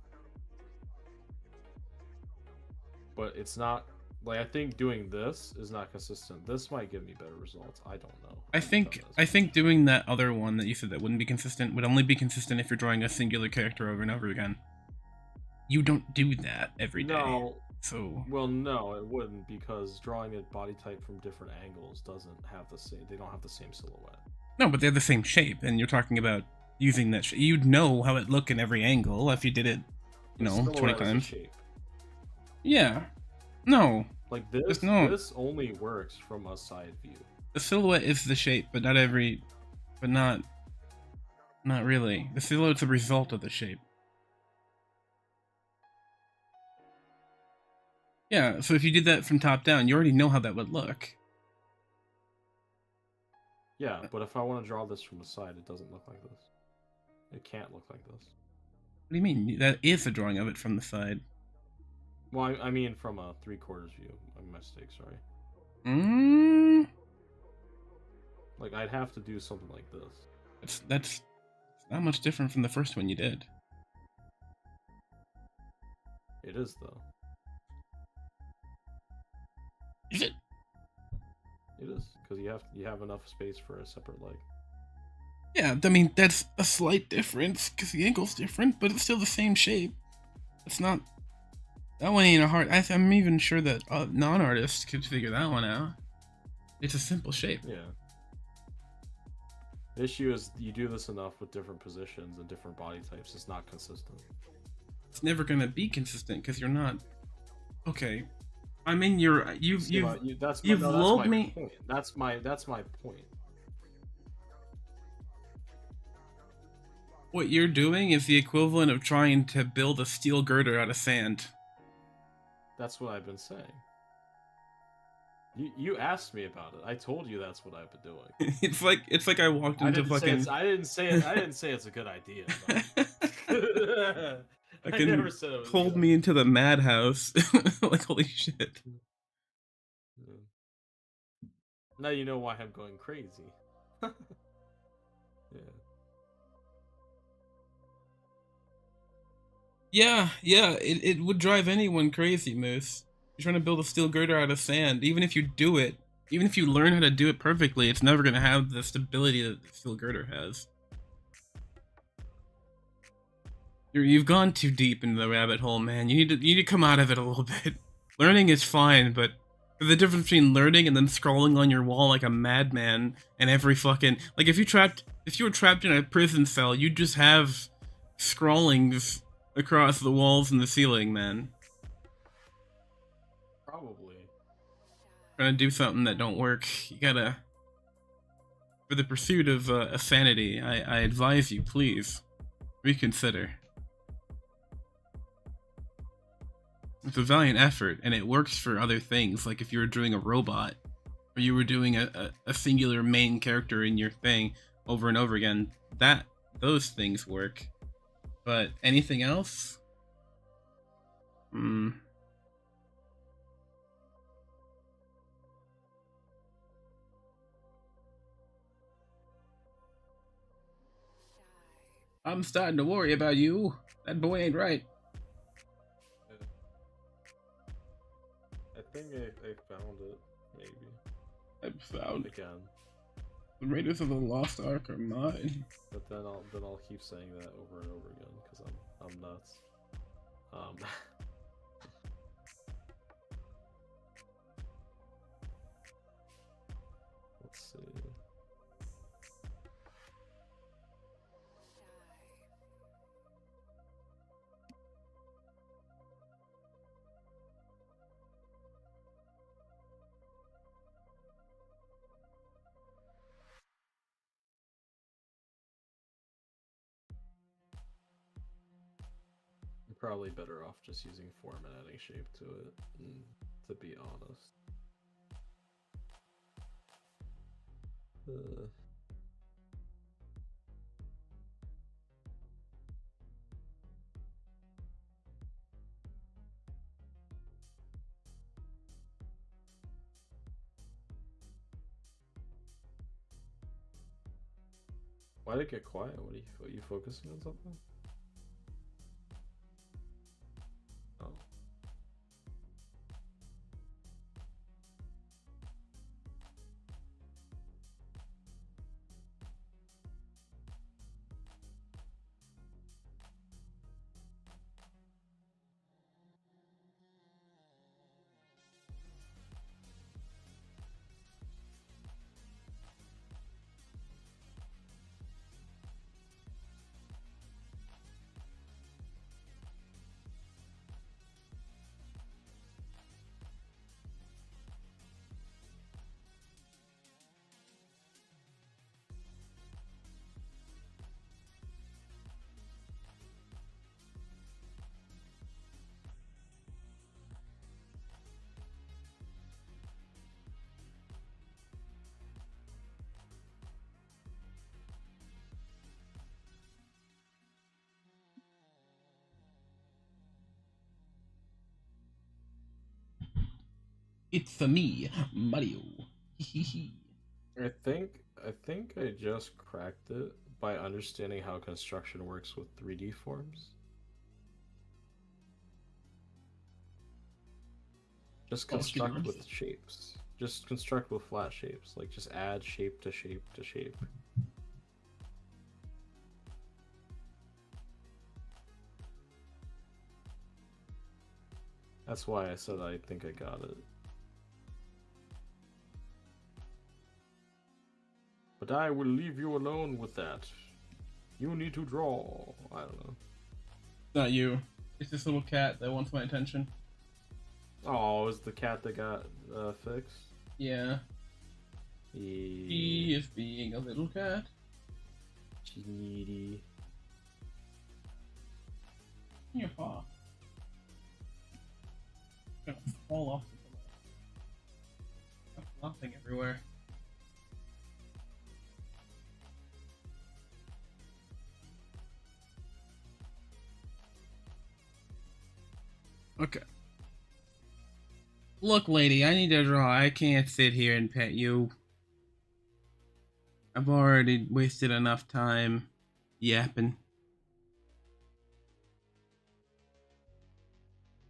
But it's not like, I think doing this is not consistent. This might give me better results. I don't know. I think doing that other one that you said that wouldn't be consistent would only be consistent if you're drawing a singular character over and over again. You don't do that every day. No. So Well, no, it wouldn't, because drawing a body type from different angles doesn't have the same. They don't have the same silhouette. no, but they're the same shape, and you're talking about using that. You'd know how it look in every angle if you did it, The 20 silhouette is a times. shape. Yeah. No. Like this, There's no- this only works from a side view. The silhouette is the shape, but not every, but not really. The silhouette's a result of the shape. Yeah, so if you did that from top down, you already know how that would look. Yeah, but if I want to draw this from the side, it doesn't look like this. It can't look like this. What do you mean? That is a drawing of it from the side. Well, I mean from a 3/4 view. My mistake, sorry. Like, I'd have to do something like this. That's not much different from the first one you did. It is, though. Is it? It is, because you have enough space for a separate leg. Yeah, I mean, that's a slight difference, because the angle's different, but it's still the same shape. It's not... That one ain't a hard... I'm even sure that non-artists could figure that one out. It's a simple shape. Yeah. The issue is, you do this enough with different positions and different body types, it's not consistent. It's never gonna be consistent, because you're not... Okay. I'm in your... You've lulled me... Point. That's my point. What you're doing is the equivalent of trying to build a steel girder out of sand. That's what I've been saying. You asked me about it. I told you that's what I've been doing. It's like I walked into fucking... I didn't say it's a good idea. I never said it was pulled good. me into the madhouse. Like, holy shit. Yeah. Now you know why I'm going crazy. Yeah. Yeah, it would drive anyone crazy, Moose. You're trying to build a steel girder out of sand. Even if you do it Even if you learn how to do it perfectly, it's never gonna have the stability that the steel girder has. You've gone too deep into the rabbit hole, man. You need to come out of it a little bit. Learning is fine, but the difference between learning and then scrawling on your wall like a madman and every fucking like if you were trapped in a prison cell, you'd just have scrawlings across the walls and the ceiling, man. Probably. Trying to do something that don't work, you gotta. For the pursuit of sanity, I advise you, please reconsider. It's a valiant effort, and it works for other things, like if you were doing a robot, or you were doing a singular main character in your thing over and over again, those things work. But anything else? I'm starting to worry about you. That boy ain't right. I think I found it, maybe. I found Again. the Raiders of the Lost Ark are mine. But then I'll keep saying that over and over again because I'm nuts. Let's see. I'm probably better off just using form and adding shape to it, to be honest. Why did it get quiet? Are you focusing on something? Oh. It's me, Mario. I think I just cracked it by understanding how construction works with 3D forms. Just construct with shapes. Just construct with flat shapes. Like just add shape to shape to shape. That's why I said I think I got it. But I will leave you alone with that. You need to draw. I don't know. Not you. It's this little cat that wants my attention. Oh, is the cat that got fixed? Yeah. He is being a little cat. She's needy. Your paw. It's gonna fall off the pillow. Stop flopping everywhere. Okay. Look, lady, I need to draw. I can't sit here and pet you. I've already wasted enough time yapping.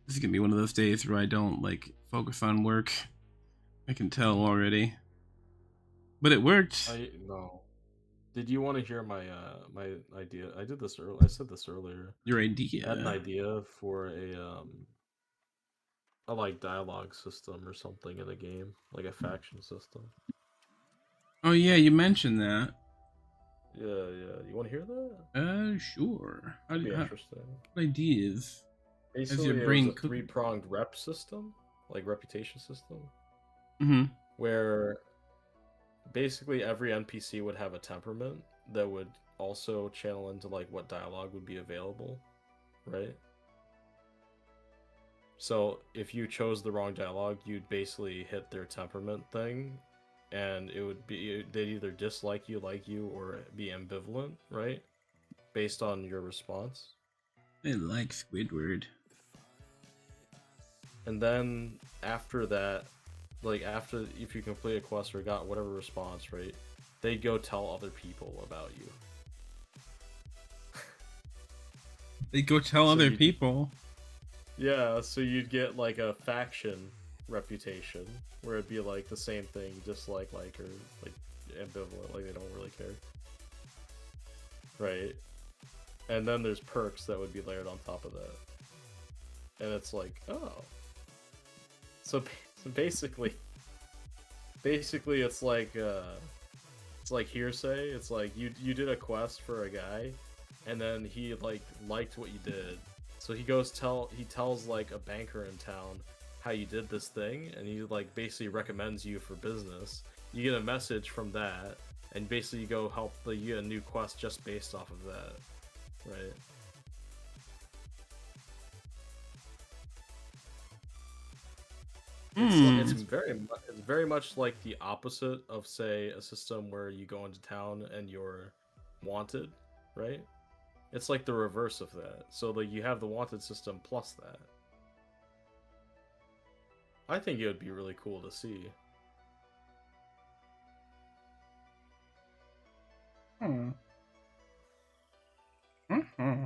This is gonna be one of those days where I don't, like, focus on work. I can tell already. But it worked. No. Did you want to hear my idea? I did this earlier. I said this earlier. Your I had an idea. idea for a like dialogue system or something in a game, like a faction system. Oh yeah, you mentioned that. Yeah, yeah. You want to hear that? Sure. It'd be interesting. What ideas has your Basically, it was brain a cooking? three-pronged rep system, like reputation system, Mm-hmm. where basically every NPC would have a temperament that would also channel into like what dialogue would be available, right? So if you chose the wrong dialogue, you'd basically hit their temperament thing, and it would be they'd either dislike you, like you, or be ambivalent, right? Based on your response. I like Squidward. And then after that, like after if you complete a quest or got whatever response, right, they'd go tell other people about you. They go tell So other you- people. Yeah, so you'd get like a faction reputation where it'd be like the same thing, dislike, like, or like ambivalent, like they don't really care. Right? And then there's perks that would be layered on top of that. And it's like, oh. So basically it's like hearsay. It's like you did a quest for a guy, and then he like liked what you did. So he tells like a banker in town how you did this thing, and he like basically recommends you for business. You get a message from that, and basically you go help you get a new quest just based off of that, right? It's very much like the opposite of, say, a system where you go into town and you're wanted, right? It's like the reverse of that. So like you have the wanted system plus that. I think it would be really cool to see. Hmm. Mm-hmm.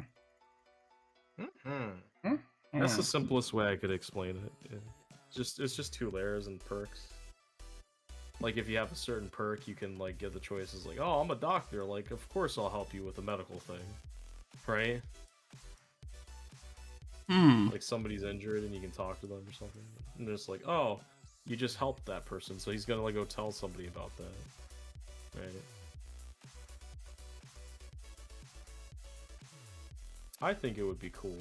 That's the simplest way I could explain it. It's just two layers and perks. Like if you have a certain perk, you can like get the choices like, oh, I'm a doctor, like of course I'll help you with a medical thing. Right? Like somebody's injured and you can talk to them or something. And it's like, oh, you just helped that person, so he's gonna like go tell somebody about that. Right? I think it would be cool.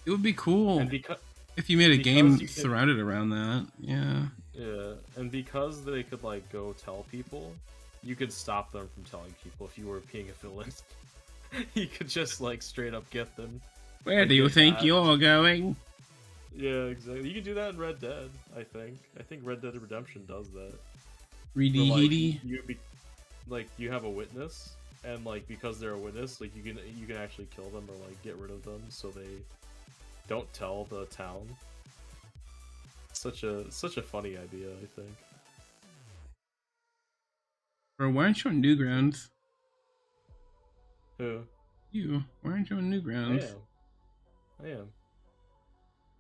It would be cool And because if you made a game you could- surrounded around that. Yeah. yeah, and because they could like go tell people, you could stop them from telling people if you were being a villain. You could just like straight up get them. Where Like, do you get think that. you're going? Yeah, exactly. You can do that in Red Dead, I think. I think Red Dead Redemption does that. Reedy Where, like, heedy. you have a witness, and like because they're a witness, like you can actually kill them or like get rid of them so they don't tell the town. Such a funny idea, I think. Bro, why aren't you on Newgrounds? Who? You. Why aren't you on I Newgrounds? am. I am.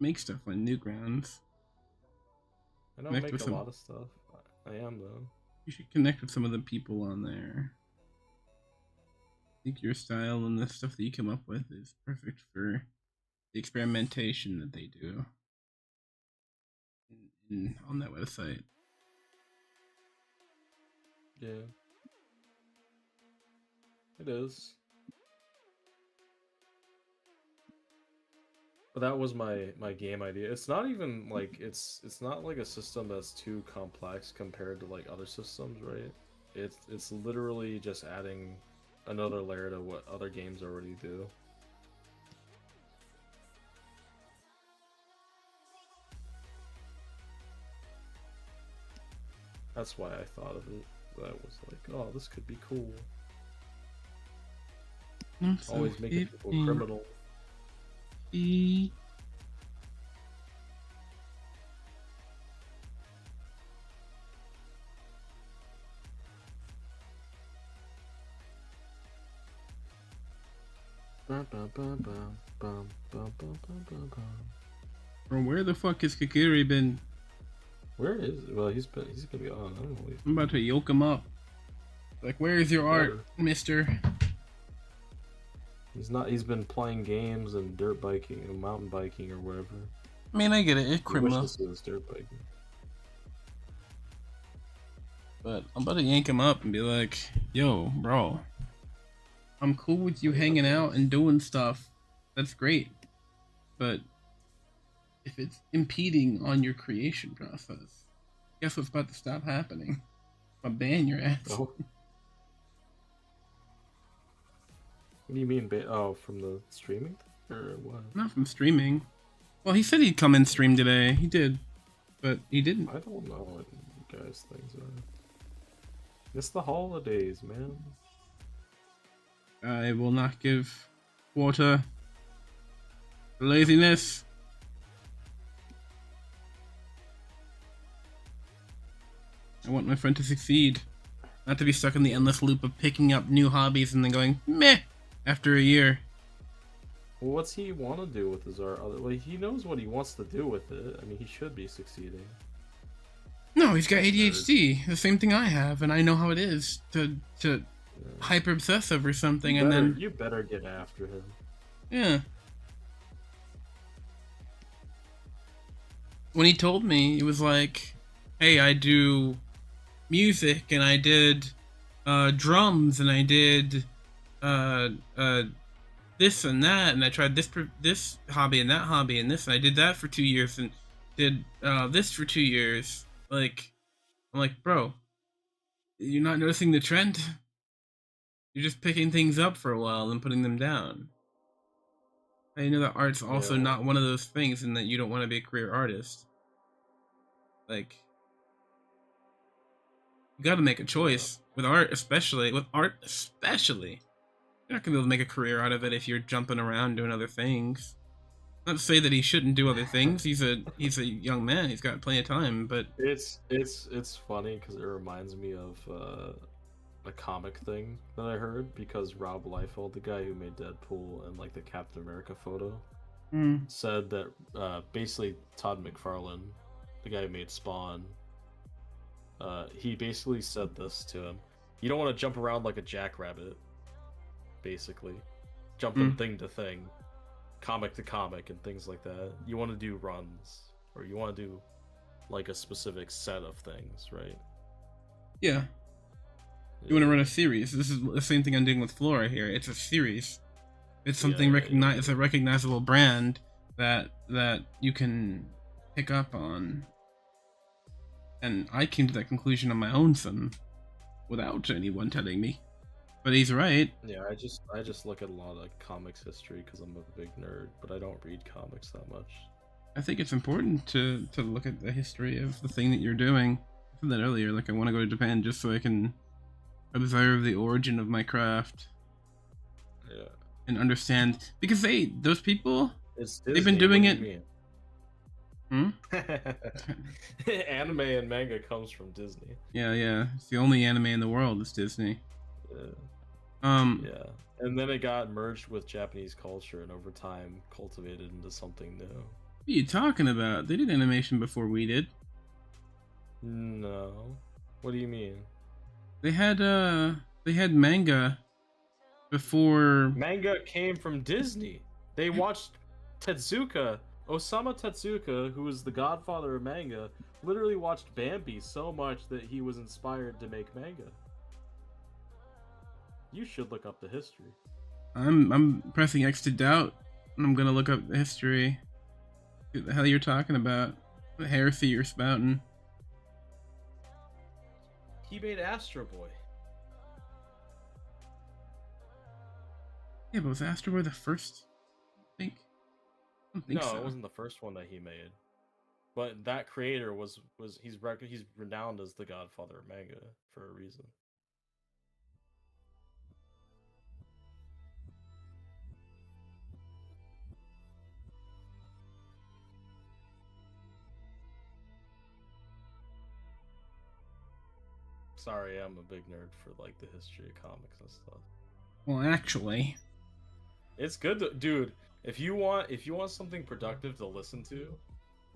Make stuff on Newgrounds. I don't Connect make with a some- lot of stuff. I am though. You should connect with some of the people on there. I think your style and the stuff that you come up with is perfect for the experimentation that they do on that website. Yeah. It is. But that was my game idea. It's not even like it's not like a system that's too complex compared to like other systems, right? It's literally just adding another layer to what other games already do. That's why I thought of it. That was like, oh, this could be cool. Always making people criminal. Bro, where the fuck has Kakuri been? Where is? Well, he's gonna be on. I don't know. I'm about to yoke him up. Like, where is your art, Whatever. mister? He's not. He's been playing games and dirt biking and mountain biking or whatever. I mean, I get it. It's He criminal. wishes he was dirt biking. But I'm about to yank him up and be like, yo, bro. I'm cool with you hanging out and doing stuff. That's great. But if it's impeding on your creation process, guess what's about to stop happening? I'll ban your ass. Oh. What do you mean? Oh, from the streaming thing? Or what? Not from streaming. Well, he said he'd come and stream today. He did. But he didn't. I don't know what you guys' things are. It's the holidays, man. I will not give water for laziness. I want my friend to succeed. Not to be stuck in the endless loop of picking up new hobbies and then going, meh, after a year. Well, what's he want to do with his art? Well, he knows what he wants to do with it. I mean, he should be succeeding. No, he's got ADHD. The same thing I have, and I know how it is to hyper obsess over something and then You better get after him. yeah. When he told me, it was like, hey, I do music and I did drums and I did this and that, and I tried this hobby and that hobby and this, and I did that for 2 years and did this for 2 years. Like, I'm like, bro, you're not noticing the trend? You're just picking things up for a while and putting them down. I know that art's also Yeah. not one of those things, and that you don't want to be a career artist. Like, you gotta make a choice. With art especially. You're not gonna be able to make a career out of it if you're jumping around doing other things. Not to say that he shouldn't do other things. He's a young man. He's got plenty of time. But It's funny because it reminds me of a comic thing that I heard, because Rob Liefeld, the guy who made Deadpool and like the Captain America photo, said that basically Todd McFarlane, the guy who made Spawn, he basically said this to him: you don't want to jump around like a jackrabbit, basically, jumping thing to thing, comic to comic, and things like that. You want to do runs, or you want to do like a specific set of things, right? yeah, you want to run a series. This is the same thing I'm doing with Flora here. It's a series. It's something It's a recognizable brand that you can pick up on. And I came to that conclusion on my own, son, without anyone telling me. But he's right. Yeah, I just look at a lot of comics history because I'm a big nerd, but I don't read comics that much. I think it's important to look at the history of the thing that you're doing. I said that earlier, like I want to go to Japan just so I can observe the origin of my craft. Yeah. And understand, because those people, It's they've been doing it. Anime and manga comes from Disney. Yeah. It's the only anime in the world is Disney. Yeah. Yeah. And then it got merged with Japanese culture and over time cultivated into something new. What are you talking about? They did animation before we did. No. What do you mean? They had manga before. Manga came from Disney. They watched Tezuka. Osamu Tezuka, who is the godfather of manga, literally watched Bambi so much that he was inspired to make manga. You should look up the history. I'm pressing X to doubt, and I'm gonna look up the history. What the hell you're talking about? What heresy you're spouting? He made Astro Boy. Yeah, but was Astro Boy the first? I don't think No, so. it wasn't the first one that he made. But that creator he's renowned as the godfather of manga for a reason. Sorry, I'm a big nerd for like the history of comics and stuff. Well, actually, It's good to, dude. If you want something productive to listen to,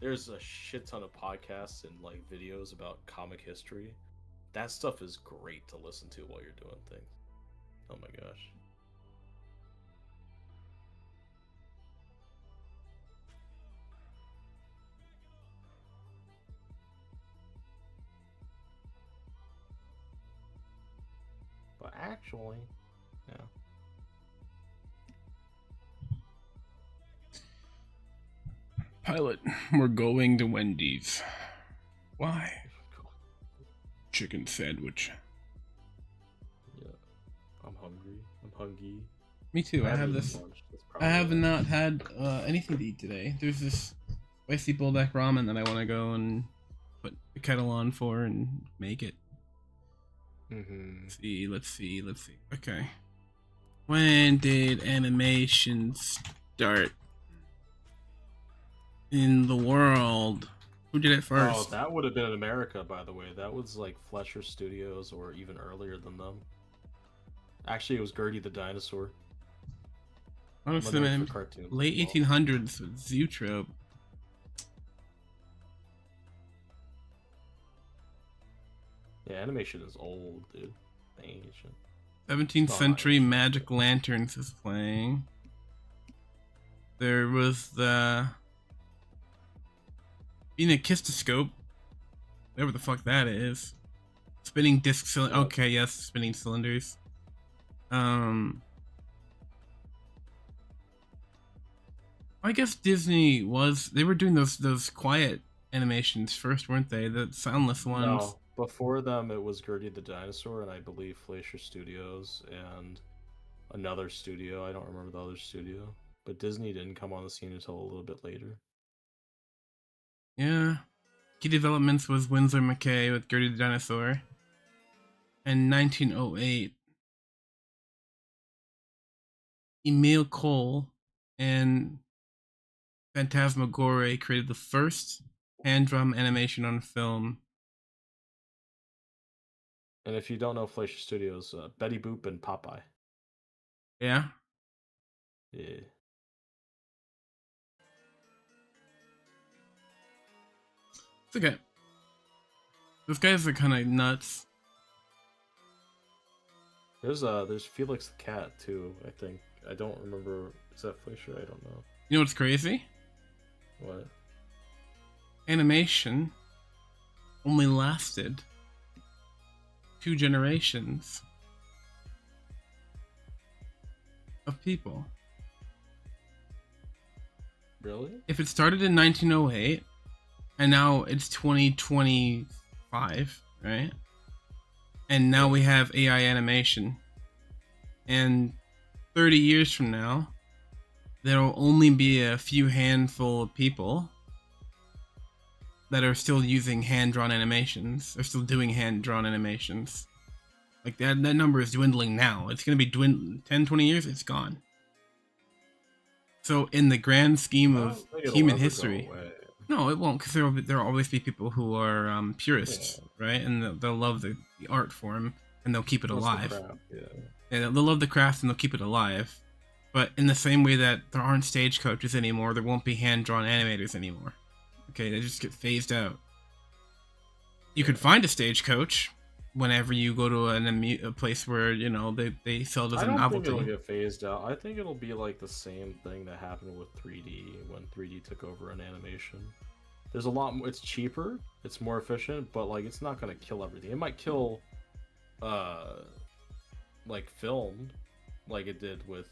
there's a shit ton of podcasts and like videos about comic history. That stuff is great to listen to while you're doing things. Oh my gosh. But actually, yeah. Pilot, we're going to Wendy's. Why? Chicken sandwich. Yeah. I'm hungry. I'm hungry. Me too. I have haven't this. eaten lunch. That's I have probably not had anything to eat today. There's this spicy bulldog ramen that I want to go and put the kettle on for and make it. Mm-hmm. Let's see. Okay. When did animation start in the world? Who did it Oh, first? that would have been in America, by the way. That was like Fleischer Studios or even earlier than them. Actually, it was Gertie the Dinosaur. Honestly, I'm a nerd man, for cartoons late as well. 1800s with Zoetrope. Yeah, animation is old, dude. Ancient. 17th Oh, not century ancient, Magic but- Lanterns is playing. There was the Phenakistoscope, whatever the fuck that is. Spinning disc cylinder. Yeah. Okay, yes, spinning cylinders. I guess Disney was. They were doing those quiet animations first, weren't they? The soundless ones. No, before them it was Gertie the Dinosaur, and I believe Fleischer Studios and another studio. I don't remember the other studio, but Disney didn't come on the scene until a little bit later. Yeah. Key developments was Winslow McKay with Gertie the Dinosaur. In 1908, Emile Cole and Phantasmagoria created the first hand-drawn animation on film. And if you don't know Fleischer Studios, Betty Boop and Popeye. Yeah? Yeah. It's okay. Those guys are kind of nuts. There's Felix the Cat too, I think. I don't remember. Is that Fleischer? I don't know. You know what's crazy? What? Animation only lasted 2 generations of people. Really? If it started in 1908 and now it's 2025, right? And now we have AI animation. And 30 years from now, there'll only be a few handful of people that are still using hand-drawn animations. They're still doing hand-drawn animations. Like that number is dwindling now. It's going to be 10, 20 years, it's gone. So in the grand scheme I of don't think it'll human ever go history, away. no, it won't, because there'll always be people who are purists, right? And they'll love the art form, and they'll keep it That's the alive. craft, yeah. And they'll love the craft, and they'll keep it alive. But in the same way that there aren't stagecoaches anymore, there won't be hand-drawn animators anymore. Okay, they just get phased out. You could find a stagecoach whenever you go to a place where, you know, they sell it as I a don't novelty. think it'll get phased out. I think it'll be like the same thing that happened with 3D when 3D took over in animation. There's a lot more. It's cheaper, it's more efficient, but like it's not gonna kill everything. It might kill, like film, like it did with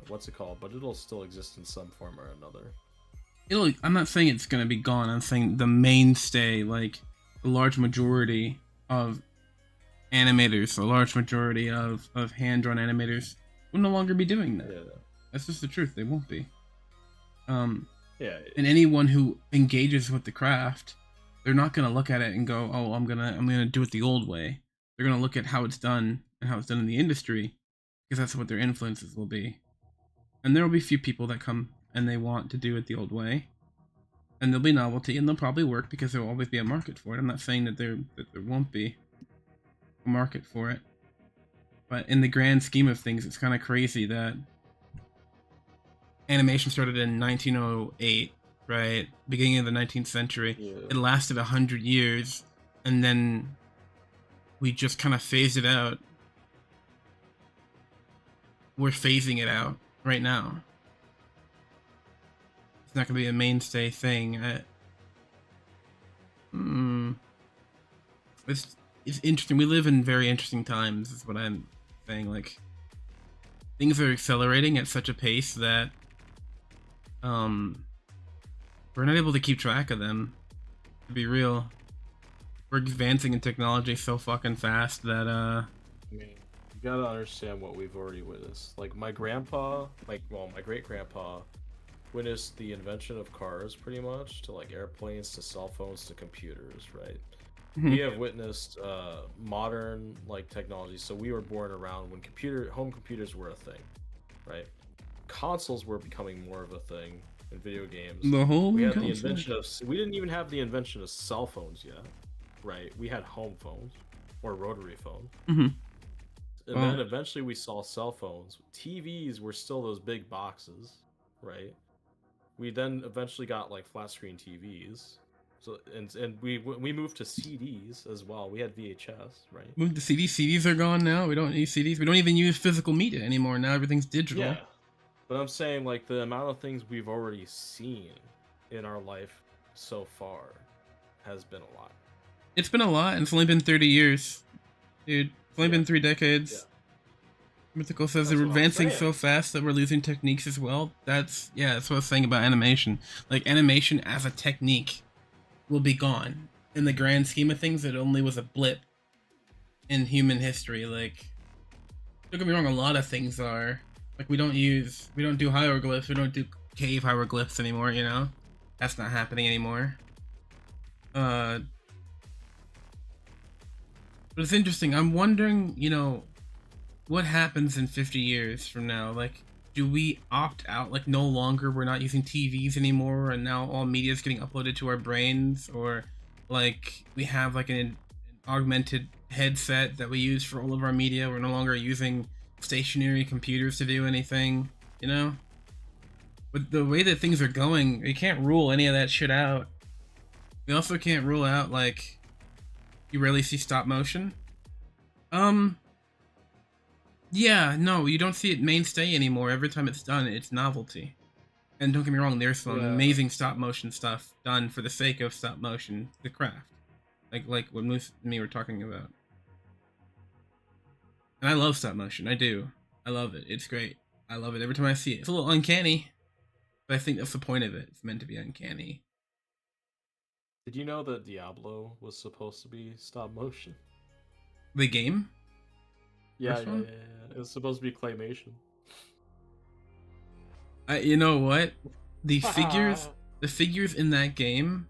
what's it called? But it'll still exist in some form or another. I'm not saying it's gonna be gone. I'm saying the mainstay, like the large majority of animators, the large majority of hand-drawn animators will no longer be doing that. Yeah. That's just the truth. They won't be. Yeah. And anyone who engages with the craft, they're not gonna look at it and go, "Oh, I'm gonna do it the old way." They're gonna look at how it's done and how it's done in the industry, because that's what their influences will be. And there will be few people that come and they want to do it the old way, and there'll be novelty, and they'll probably work because there will always be a market for it. I'm not saying that there won't be a market for it, but in the grand scheme of things, it's kind of crazy that animation started in 1908 right? Beginning of the 19th century. Yeah. It lasted 100 years, and then we just kind of phased it out. We're phasing it out right now. It's not going to be a mainstay thing. It's it's interesting. We live in very interesting times. Is what I'm saying. Like things are accelerating at such a pace that we're not able to keep track of them. To be real, we're advancing in technology so fucking fast that I mean, you gotta understand what we've already witnessed. Like my grandpa, my great grandpa, witnessed the invention of cars, pretty much, to like airplanes, to cell phones, to computers, right? We have witnessed modern like technology. So we were born around when home computers were a thing, right? Consoles were becoming more of a thing in video games. the whole We had the console. invention of we didn't even have the invention of cell phones yet, right? We had home phones or rotary phones. Mhm. And Well, then eventually we saw cell phones. TVs were still those big boxes, right? We then eventually got like flat screen TVs. So and we moved to CDs as well. We had VHS, right? the CDs. CDs are gone now. We don't use CDs. We don't even use physical media anymore. Now everything's digital. Yeah. But I'm saying like the amount of things we've already seen in our life so far has been a lot. It's been a lot, and it's only been 30 years, dude. It's only Yeah. been 3 decades. Yeah. Mythical says That's they're what I'm advancing saying. so fast that we're losing techniques as well. That's what I was saying about animation. Like animation as a technique will be gone. In the grand scheme of things, it only was a blip in human history. Like, don't get me wrong, a lot of things are. Like we don't do hieroglyphs, we don't do cave hieroglyphs anymore, you know? That's not happening anymore. But it's interesting. I'm wondering, what happens in 50 years from now? Like, do we opt out? Like, no longer we're not using TVs anymore, and now all media is getting uploaded to our brains, or like we have like an augmented headset that we use for all of our media. We're no longer using stationary computers to do anything, you know? With the way that things are going, we can't rule any of that shit out. We also can't rule out like you rarely see stop motion. Yeah, no, you don't see it mainstay anymore. Every time it's done, it's novelty. And don't get me wrong, there's some Yeah. amazing stop motion stuff done for the sake of stop motion, the craft. Like what Moose and me were talking about. And I love stop motion, I do. I love it. It's great. I love it every time I see it. It's a little uncanny, but I think that's the point of it. It's meant to be uncanny. Did you know that Diablo was supposed to be stop motion? The game? Yeah, First yeah, one? yeah, yeah. It was supposed to be claymation. You know what? The figures in that game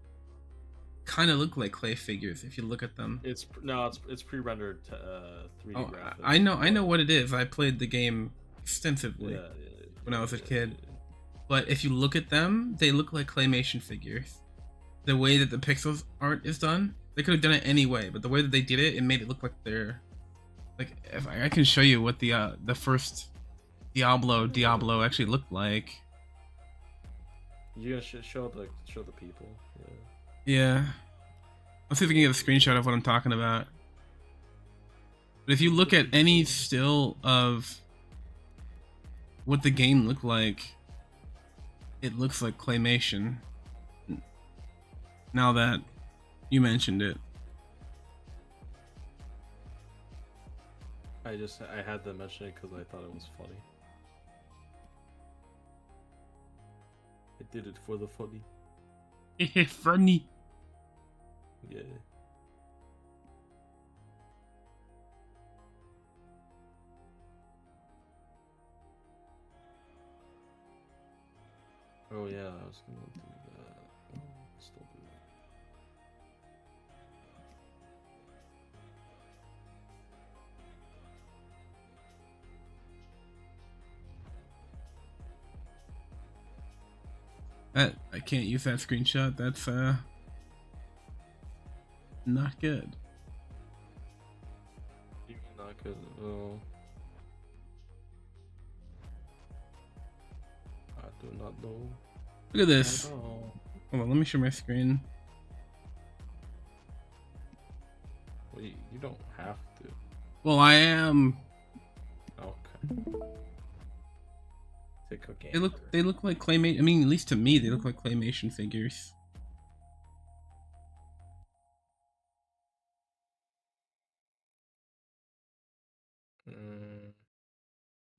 kind of look like clay figures if you look at them. It's pre-rendered 3D Oh, graphics. I know what it is. I played the game extensively Yeah, when I was a kid. But if you look at them, they look like claymation figures. The way that the pixels art is done, they could have done it any way, but the way that they did it, it made it look like they're like. If I can show you what the first Diablo actually looked like. You're gonna show the people. Yeah. Yeah. Let's see if we can get a screenshot of what I'm talking about. But if you look at any still of what the game looked like, it looks like claymation. Now that you mentioned it. I had to mention it because I thought it was funny. I did it for the funny. Funny. Yeah. Oh yeah, I was gonna do that. Oh, still do that. I can't use that screenshot. That's not good. Even not good. Oh. I do not know. Look at this. Oh. Hold on, let me share my screen. Wait, you don't have to. Well, I am. Okay. Take a gander. They look like claymation. I mean, at least to me, they look like claymation figures.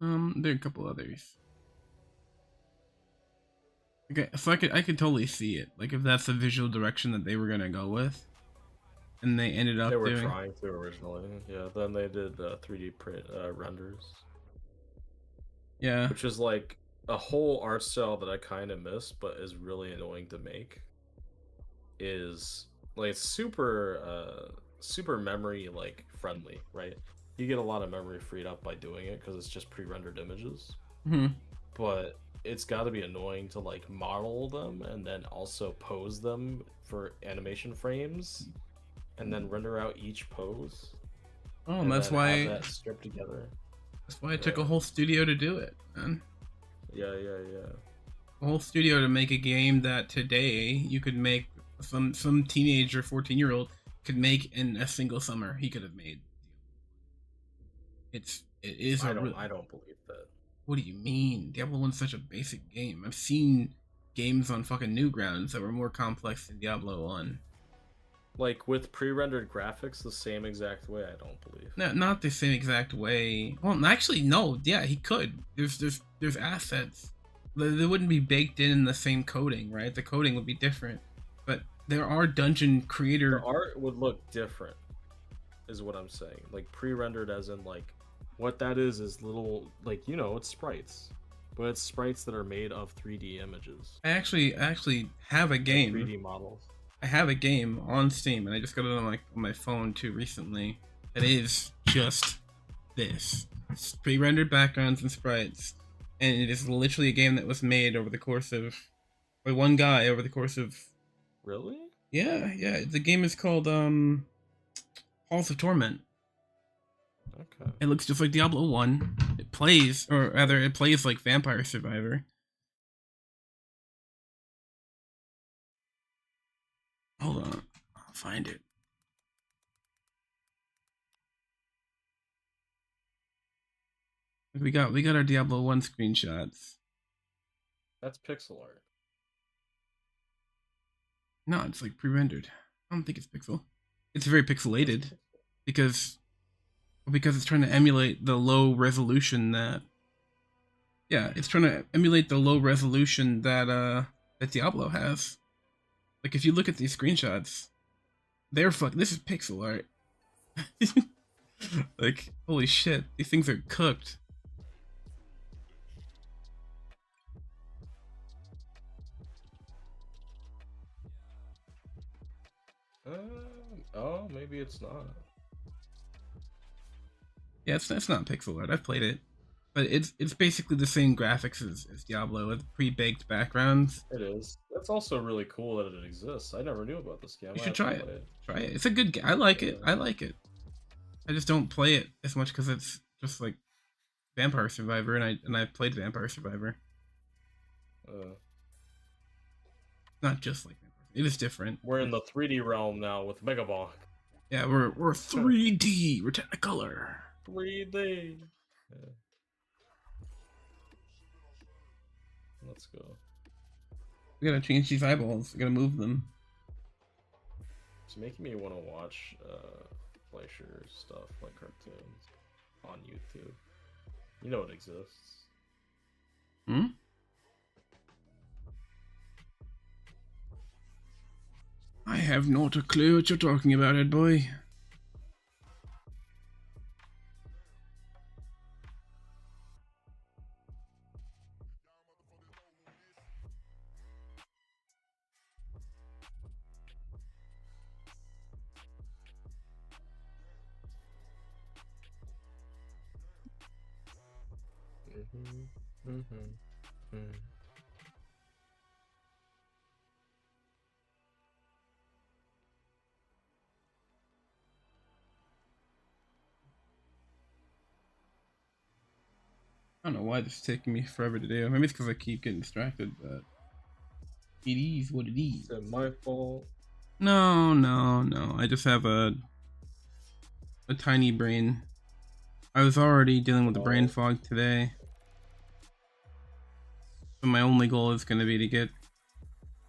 Mm, There are a couple others. Okay, so I could totally see it. Like if that's the visual direction that they were gonna go with, and they ended up they were doing. trying to originally. Yeah, then they did 3D print renders, Yeah. which is like a whole art style that I kind of miss, but is really annoying to make. Is like it's super memory like friendly, right? You get a lot of memory freed up by doing it because it's just pre-rendered images. Hmm. But it's got to be annoying to like model them and then also pose them for animation frames and then render out each pose Oh, and and then have that stripped together. that's why it took a Yeah. whole studio to do it, man. Yeah. A whole studio to make a game that today you could make some teenager, 14-year-old could make in a single summer. He could have made. It is a real. I don't believe that. What do you mean? Diablo 1's such a basic game. I've seen games on fucking Newgrounds that were more complex than Diablo 1. Like with pre-rendered graphics the same exact way, I don't believe. No, not the same exact way. Well, actually, no. Yeah, he could. There's assets. They wouldn't be baked in the same coding, right? The coding would be different. But there are dungeon creator. The art would look different, is what I'm saying. Like pre-rendered, as in like, what that is little like it's sprites, but it's sprites that are made of 3D images. I actually have a game. 3D models. I have a game on Steam, and I just got it on my phone too recently. It is just this: it's pre-rendered backgrounds and sprites, and it is literally a game that was made over the course of by one guy over the course of. Really? Yeah. The game is called Halls of Torment. Okay. It looks just like Diablo 1. It plays, or rather, it plays like Vampire Survivor. Hold on, I'll find it. We got our Diablo 1 screenshots. That's pixel art. No, it's like pre-rendered. I don't think it's pixel. It's very pixelated because it's trying to emulate the low resolution that. Yeah, it's trying to emulate the low resolution that that Diablo has. Like if you look at these screenshots, this is pixel art. Like holy shit, these things are cooked. Oh, maybe it's not. Yeah, it's not pixel art. I've played it, but it's basically the same graphics as Diablo with pre-baked backgrounds. It is. That's also really cool that it exists. I never knew about this game. You I should have try to it. play it. Try it. It's a good game. I like it. I like it. I just don't play it as much because it's just like Vampire Survivor, and I played Vampire Survivor. Not just like Vampire. It is different. We're in the 3D realm now with Megabonk. Yeah, we're 3D. We're Technicolor. 3D. Yeah. Let's go. We gotta change these eyeballs. We gotta move them. It's making me want to watch Fleischer stuff like cartoons on YouTube. You know it exists. Hmm? I have not a clue what you're talking about, Ed boy. I don't know why this is taking me forever to do. Maybe it's because I keep getting distracted, but It is what it is. Is it my fault? No, no, no. I just have a tiny brain. I was already dealing with the brain Oh, fog today. So my only goal is going to be to get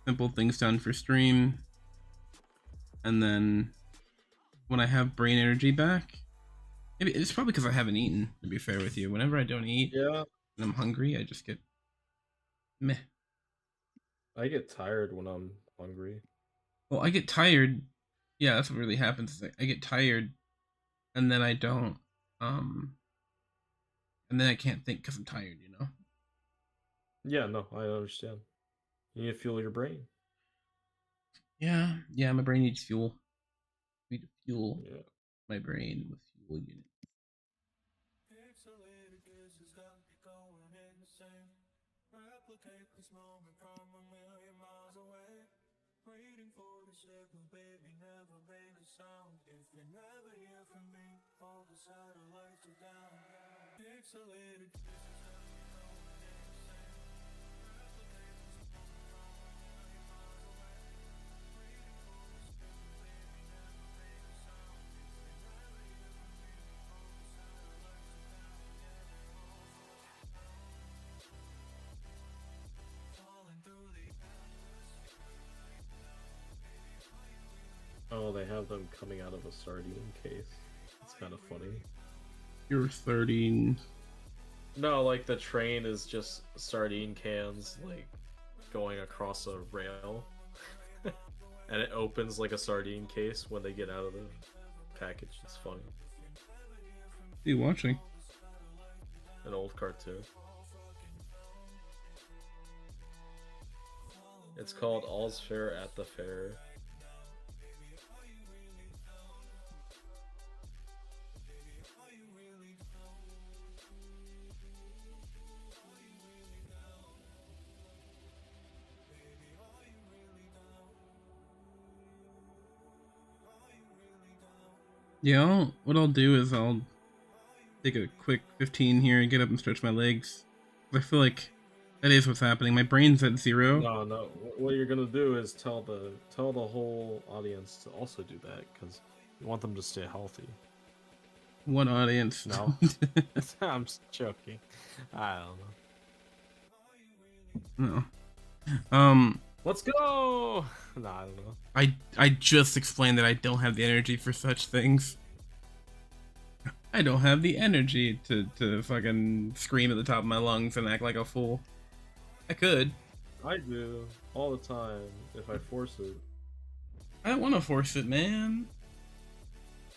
simple things done for stream. And then when I have brain energy back, maybe it's probably because I haven't eaten, to be fair with you. Whenever I don't eat yeah. and I'm hungry, I just get meh. I get tired when I'm hungry. Well, I get tired. Yeah, that's what really happens. I get tired and then I don't. Um, and then I can't think because I'm tired, you know? Yeah, no, I understand. You need to fuel your brain. Yeah, yeah, my brain needs fuel. I need to fuel Yeah. my brain with fuel unit. Oh, they have them coming out of a sardine case. It's kind of funny. You're 13. No, like the train is just sardine cans, like going across a rail, and it opens like a sardine case when they get out of the package. It's funny. What are you watching? An old cartoon. It's called All's Fair at the Fair. Yeah, what I'll do is I'll take a quick 15 here and get up and stretch my legs. I feel like that is what's happening. My brain's at 0. No, no. What you're gonna do is tell the whole audience to also do that because you want them to stay healthy. What audience? No, I'm just joking. I don't know. No. Let's go. No, I don't know. I just explained that I don't have the energy for such things. I don't have the energy to fucking scream at the top of my lungs and act like a fool. I could. I do all the time if I force it. I don't want to force it, man.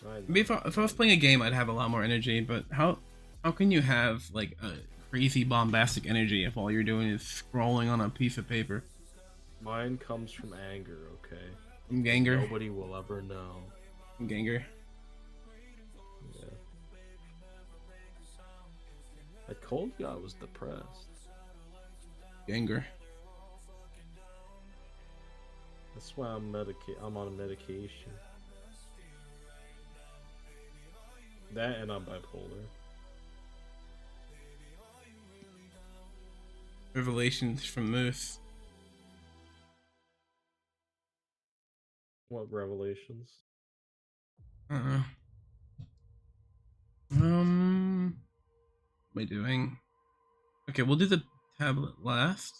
I know. Maybe if I was playing a game, I'd have a lot more energy. But how can you have like a crazy bombastic energy if all you're doing is scrolling on a piece of paper? Mine comes from anger. Okay. From Ganger. Nobody will ever know. From Ganger. Yeah. I told you I was depressed. Ganger. That's why I'm on a medication. That and I'm bipolar. Revelations from Moose. What revelations? Uh, what am I doing? Okay, we'll do the tablet last.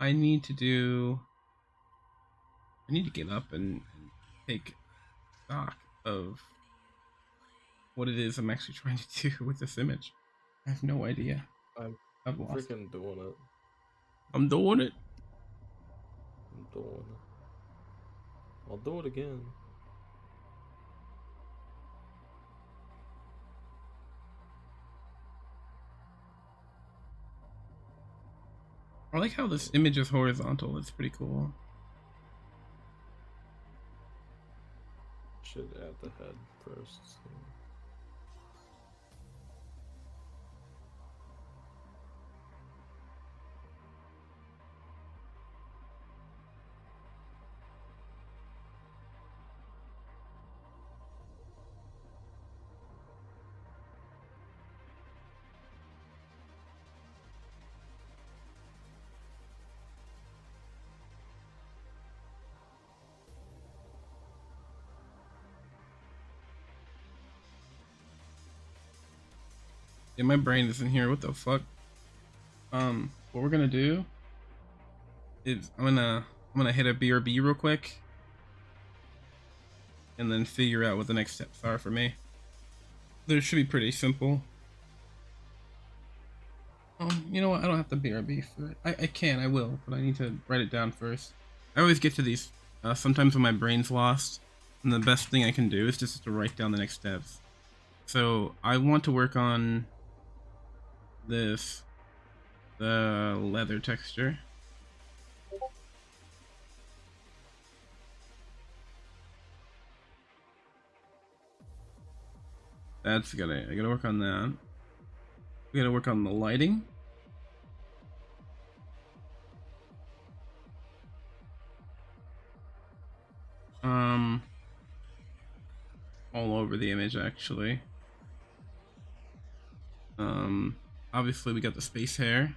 I need to get up and take stock of what it is I'm actually trying to do with this image. I have no idea. I'm I've lost. freaking doing it. I'm doing it. I'm doing it. I'll do it again. I like how this image is horizontal. It's pretty cool. Should add the head first. Yeah, my brain isn't here. What the fuck? What we're gonna do is I'm gonna hit a BRB real quick, and then figure out what the next steps are for me. They should be pretty simple. You know what? I don't have to BRB for it. I can, I will, but I need to write it down first. I always get to these sometimes when my brain's lost, and the best thing I can do is just to write down the next steps. So I want to work on this, the leather texture. I gotta work on that. We gotta work on the lighting. Um, all over the image actually. Um, Obviously we got the space hair.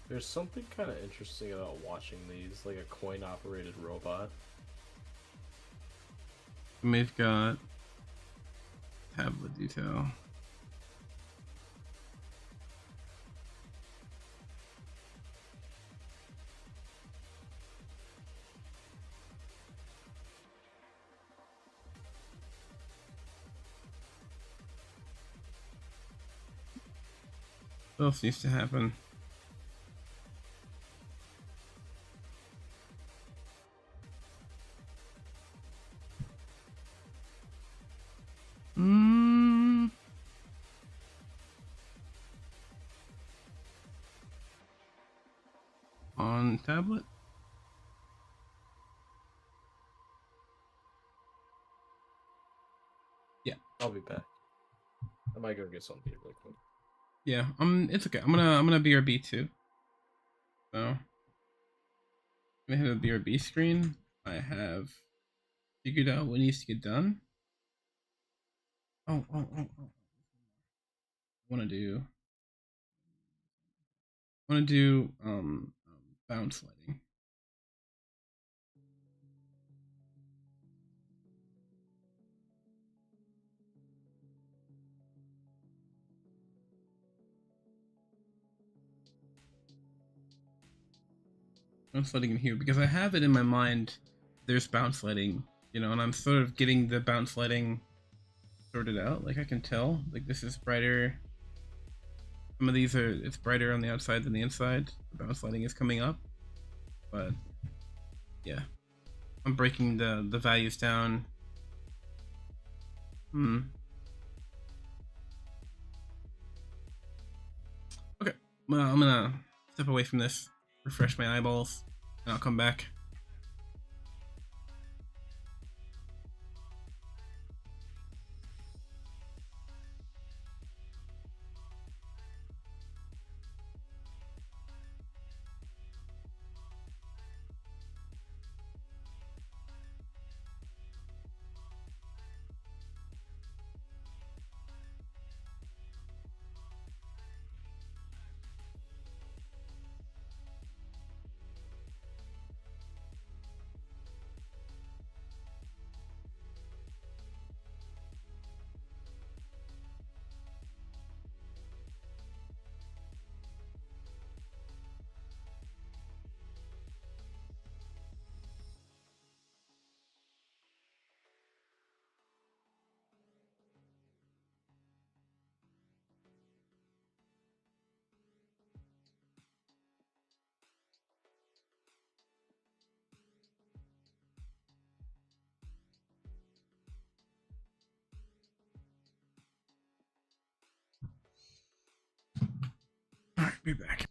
There's something kind of interesting about watching these, like a coin-operated robot. And we've got tablet detail. What else needs to happen? Mm. On tablet? Yeah. I'll be back. I might go get something real quick. Yeah. It's okay. I'm gonna BRB too. So I'm gonna hit a BRB screen. I have figured out what needs to get done. Oh. I wanna do bounce lighting. Bounce lighting in here because I have it in my mind. There's bounce lighting, you know, and I'm sort of getting the bounce lighting sorted out. Like I can tell, like this is brighter. Some of these it's brighter on the outside than the inside. The bounce lighting is coming up, but yeah, I'm breaking the values down. Okay, well, I'm gonna step away from this, refresh my eyeballs, and I'll come back. All right, be back.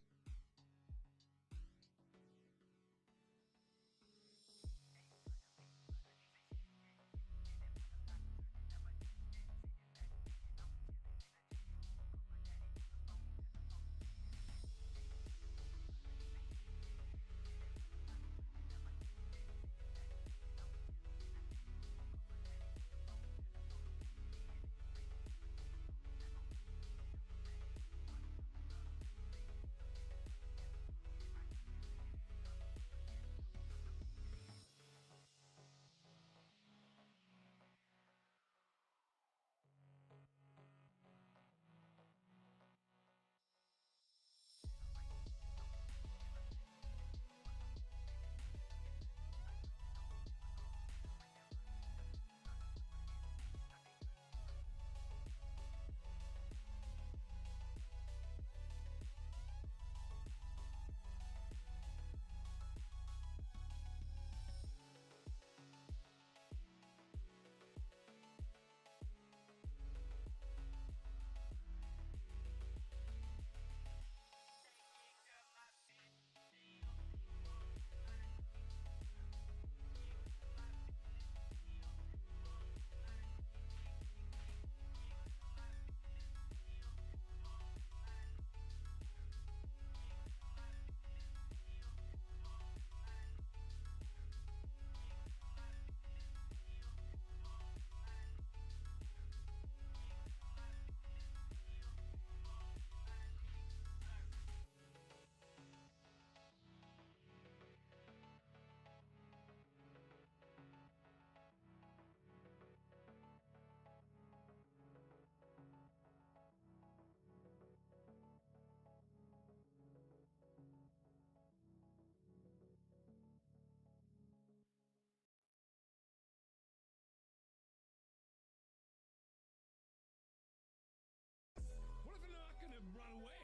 gonna run away?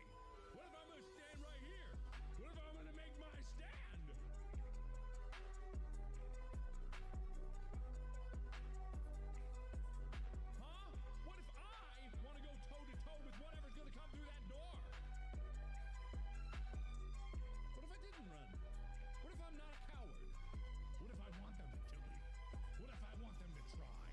What if I'm gonna stand right here? What if I'm gonna make my stand? Huh? What if I want to go toe to toe with whatever's gonna come through that door? What if I didn't run? What if I'm not a coward? What if I want them to kill me? What if I want them to try?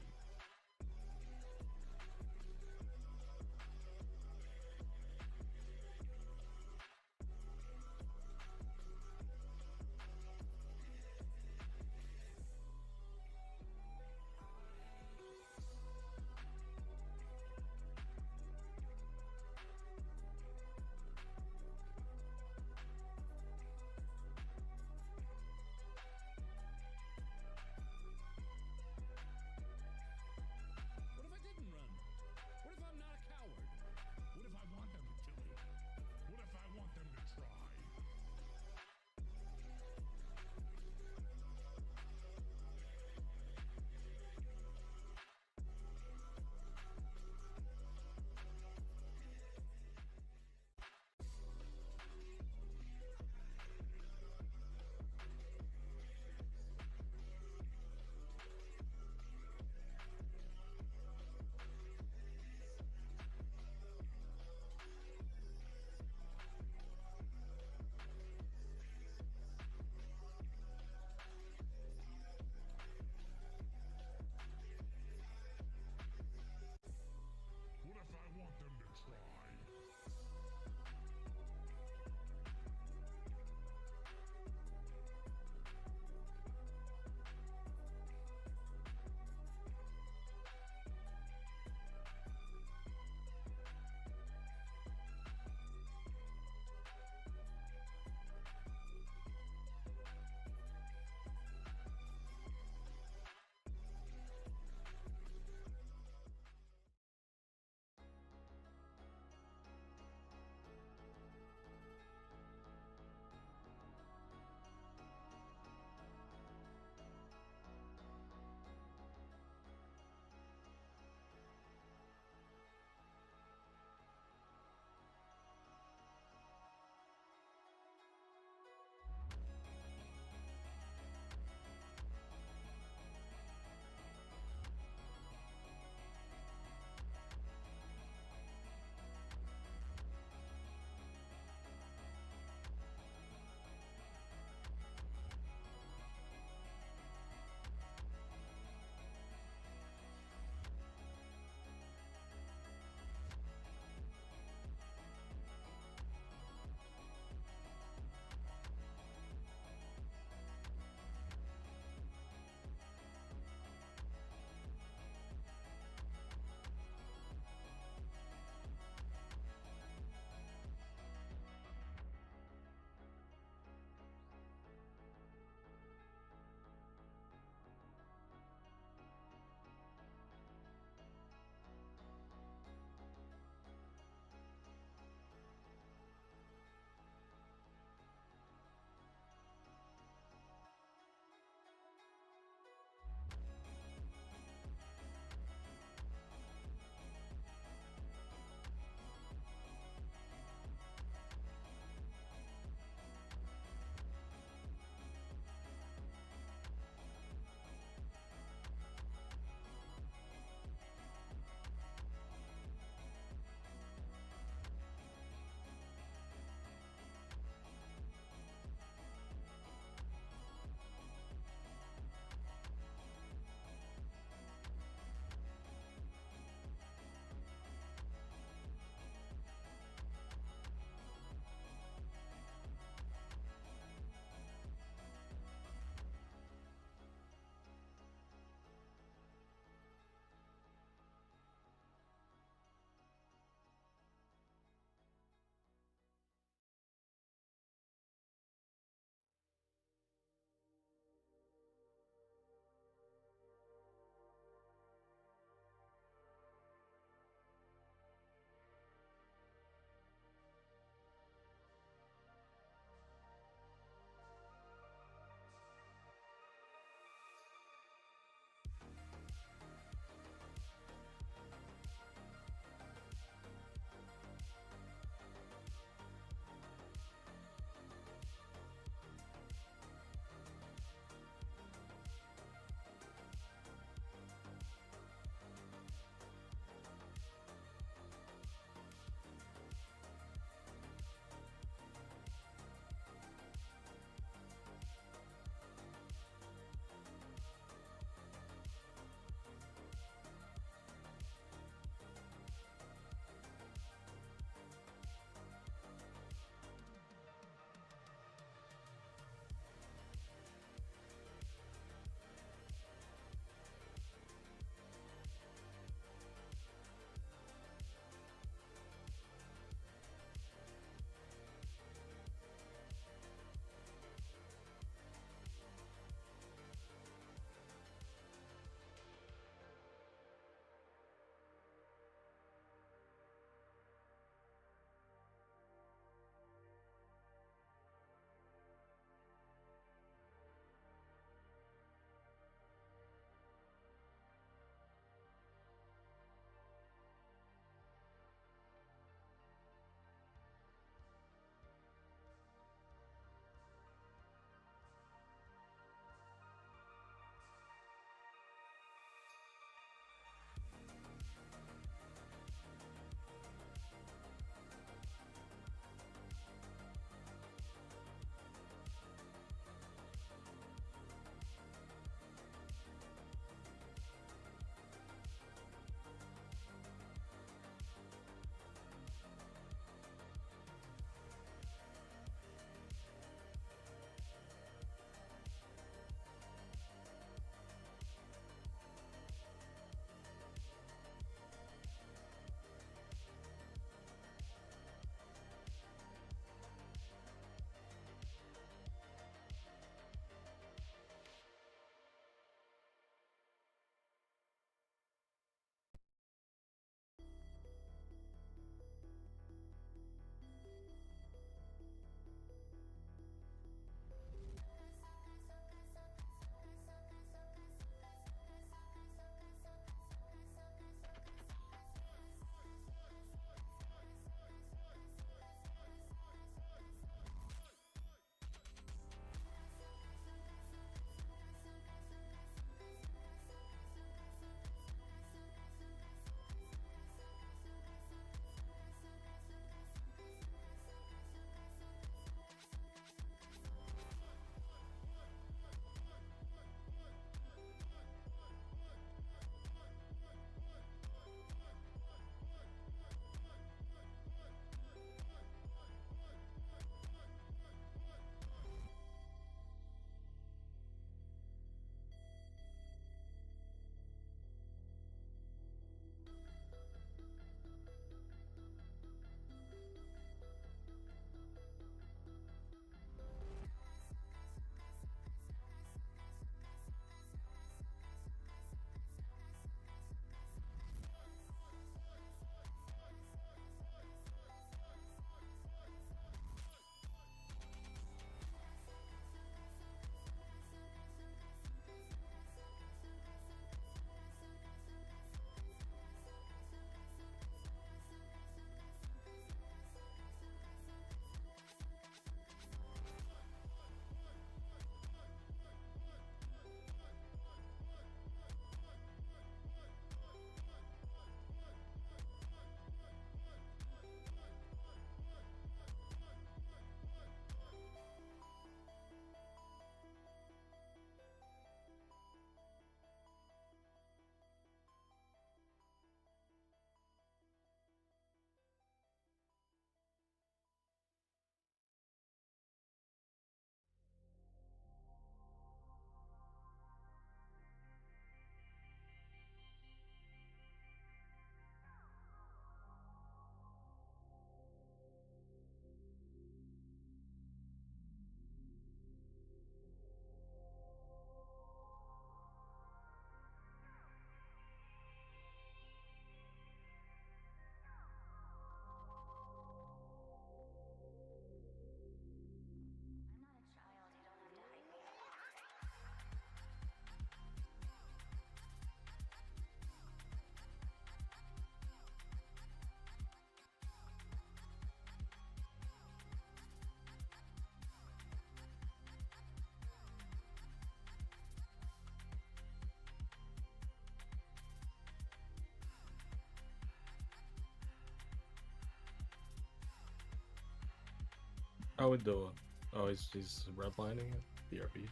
How we doing? Oh, he's redlining it. BRB.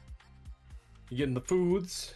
You getting the foods?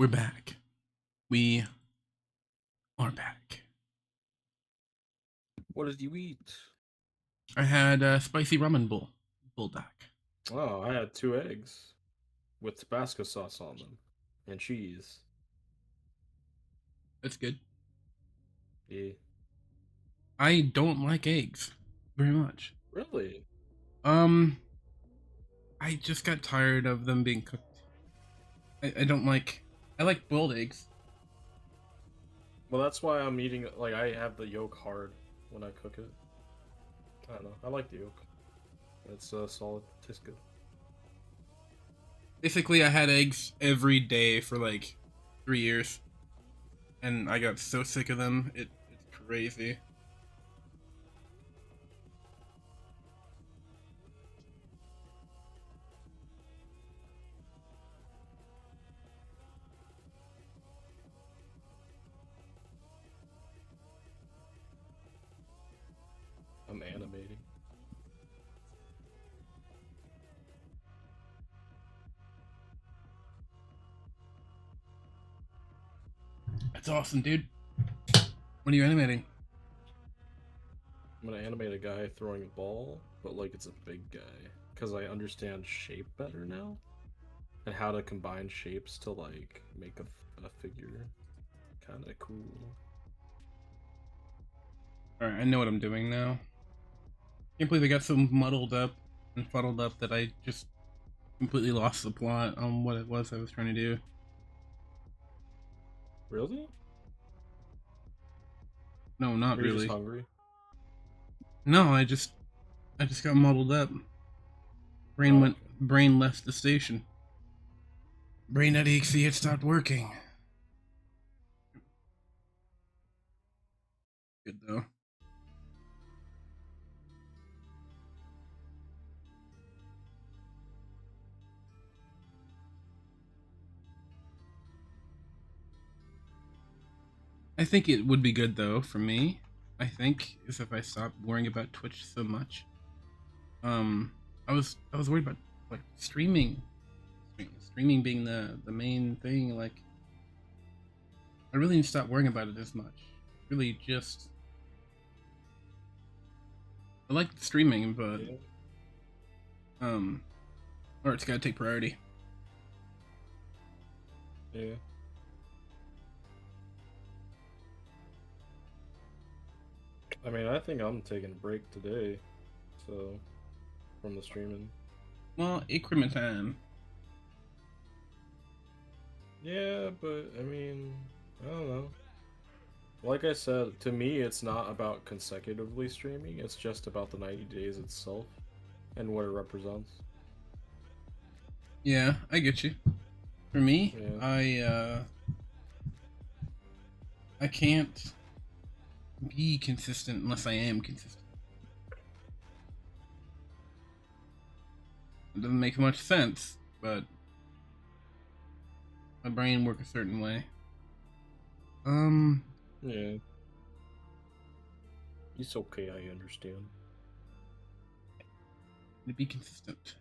We're back. We are back. What did you eat? I had a spicy ramen bulldog. Oh, I had 2 eggs with Tabasco sauce on them and cheese. That's good. Yeah. I don't like eggs very much. Really? Um, I just got tired of them being cooked. I don't like. I like boiled eggs. Well, that's why I'm eating. Like, I have the yolk hard when I cook it. I don't know. I like the yolk. It's solid. Tastes good. Basically, I had eggs every day for like 3 years, and I got so sick of them. It's crazy. I'm animating. That's awesome, dude. What are you animating? I'm gonna animate a guy throwing a ball, but like it's a big guy. Because I understand shape better now. And how to combine shapes to like make a figure. Kinda cool. Alright, I know what I'm doing now. Can't believe I got so muddled up and fuddled up that I just completely lost the plot on what it was I was trying to do. Really? No, not Are you just really. hungry? No, I just got muddled up. Oh, okay. Brain left the station. Brain.exe, it stopped working. Good though. I think it would be good though for me. I think is if I stopped worrying about Twitch so much. Um, I was worried about like streaming being the main thing. Like, I really need to stop worrying about it as much. Really, just I like streaming, but Yeah. um, or it's gotta take priority. Yeah. I mean, I think I'm taking a break today, so from the streaming. Well, increment time. Yeah, but I mean, I don't know. Like I said, to me, it's not about consecutively streaming. It's just about the 90 days itself and what it represents. Yeah, I get you. For me, Yeah. I can't be consistent unless I am consistent. It doesn't make much sense, but my brain works a certain way. Um, Yeah. It's okay, I understand. to be consistent.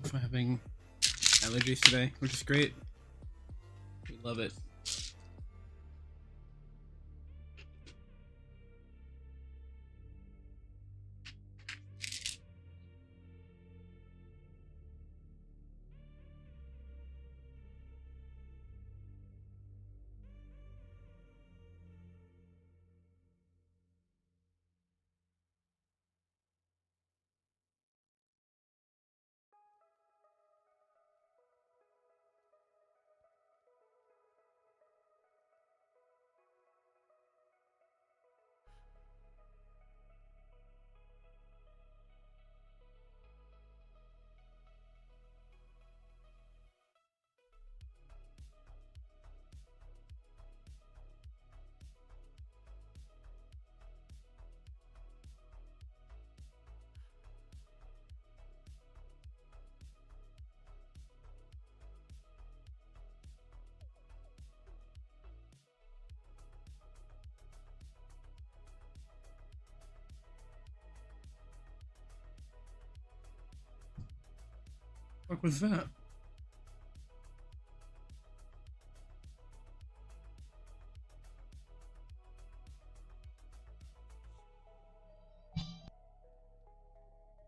Also having allergies today, which is great. We love it. What was that?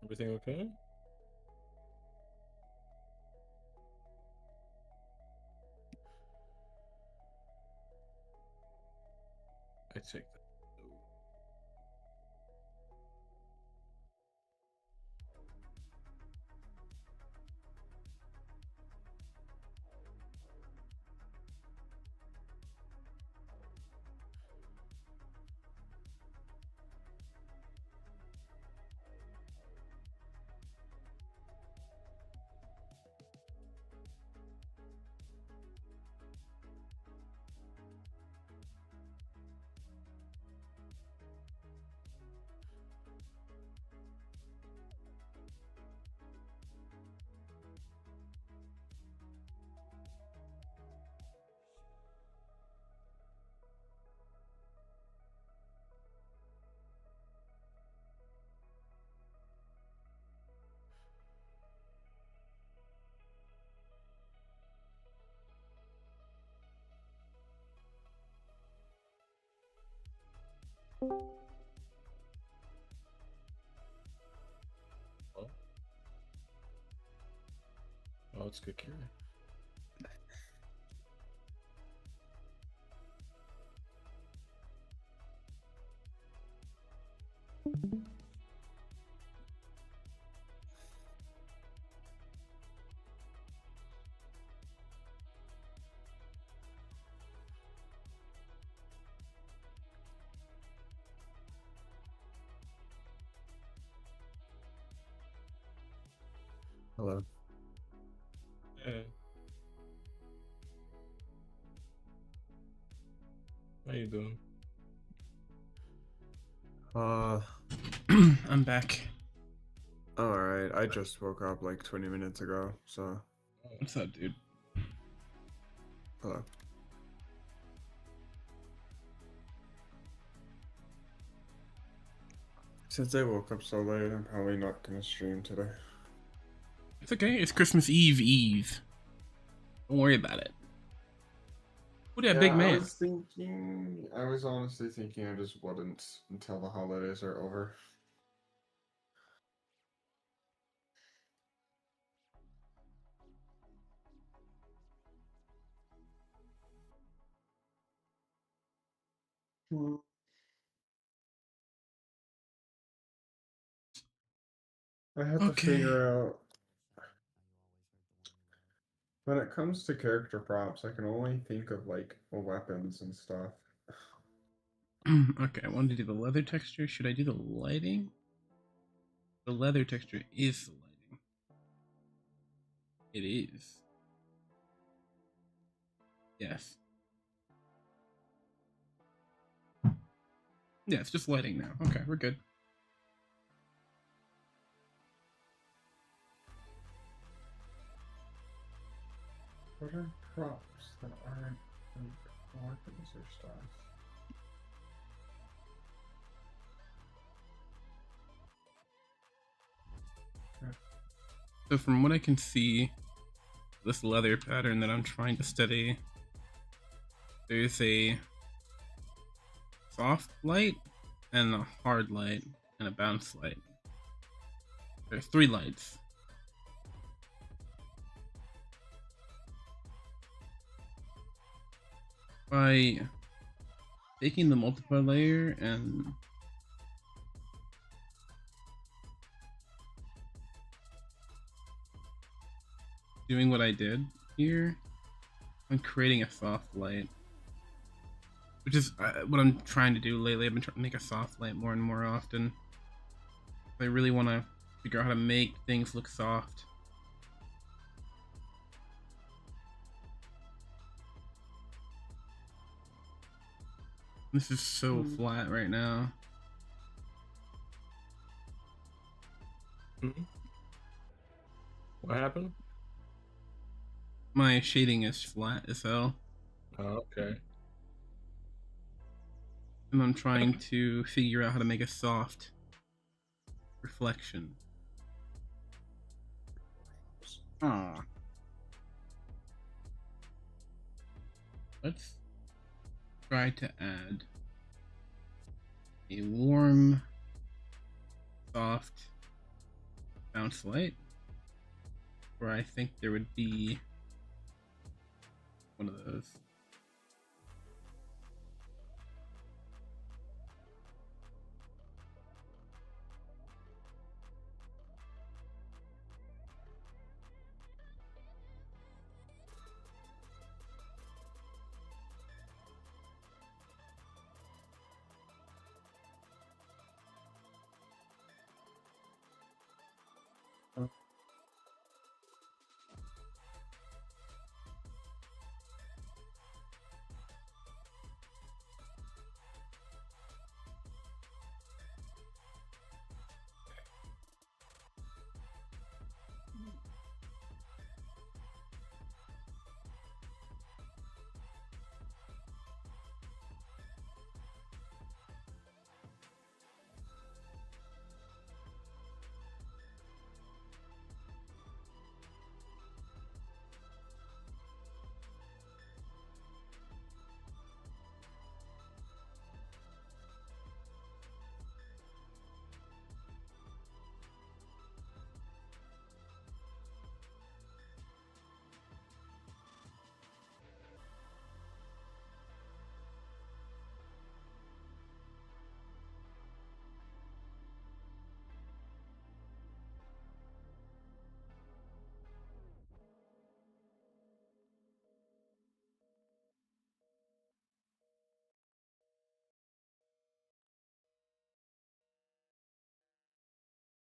Everything okay? I take that. Oh, oh, it's good, Kira. Hello. Hey, how you doing? I'm back. Alright, I just woke up like 20 minutes ago, so What's up, dude? hello. Since I woke up so late, I'm probably not gonna stream today. It's okay. It's Christmas Eve. Don't worry about it. Who that big man? I was honestly thinking I just wouldn't until the holidays are over. I have to Okay. figure out. When it comes to character props, I can only think of like weapons and stuff. Okay, I wanted to do the leather texture. Should I do the lighting? The leather texture is the lighting. It is. Yes. Yeah, it's just lighting now. Okay, we're good. What are props that aren't weapons or stuff? So from what I can see, this leather pattern that I'm trying to study, there's a soft light and a hard light and a bounce light. There's 3 lights. By taking the multiply layer and doing what I did here, I'm creating a soft light, which is what I'm trying to do lately. I've been trying to make a soft light more and more often. I really want to figure out how to make things look soft. This is so flat right now. What happened? My shading is flat as hell, Oh, okay. and I'm trying to figure out how to make a soft reflection. Aw. Let's try to add a warm, soft bounce light, where I think there would be one of those.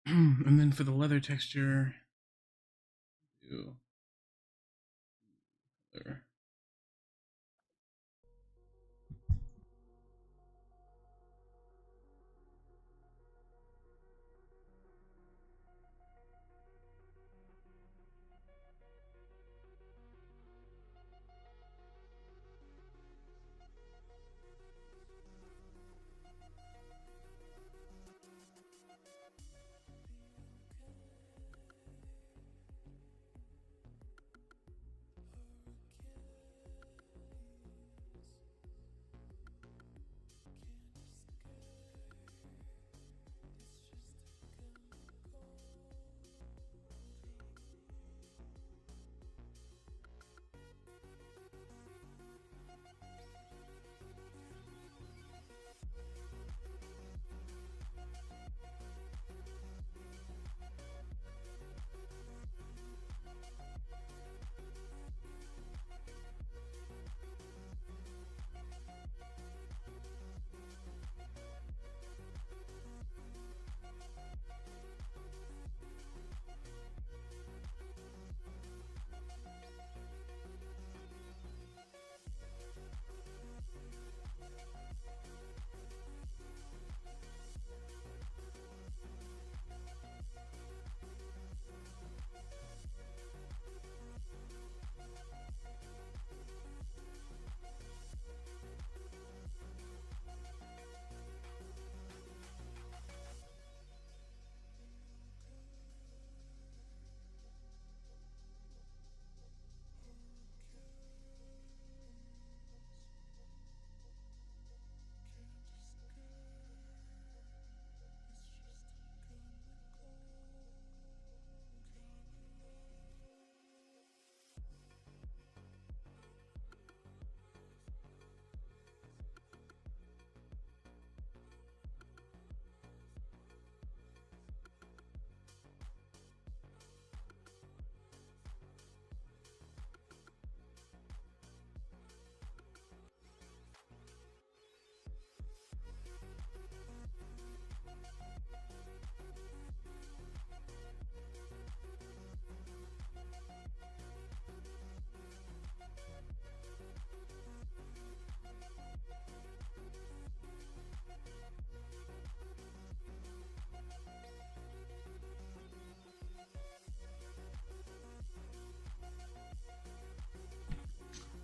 And then for the leather texture, do leather.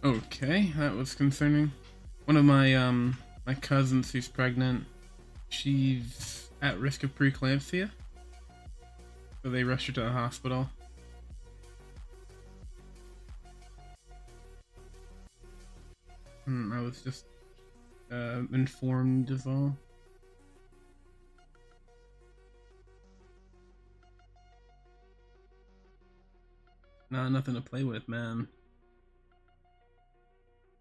Okay, that was concerning. One of my cousins who's pregnant, she's at risk of preeclampsia, so they rushed her to the hospital. I was just informed is all. Nah, nothing to play with, man.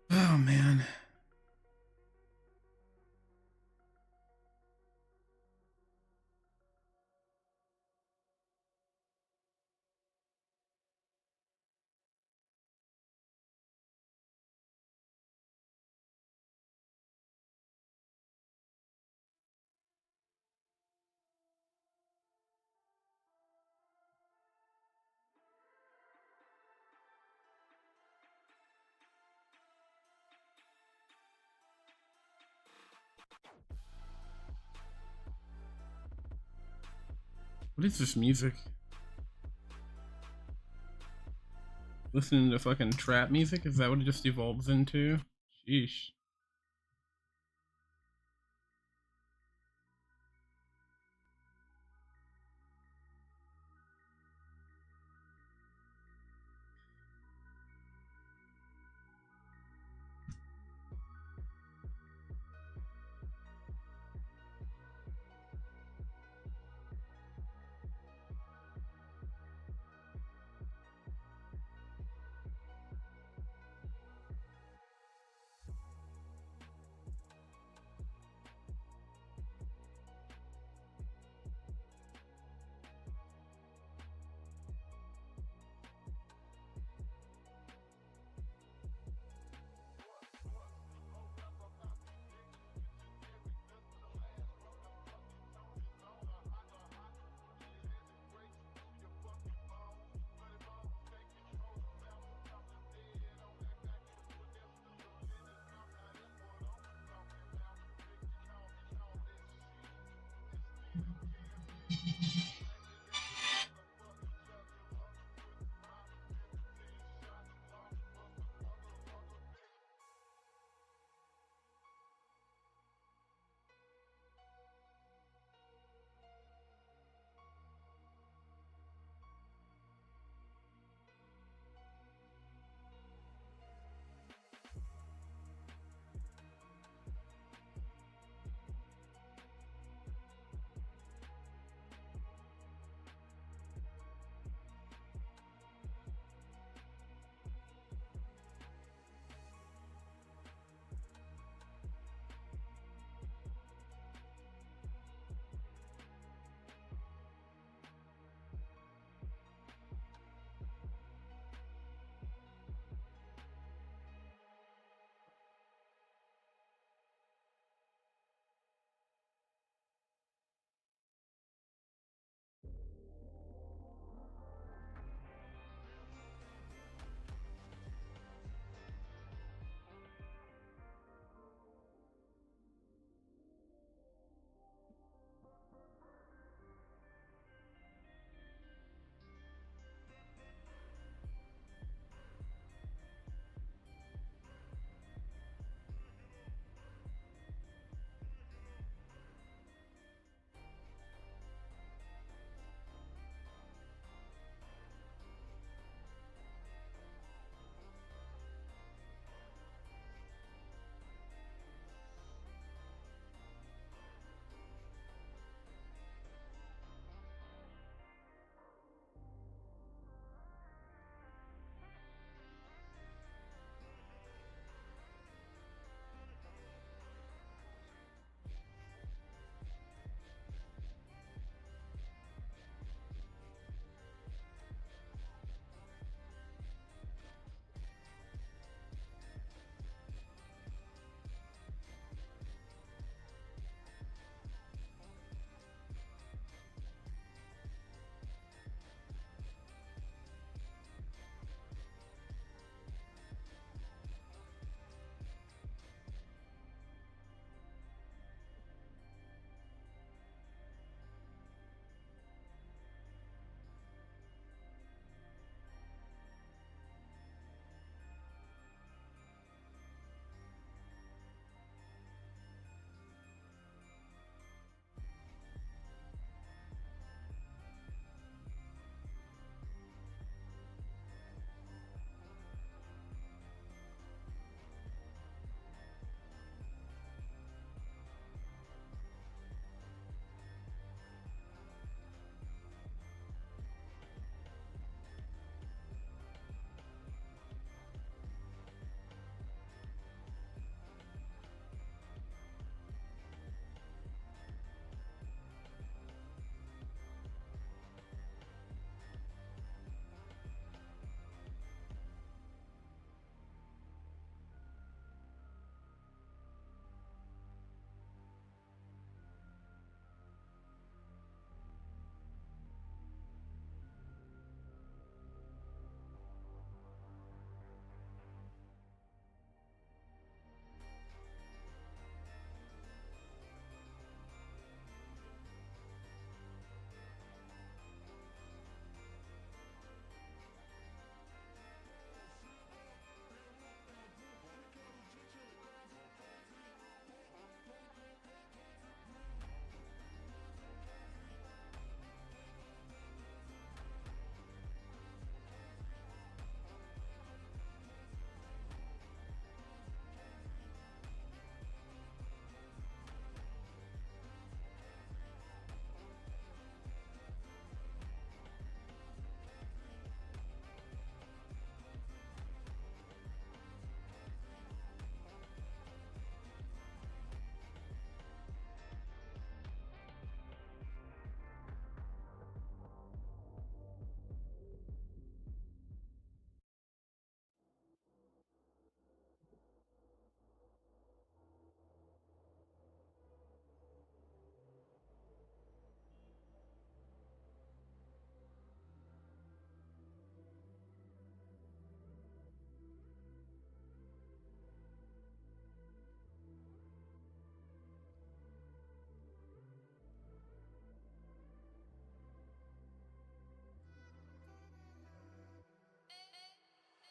Oh man. What is this music? Listening to fucking trap music? Is that what it just evolves into? Sheesh.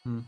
Hmm.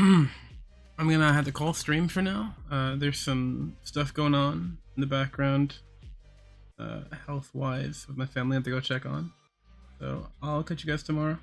I'm gonna have to call stream for now. There's some stuff going on in the background, health wise, with my family. I have to go check on. So I'll catch you guys tomorrow.